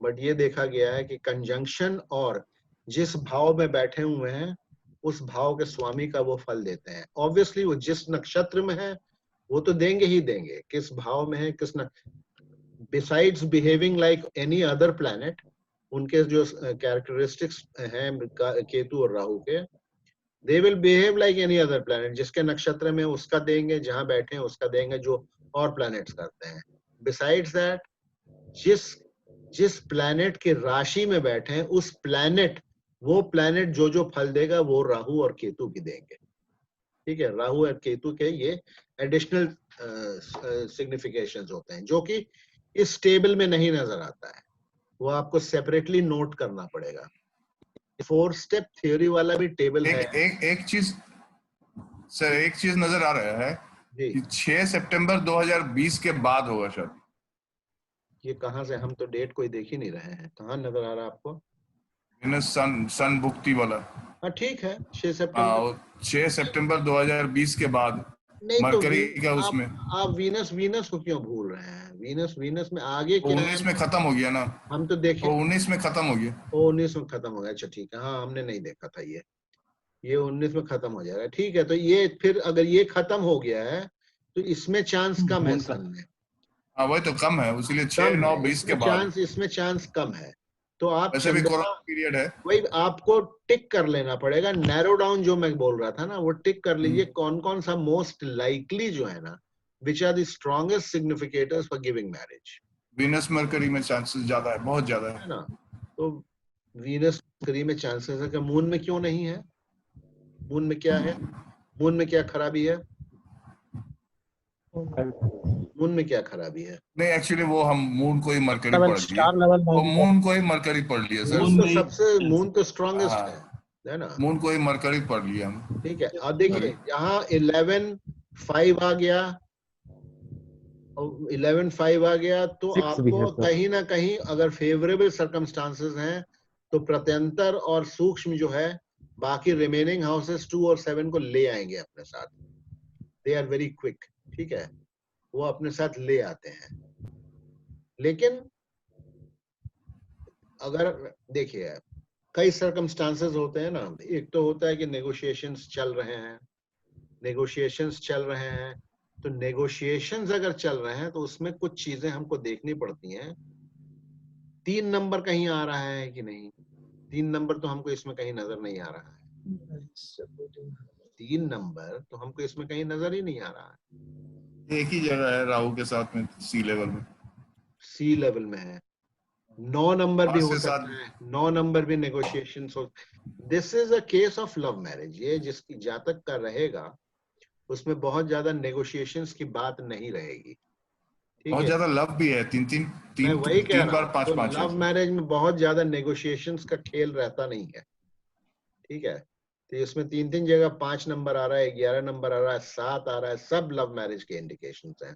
बट ये देखा गया है कि कंजंक्शन और जिस भाव में बैठे हुए हैं उस भाव के स्वामी का वो फल देते हैं। ऑब्वियसली वो जिस नक्षत्र में है वो तो देंगे ही देंगे, किस भाव में है किस न besides behaving like any other planet, उनके जो कैरेक्टरिस्टिक्स हैं केतु और राहु के, they will behave like any other planet. जिसके नक्षत्र में उसका देंगे, जहां बैठे हैं उसका देंगे, जो और प्लैनेट्स करते हैं। बिसाइड्स दैट जिस प्लैनेट के राशि में बैठे हैं उस प्लैनेट, वो प्लैनेट जो फल देगा वो राहु और केतु की देंगे, ठीक है। राहु और केतु के ये एडिशनल सिग्निफिकेशंस होते हैं जो कि इस टेबल में नहीं नजर आता है, वो आपको सेपरेटली नोट करना पड़ेगा। 4 स्टेप थ्योरी वाला भी टेबल है। एक चीज सर, एक चीज नजर आ रहा है कि 6 सितंबर 2020 के बाद होगा शायद। ये कहाँ से, हम तो डेट कोई देख ही नहीं रहे हैं, कहाँ नजर आ रहा है आपको? सन भुक्ति वाला। हाँ ठीक है, 6 सितंबर 6 सितंबर 2020 के बाद मरकरी का उसमें। आप वीनस को क्यों भूल रहे हैं? वीनस में आगे क्या 19 में खत्म हो गया ना, हम तो देखे 19 में खत्म हो गया। 19 में खत्म हो गया, अच्छा ठीक है। हाँ हमने नहीं देखा था ये 19 में खत्म हो जाएगा, ठीक है। तो ये फिर अगर ये खत्म हो गया है तो इसमें चांस कम है सन में। हाँ वही तो कम है, इसीलिए 6-9-20 के बाद इसमें चांस कम है। तो आप वैसे भी कोरोना पीरियड है, वही आपको टिक कर लेना पड़ेगा, नैरो डाउन जो मैं बोल रहा था ना, वो टिक कर लीजिए कौन कौन सा मोस्ट लाइकली जो है ना, which are the strongest significators for giving marriage. Venus Mercury में चांसेस ज्यादा है, बहुत ज्यादा है ना। तो वीनस मरकरी में चांसेस है कि मून में क्यों नहीं है? मून में क्या है? मून में क्या खराबी है? मून में क्या खराबी है? नहीं एक्चुअली वो हम मून को ही मरकरी पढ़ लिया, वो मून को ही मरकरी पढ़ लिया सर। मून तो स्ट्रॉन्गेस्ट है ना, मून को ही मरकरी पढ़ लिया हम, ठीक है। अब देखिए यहाँ 11-5 आ गया, 11-5 आ गया, तो आपको कहीं ना कहीं अगर फेवरेबल सर्कमस्टांसेस हैं तो प्रत्यंतर और सूक्ष्म जो है बाकी रिमेनिंग हाउसेस 2 और 7 को ले आएंगे अपने साथ। दे आर वेरी क्विक, ठीक है, वो अपने साथ ले आते हैं। लेकिन अगर देखिए कई सर्कमस्टांसेस होते हैं ना, एक तो होता है कि नेगोशिएशंस चल रहे हैं, तो नेगोशिएशंस अगर चल रहे हैं तो उसमें कुछ चीजें हमको देखनी पड़ती हैं। 3 नंबर कहीं आ रहा है कि नहीं? 3 नंबर तो हमको इसमें कहीं नजर नहीं आ रहा है। 3 नंबर तो हमको इसमें कहीं नजर ही नहीं आ रहा है। एक ही जगह है राहु के साथ में, सी लेवल में है। 9 नंबर भी हो सकता है, 9 नंबर भी नेगोशिएशन हो। This is a case of love marriage. ये जिसकी जातक का रहेगा उसमें बहुत ज्यादा नेगोशिएशंस की बात नहीं रहेगी, बहुत ज्यादा लव भी है, 3 बार 5-5। लव मैरिज में बहुत ज्यादा नेगोशिएशंस का खेल रहता नहीं है, ठीक है। तो इसमें 3 जगह 5 नंबर आ रहा है, 11 नंबर आ रहा है, 7 आ रहा है, सब लव मैरिज के इंडिकेशंस हैं।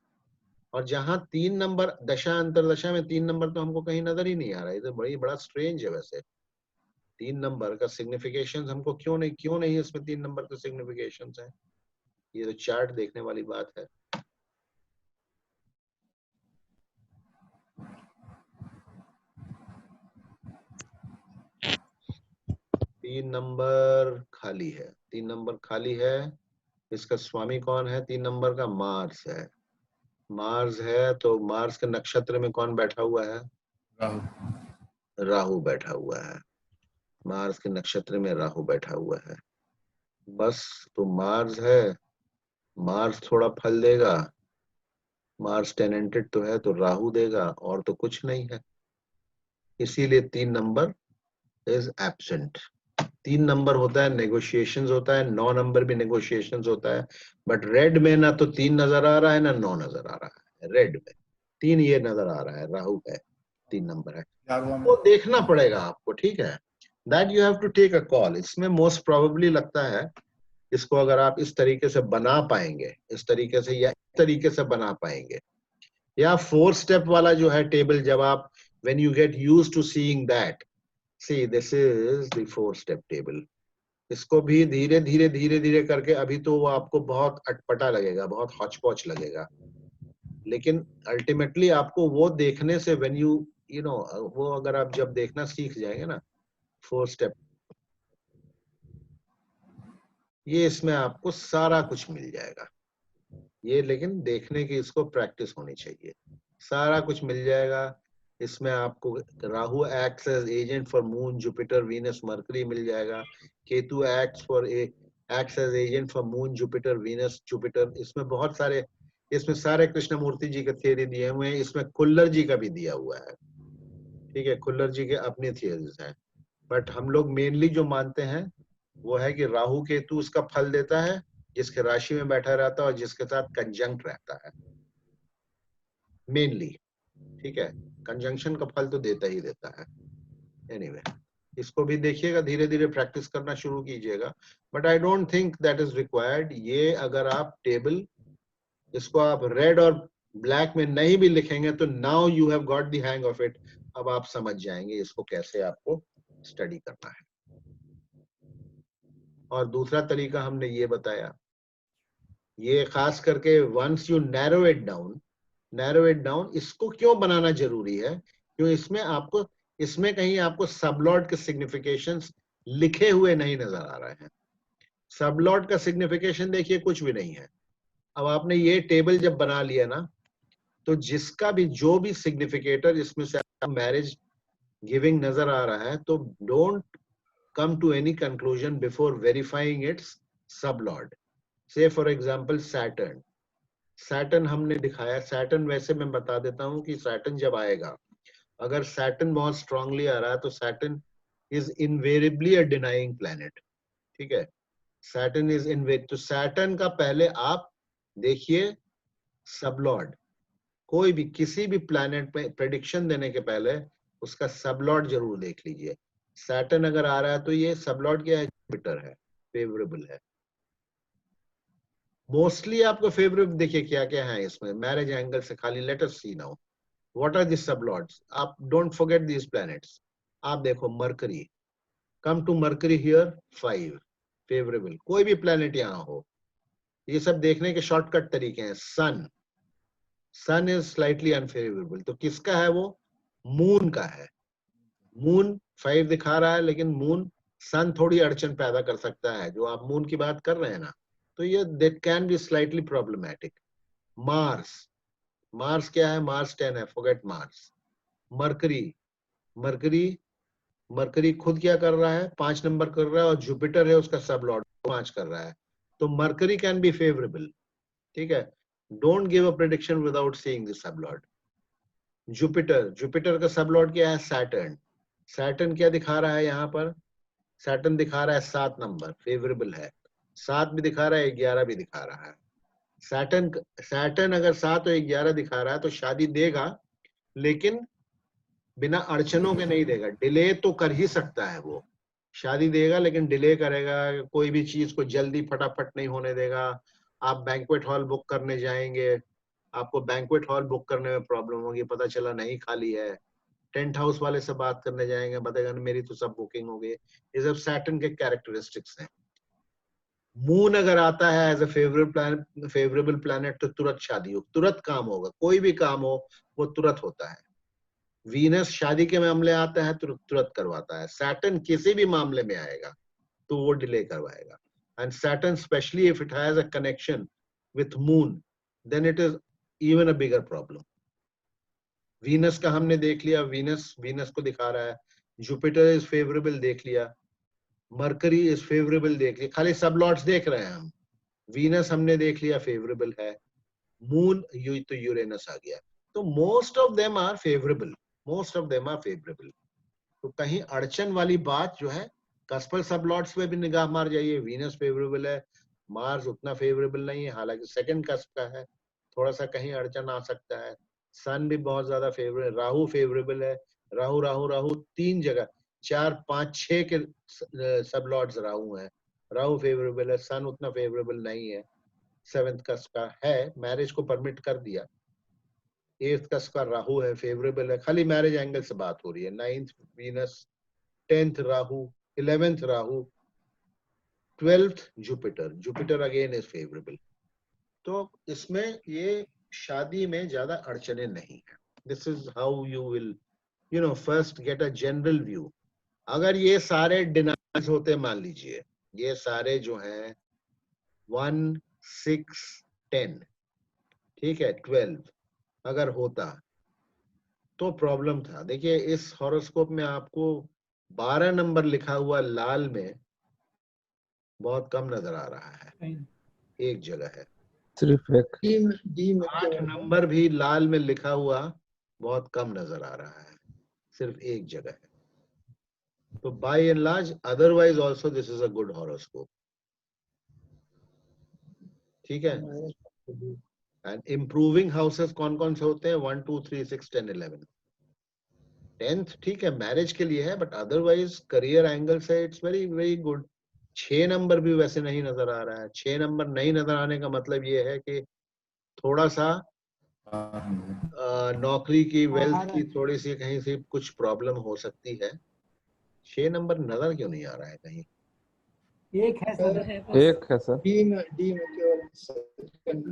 और जहां 3 नंबर दशा अंतरदशा में 3 नंबर तो हमको कहीं नजर ही नहीं आ रहा है। ये तो बड़ा स्ट्रेंज है वैसे। 3 नंबर का सिग्निफिकेशन हमको क्यों नहीं इसमें 3 नंबर के सिग्निफिकेशन है? ये तो चार्ट देखने वाली बात है। तीन नंबर खाली है, 3 नंबर खाली है। इसका स्वामी कौन है? 3 नंबर का मार्स है। मार्स है तो मार्स के नक्षत्र में कौन बैठा हुआ है? राहु। राहु बैठा हुआ है। मार्स के नक्षत्र में राहु बैठा हुआ है। बस तो मार्स है, मार्स थोड़ा फल देगा। मार्स टेनेंटेड तो है तो राहु देगा, और तो कुछ नहीं है। इसीलिए 3 नंबर इज एब्सेंट। 3 नंबर होता है नेगोशिएशंस होता है, 9 नंबर भी नेगोशिएशंस होता है। बट रेड में ना तो 3 नजर आ रहा है ना 9 नजर आ रहा है। रेड में 3 ये नजर आ रहा है, राहु है, 3 नंबर है। वो देखना पड़ेगा आपको, ठीक है। That you have to take a call. इसमें मोस्ट प्रोबेबली लगता है इसको अगर आप इस तरीके से बना पाएंगे, इस तरीके से या इस तरीके से बना पाएंगे, या 4 स्टेप वाला जो है टेबल, जब आप when you get used to seeing that, see this is the 4 step table। इसको भी धीरे धीरे करके, अभी तो वो आपको बहुत अटपटा लगेगा, बहुत हौच-पौच लगेगा, लेकिन अल्टीमेटली आपको वो देखने से when you know वो अगर आप जब देखना सीख जाएंगे ना 4 स्टेप, ये इसमें आपको सारा कुछ मिल जाएगा। ये लेकिन देखने की इसको प्रैक्टिस होनी चाहिए। सारा कुछ मिल जाएगा इसमें आपको। Rahu acts as agent for moon, Jupiter, Venus, Mercury मिल जाएगा। Ketu acts as agent for moon, Jupiter, Venus, Jupiter. इसमें बहुत सारे, इसमें सारे कृष्णमूर्ति जी के थियरी दिए हुए हैं। इसमें कुल्लर जी का भी दिया हुआ है, ठीक है। कुल्लर जी के अपनी थियरीज हैं, बट हम लोग मेनली जो मानते हैं वो है कि राहु केतु उसका फल देता है जिसके राशि में बैठा रहता है और जिसके साथ कंजंक्ट रहता है मेनली, ठीक है। कंजंक्शन का फल तो देता ही देता है। एनीवे, इसको भी देखिएगा, धीरे धीरे प्रैक्टिस करना शुरू कीजिएगा, but I don't think that is required. ये अगर आप टेबल इसको आप रेड और ब्लैक में नहीं भी लिखेंगे तो now you have got the hang of it. अब आप समझ जाएंगे इसको कैसे आपको स्टडी करना है। और दूसरा तरीका हमने ये बताया, ये खास करके once you narrow it down, इसको क्यों बनाना जरूरी है? क्यों इसमें कहीं आपको सबलॉर्ड के सिग्निफिकेशंस लिखे हुए नहीं नजर आ रहे हैं। सबलॉर्ड का सिग्निफिकेशन देखिए कुछ भी नहीं है। अब आपने ये टेबल जब बना लिया ना, तो जिसका भी जो भी सिग्निफिकेटर इसमें से मैरिज गिविंग नजर आ रहा है, तो don't come to any conclusion before verifying its sublord। Say for example Saturn हमने दिखाया। Saturn वैसे मैं बता देता हूं कि Saturn जब आएगा, अगर Saturn बहुत strongly आ रहा है तो Saturn is invariably a denying planet, ठीक है। Saturn is तो Saturn का पहले आप देखिए sublord। कोई भी किसी भी planet पे prediction देने के पहले उसका sublord जरूर देख लीजिए। सैटर्न अगर आ रहा है तो ये सबलॉर्ड क्या है? जुपिटर है, फेवरेबल है। मोस्टली आपको फेवरेबल देखिए क्या क्या है इसमें मैरिज एंगल से। खाली let us see now what are this sublords. आप डोंट फॉरगेट दिस प्लैनेट्स। आप देखो Mercury, come to Mercury here 5 favourable. कोई भी प्लैनेट यहाँ हो, ये सब देखने के शॉर्टकट तरीके हैं। सन इज स्लाइटली अनफेवरेबल, तो किसका है वो? मून का है। मून 5 दिखा रहा है, लेकिन मून सन थोड़ी अड़चन पैदा कर सकता है। जो आप मून की बात कर रहे हैं ना, तो ये that can be slightly problematic. Mars क्या है? मार्स 10 है, फॉरगेट मार्स। मरकरी खुद क्या कर रहा है? 5 नंबर कर रहा है, और जुपिटर है उसका सबलॉर्ड 5 कर रहा है, तो मरकरी कैन बी फेवरेबल, ठीक है। Don't give a prediction without seeing the sublord. Jupiter का सबलॉर्ड क्या है? सैटर्न क्या दिखा रहा है यहाँ पर? सैटर्न दिखा रहा है 7 नंबर, फेवरेबल है। 7 भी दिखा रहा है, 11 भी दिखा रहा है। सैटर्न अगर 7 और 11 दिखा रहा है तो शादी देगा, लेकिन बिना अड़चनों के नहीं देगा। डिले तो कर ही सकता है वो, शादी देगा लेकिन डिले करेगा, कोई भी चीज को जल्दी फटाफट नहीं होने देगा। आप बैंक्वेट हॉल बुक करने जाएंगे, आपको बैंक्वेट हॉल बुक करने में प्रॉब्लम होगी, पता चला नहीं खाली है। टेंट हाउस वाले से बात करने जाएंगे, बताएगा मेरी तो सब बुकिंग हो गई। ये सब सैटर्न के कैरेक्टरिस्टिक्स हैं। मून अगर आता है एज ए फेवरेबल प्लैनेट तो तुरंत शादी हो, तुरंत काम होगा, कोई भी काम हो वो तुरंत होता है। वीनस शादी के मामले आता है तो तुरंत करवाता है। सैटर्न किसी भी मामले में आएगा तो वो डिले करवाएगा। And Saturn specially if it has a connection with moon then it is even a bigger problem. Venus का हमने देख लिया, वीनस को दिखा रहा है। जुपिटर इज फेवरेबल देख लिया, मरकरी इज फेवरेबल देख लिया, खाली सब लॉर्ड्स देख रहे हैं हम। वीनस हमने देख लिया फेवरेबल है, मून तो यूरेनस आ गया। तो most of them are favourable, most of them are favourable. तो कहीं अड़चन वाली बात जो है, कस्पल सब लॉर्ड्स पे भी निगाह मार जाइए, वीनस फेवरेबल है, मार्स उतना फेवरेबल नहीं है, हालांकि सेकंड कस्प का है, थोड़ा सा कहीं अड़चन आ सकता है। सन भी बहुत ज्यादा फेवरेबल, राहु फेवरेबल है, राहु राहु राहु 3 जगह 4 5 6 के सब लॉर्ड्स राहु हैं, राहु फेवरेबल है। सन उतना फेवरेबल नहीं है, 7th कस्प का है, मैरिज को परमिट कर दिया। 8th कस्प का राहु है, फेवरेबल है, खाली मैरिज एंगल से बात हो रही है। 9th Venus, 10th Rahu, 11th Rahu, 12th Jupiter, Jupiter again is favourable. तो इसमें ये शादी में ज्यादा अड़चने नहीं है। This is how you will first get a general view. अगर ये सारे डिनाइज होते, मान लीजिए ये सारे जो हैं 1 6 10, ठीक है, 12 अगर होता तो प्रॉब्लम था। देखिए इस हॉरोस्कोप में आपको 12 नंबर लिखा हुआ लाल में बहुत कम नजर आ रहा है, एक जगह है। सिर्फ एक। डी में 8 नंबर भी लाल में लिखा हुआ बहुत कम नजर आ रहा है, सिर्फ एक जगह है। तो by and large otherwise also this is a good horoscope, ठीक है। एंड इम्प्रूविंग हाउसेस कौन कौन से होते हैं? 1 2 3 6 10 11। 10th ठीक है मैरिज के लिए है, बट अदरवाइज करियर एंगल से it's very very good. 6 number भी वैसे नहीं नजर आ रहा है। 6 नंबर नहीं नजर आने का मतलब ये है कि थोड़ा सा नौकरी की, वेल्थ की थोड़ी सी कहीं से कुछ प्रॉब्लम हो सकती है। 6 नंबर नजर क्यों नहीं आ रहा है कहीं? एक है सर, है बस। एक है सर। डी में केवल second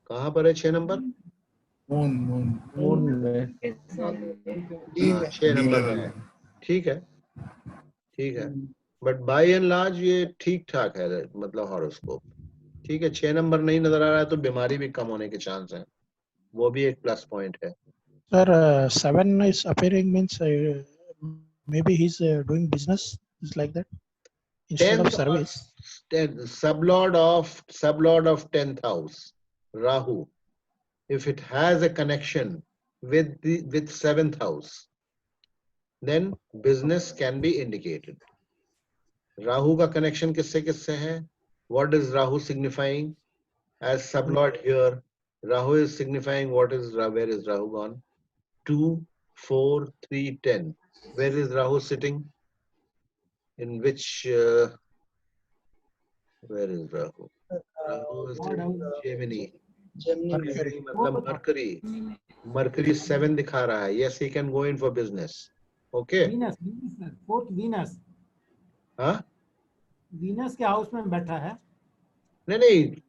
कहाँ पर है 6 नंबर? मून मून मून में। डी में 6 नंबर में है, ठीक है, ठीक है। बट बाय एंड लार्ज ये ठीक ठाक है, मतलब हॉरोस्कोप ठीक है। 6 नंबर नहीं नजर आ रहा है तो बीमारी भी कम होने के चांस हैं, वो भी एक प्लस पॉइंट है। Sir, 7 is appearing means maybe he's doing business, is like that, instead of 10th service. 10th sublord of 10th house Rahu, if it has a connection with 7th house, then business can be indicated. Rahu का connection किससे किससे है? What is Rahu signifying as sublord here? Rahu is signifying where is Rahu gone? 2 4 3 10. Where is Rahu sitting? In which where is Rahu? Rahu is in Gemini. Gemini मतलब Mercury 7 दिखा रहा है. Yes, he can go in for business. Okay. Venus, fourth Venus, हाँ? Venus के house में बैठा है। नहीं,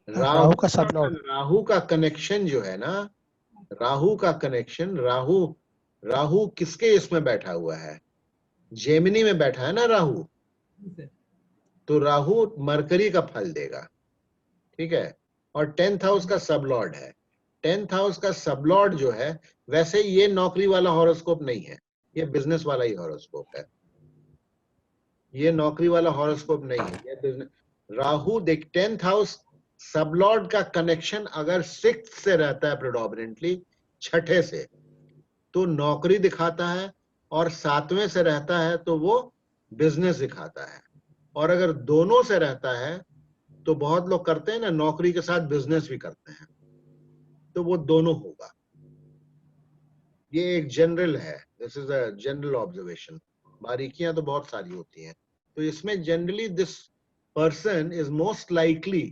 राहु का sublord. राहु का कनेक्शन जो है ना, राहु का कनेक्शन, राहु किसके इसमें बैठा हुआ है? जेमिनी में बैठा है ना राहु, तो राहु मरकरी का फल देगा, ठीक है। और 10th हाउस का सबलॉर्ड है। 10th हाउस का सबलॉर्ड जो है, वैसे ये नौकरी वाला हॉरोस्कोप नहीं है, ये बिजनेस वाला ही हॉरोस्कोप है। ये नौकरी वाला हॉरोस्कोप नहीं है, ये बिजनेस। राहु देख 10th हाउस सबलॉर्ड का कनेक्शन अगर 6th से रहता है प्रेडोमिनेंटली, छठे से, तो नौकरी दिखाता है, और 7वें से रहता है तो वो बिजनेस दिखाता है। और अगर दोनों से रहता है तो बहुत लोग करते हैं ना, नौकरी के साथ बिजनेस भी करते हैं, तो वो दोनों होगा। ये एक जनरल है, this is a general observation. बारीकियां तो बहुत सारी होती हैं। तो इसमें generally this person is most likely,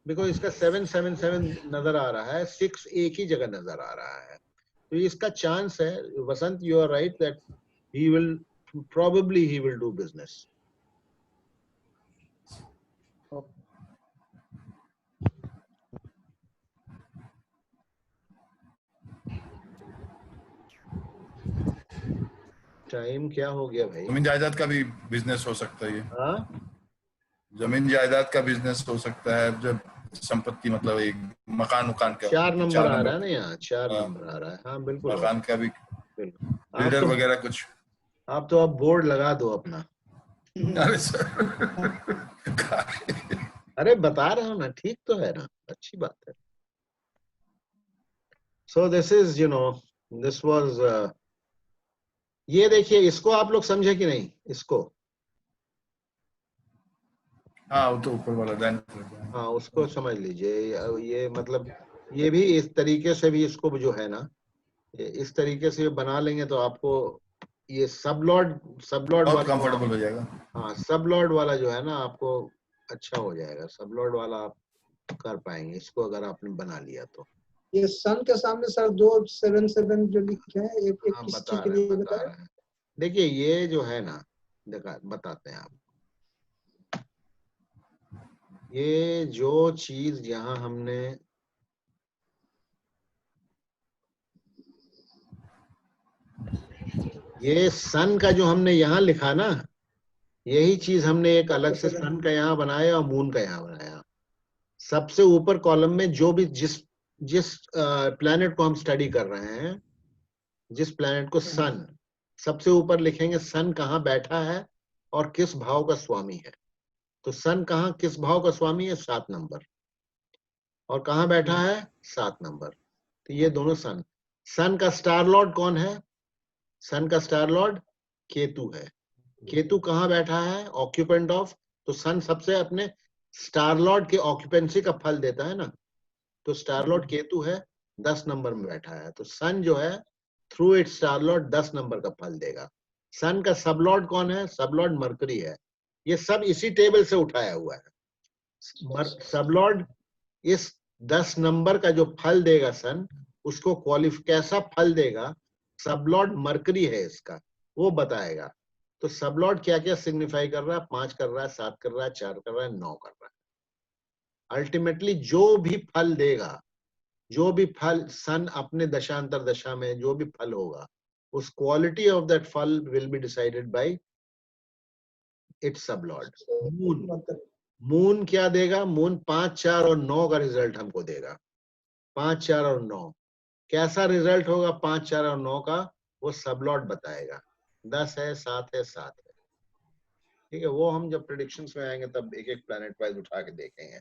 because इसका 777 नजर आ रहा है, 6 एक ही जगह नजर आ रहा है, तो इसका चांस है, Vasant, you are right that he will probably he will do business. Time क्या हो गया भाई? जमीन जायदाद का भी बिजनेस हो सकता है ये। हाँ, जमीन जायदाद का बिजनेस हो सकता है, जब संपत्ति मतलब एक मकान उकान का 4 नंबर आ रहा है ना यहाँ, 4 हाँ। नंबर आ रहा है। हाँ बिल्कुल, मकान का भी बिल्कुल। बिल्डर वगैरह कुछ। आप तो अब बोर्ड लगा दो अपना। अरे सर अरे बता रहा हूँ ना, ठीक तो है ना, अच्छी बात है। So this is, you know, this was, ये देखिए, इसको आप लोग समझे कि नहीं? इसको, हाँ, वो तो ऊपर वाला दैन। हाँ उसको समझ लीजिए। ये मतलब ये भी इस तरीके से भी इसको जो है ना, इस तरीके से बना लेंगे तो आपको ये सब लॉर्ड बहुत कंफर्टेबल हो जाएगा। हाँ, सब लॉर्ड वाला जो है ना आपको अच्छा हो जाएगा। सब लॉर्ड वाला आप कर पाएंगे इसको, अगर आपने बना लिया तो। ये सन के सामने सर 277 जो लिखे हैं, एक हाँ, किस बता चीज के रहे लिए हैं, बताया? बता रहे हैं। देखिए ये जो है ना, बताते हैं आप, ये जो चीज यहाँ हमने ये सन का जो हमने यहाँ लिखा ना, यही चीज हमने एक अलग से सन का यहाँ बनाया और मून का यहाँ बनाया। सबसे ऊपर कॉलम में जो भी जिस प्लैनेट को हम स्टडी कर रहे हैं, जिस प्लैनेट को सन, सबसे ऊपर लिखेंगे सन कहाँ बैठा है और किस भाव का स्वामी है। तो सन कहाँ किस भाव का स्वामी है? 7 नंबर। और कहाँ बैठा है? 7 नंबर। तो ये दोनों सन। सन का स्टार लॉर्ड कौन है? सन का स्टार लॉर्ड केतु है। केतु कहाँ बैठा है? Occupant of. तो सन सबसे अपने स्टार लॉर्ड के ऑक्यूपेंसी का फल देता है ना, तो स्टार लॉर्ड केतु है, 10 नंबर में बैठा है। तो सन जो है through it star Lord 10 number का फल देगा। सन का सब लॉर्ड कौन है? सब लॉर्ड मरकरी है। ये सब इसी टेबल से उठाया हुआ है। सब लॉर्ड इस 10 नंबर का जो फल देगा सन, उसको कैसा फल देगा, सब लॉर्ड मरकरी है इसका, वो बताएगा। तो सब लॉर्ड क्या क्या सिग्निफाई कर रहा है? 5 कर रहा है, 7 कर रहा है, 4 कर रहा है, 9 कर रहा है। अल्टीमेटली जो भी फल देगा, जो भी फल सन अपने दशांतर दशा में जो भी फल होगा, उस क्वालिटी ऑफ दैट फल will be decided by it's सब लॉर्ड। मून क्या देगा? मून 5, 4 और 9 का रिजल्ट हमको देगा। 5, 4 और 9 कैसा रिजल्ट होगा? 5, 4 और 9 का वो सब लॉर्ड बताएगा। 10 है, 7 है, 7 है, ठीक है। वो हम जब प्रेडिक्शंस में आएंगे तब एक एक प्लैनेट वाइज उठा के देखेंगे।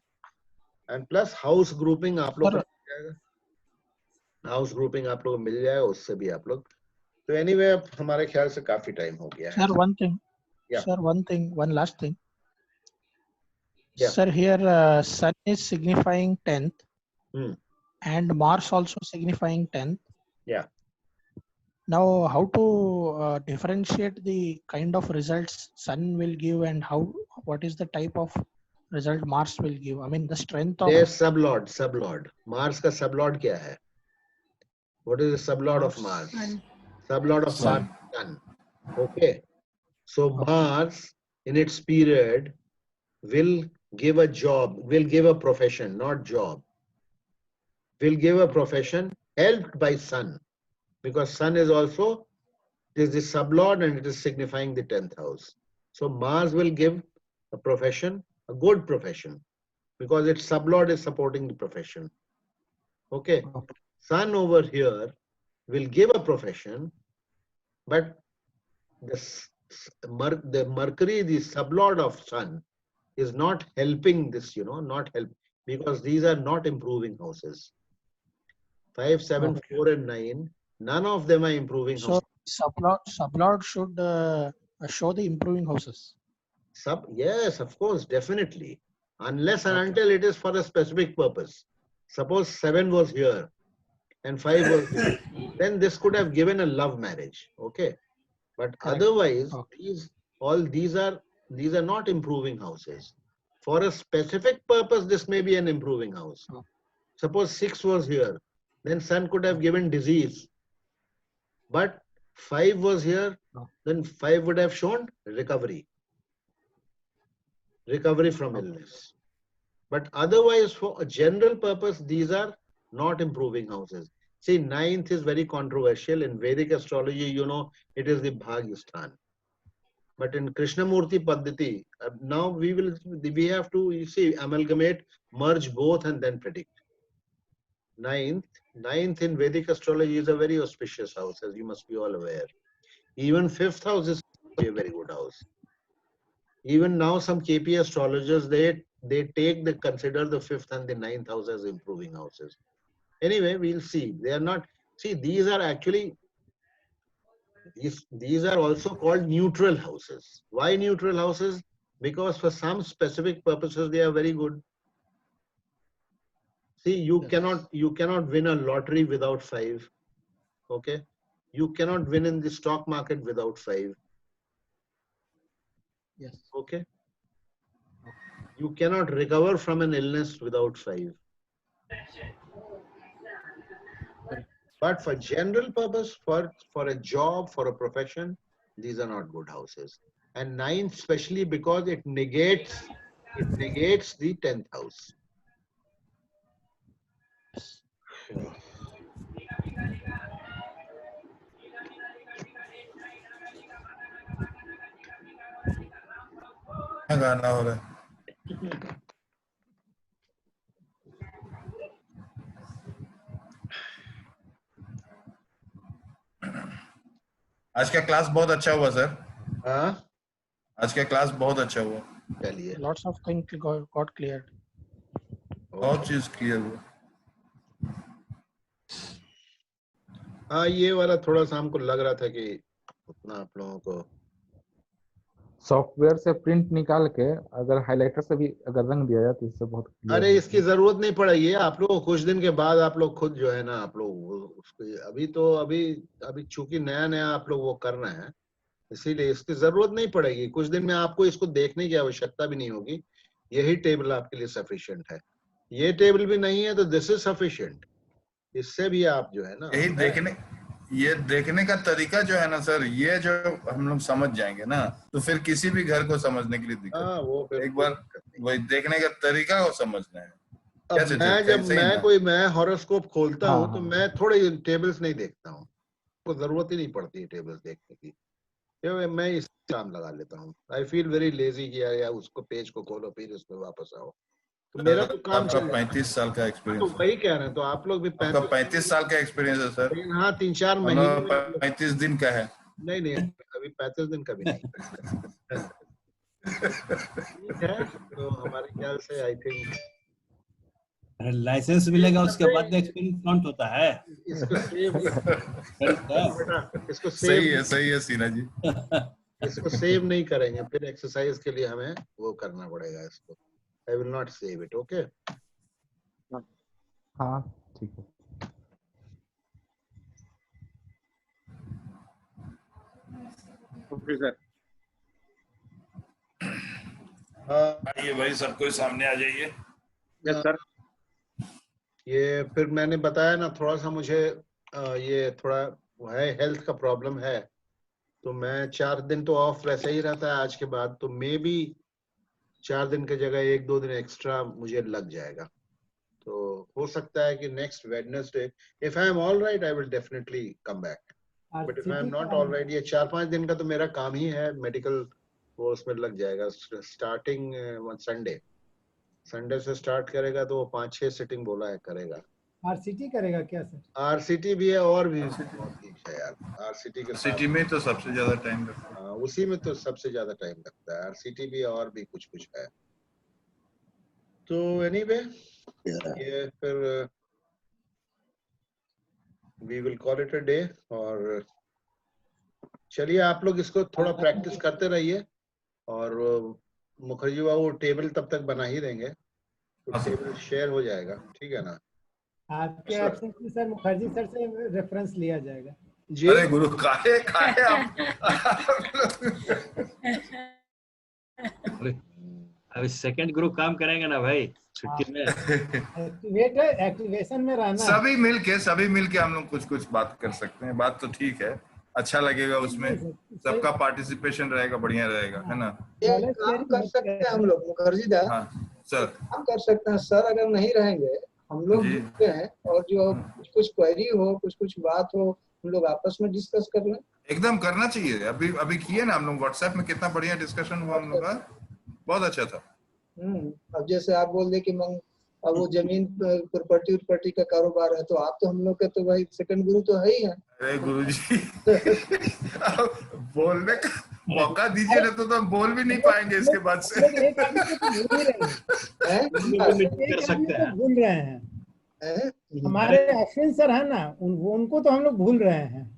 एंड प्लस हाउस ग्रुपिंग आप लोग को मिल जाएगा, हाउस ग्रुपिंग आप लोग को मिल जाएगा, उससे भी आप लोग। तो एनीवे अब हमारे ख्याल से काफी टाइम हो गया है। Sir, one last thing. Yeah. Sir, here Sun is signifying 10th and Mars also signifying 10th. Yeah. Now, how to differentiate the kind of results Sun will give and what is the type of result Mars will give? I mean, the strength of... There's sublord. Mars का sublord क्या है? What is the sublord of Mars? Sublord of Mars, Sun. Okay. So Mars in its period will give a job, will give a profession, not job. Will give a profession helped by Sun, because Sun is also, it is the sublord and it is signifying the 10th house. So Mars will give a profession, a good profession, because its sublord is supporting the profession. Okay. Sun over here will give a profession, but the Mercury, the sublord of Sun, is not helping this, not help, because these are not improving houses. 5, 7, 4 and 9, none of them are improving houses. So sublord should show the improving houses. Yes, of course, definitely. Unless and until it is for a specific purpose. Suppose 7 was here and 5 was here, then this could have given a love marriage. Okay. But Correct. otherwise, Okay. these are not improving houses. For a specific purpose, this may be an improving house. Oh. Suppose 6 was here, then sun could have given disease. But 5 was here, Oh. then 5 would have shown recovery. Recovery from Okay. illness. But otherwise, for a general purpose, these are not improving houses. See, 9th is very controversial. In Vedic astrology, you know, it is the Bhagyasthan. But in Krishnamurti Paddhati, now we have to, you see, amalgamate, merge both and then predict. 9th in Vedic astrology is a very auspicious house, as you must be all aware. Even 5th house is a very good house. Even now, some KP astrologers, they consider the 5th and the 9th house as improving houses. Anyway, we'll see. They are not, see, these are actually, these are also called neutral houses. Why neutral houses? Because for some specific purposes, they are very good. See, you cannot win a lottery without 5. Okay. You cannot win in the stock market without 5. Yes. Okay. You cannot recover from an illness without 5. But for general purpose, for a job, for a profession, these are not good houses. And 9th, especially because it negates the 10th house. क्या गाना हो रहा है? आज का class बहुत अच्छा हुआ सर. हाँ, आज का क्लास बहुत अच्छा हुआ. चलिए. Lots of things got cleared. बहुत चीज क्लियर हुआ. हाँ, ये वाला थोड़ा सा हमको लग रहा था कि उतना आप लोगों को सॉफ्टवेयर से प्रिंट निकाल के अगर हाइलाइटर से भी अगर रंग दिया जाए तो इससे बहुत clear अरे हो इसकी जरूरत नहीं पड़ेगी. आप लोग कुछ दिन के बाद आप लोग खुद जो है ना, आप लोग उसको अभी चूंकि नया आप लोग वो कर रहे हैं, इसीलिए इसकी जरूरत नहीं पड़ेगी. कुछ दिन में आपको इसको देखने की आवश्यकता भी नहीं होगी. यही टेबल आपके लिए सफिशिएंट है. ये टेबल भी नहीं है तो दिस इज सफिशिएंट. इससे भी आप जो है ना, ये देखने का तरीका जो है ना सर, ये जो हम लोग समझ जाएंगे ना, तो फिर किसी भी घर को समझने के लिए दिक्कत. हाँ, वो एक बार वही देखने का तरीका को समझना है. अब मैं हॉरोस्कोप खोलता हाँ, हूँ तो हाँ. मैं थोड़े टेबल्स नहीं देखता हूँ. को जरूरत ही नहीं पड़ती है टेबल्स देखने की. मैं इस काम लगा लेता हूँ. आई फील वेरी लेजी कि यार उसको पेज को खोलो फिर उस पर वापस आओ. तो मेरा तो काम आपका 35 साल का एक्सपीरियंस. तो वही कह रहे हैं. तो आप लोग भी 35 साल का एक्सपीरियंस है सर. हाँ, 3-4 महीने 35 दिन का है. नहीं अभी 35 दिन का भी नहीं. ठीक है. तो हमारे ख्याल से आई थिंक लाइसेंस मिलेगा उसके बाद एक्सपीरियंस काउंट होता है. इसको सही है सीना जी. इसको सेव नहीं करेंगे, फिर एक्सरसाइज के लिए हमें वो करना पड़ेगा. इसको I will not save it. Okay. हाँ, ठीक है. Okay sir. ये भाई सबको सामने आ जाइए. Yes sir. ये फिर मैंने बताया ना, थोड़ा सा मुझे ये थोड़ा है, हेल्थ का प्रॉब्लम है. तो मैं 4 दिन तो ऑफ वैसे ही रहता है आज के बाद. तो मे बी 4 दिन की जगह 1-2 दिन एक्स्ट्रा मुझे लग जाएगा. तो हो सकता है कि next Wednesday, if I am all right, I will definitely come back. But if I am not all right, ये 4-5 दिन का तो मेरा काम ही है मेडिकल, वो उसमें लग जाएगा. स्टार्टिंग संडे से स्टार्ट करेगा तो वो 5-6 सिटिंग बोला है करेगा. आरसीटी करेगा क्या सर? आरसीटी भी है और भी बहुत कुछ है यार. आरसीटी के सिटी में तो सबसे ज्यादा टाइम लगता है. उसी में तो सबसे ज्यादा टाइम लगता है. आरसीटी भी और भी कुछ है. तो एनीवे, ये फिर we will call it a day. और चलिए, आप लोग इसको थोड़ा प्रैक्टिस करते रहिए. और मुखर्जी बाबू टेबल तब तक बना ही देंगे, तो टेबल शेयर हो जाएगा. ठीक है ना? आपके एब्सेंस में सर मुखर्जी सर से रेफरेंस लिया जाएगा. जी अरे गुरु काहे काहे आप अभी सेकंड ग्रुप काम करेंगे ना भाई छुट्टी में। एक्टिवेशन में रहना है। सभी मिलके हम लोग कुछ कुछ बात कर सकते हैं। बात तो ठीक है, अच्छा लगेगा, उसमें सबका पार्टिसिपेशन रहेगा, बढ़िया रहेगा, है ना। ये काम कर सकते हैं हम लोग मुखर्जी दा। हाँ सर, काम कर सकते हैं सर, अगर नहीं रहेंगे हम लोग जी। जुड़ते हैं और जो कुछ क्वेरी हो, कुछ बात हो, हम लोग आपस में डिस्कस कर लें। एकदम करना चाहिए। अभी किए ना हम लोग व्हाट्सएप में, कितना बढ़िया डिस्कशन हुआ हम लोग का, बहुत अच्छा था। अब जैसे आप बोल दे कि अब वो जमीन प्रॉपर्टी का कारोबार है, तो आप तो हम लोग का तो भाई सेकंड गुरु तो है ही है। अरे गुरुजी बोलने का मौका दीजिए ना, तो हम बोल भी नहीं पाएंगे इसके बाद से। एक आदमी को तो भूल रहे हैं। हमारे अश्विन सर है ना, उनको तो हम लोग भूल रहे हैं।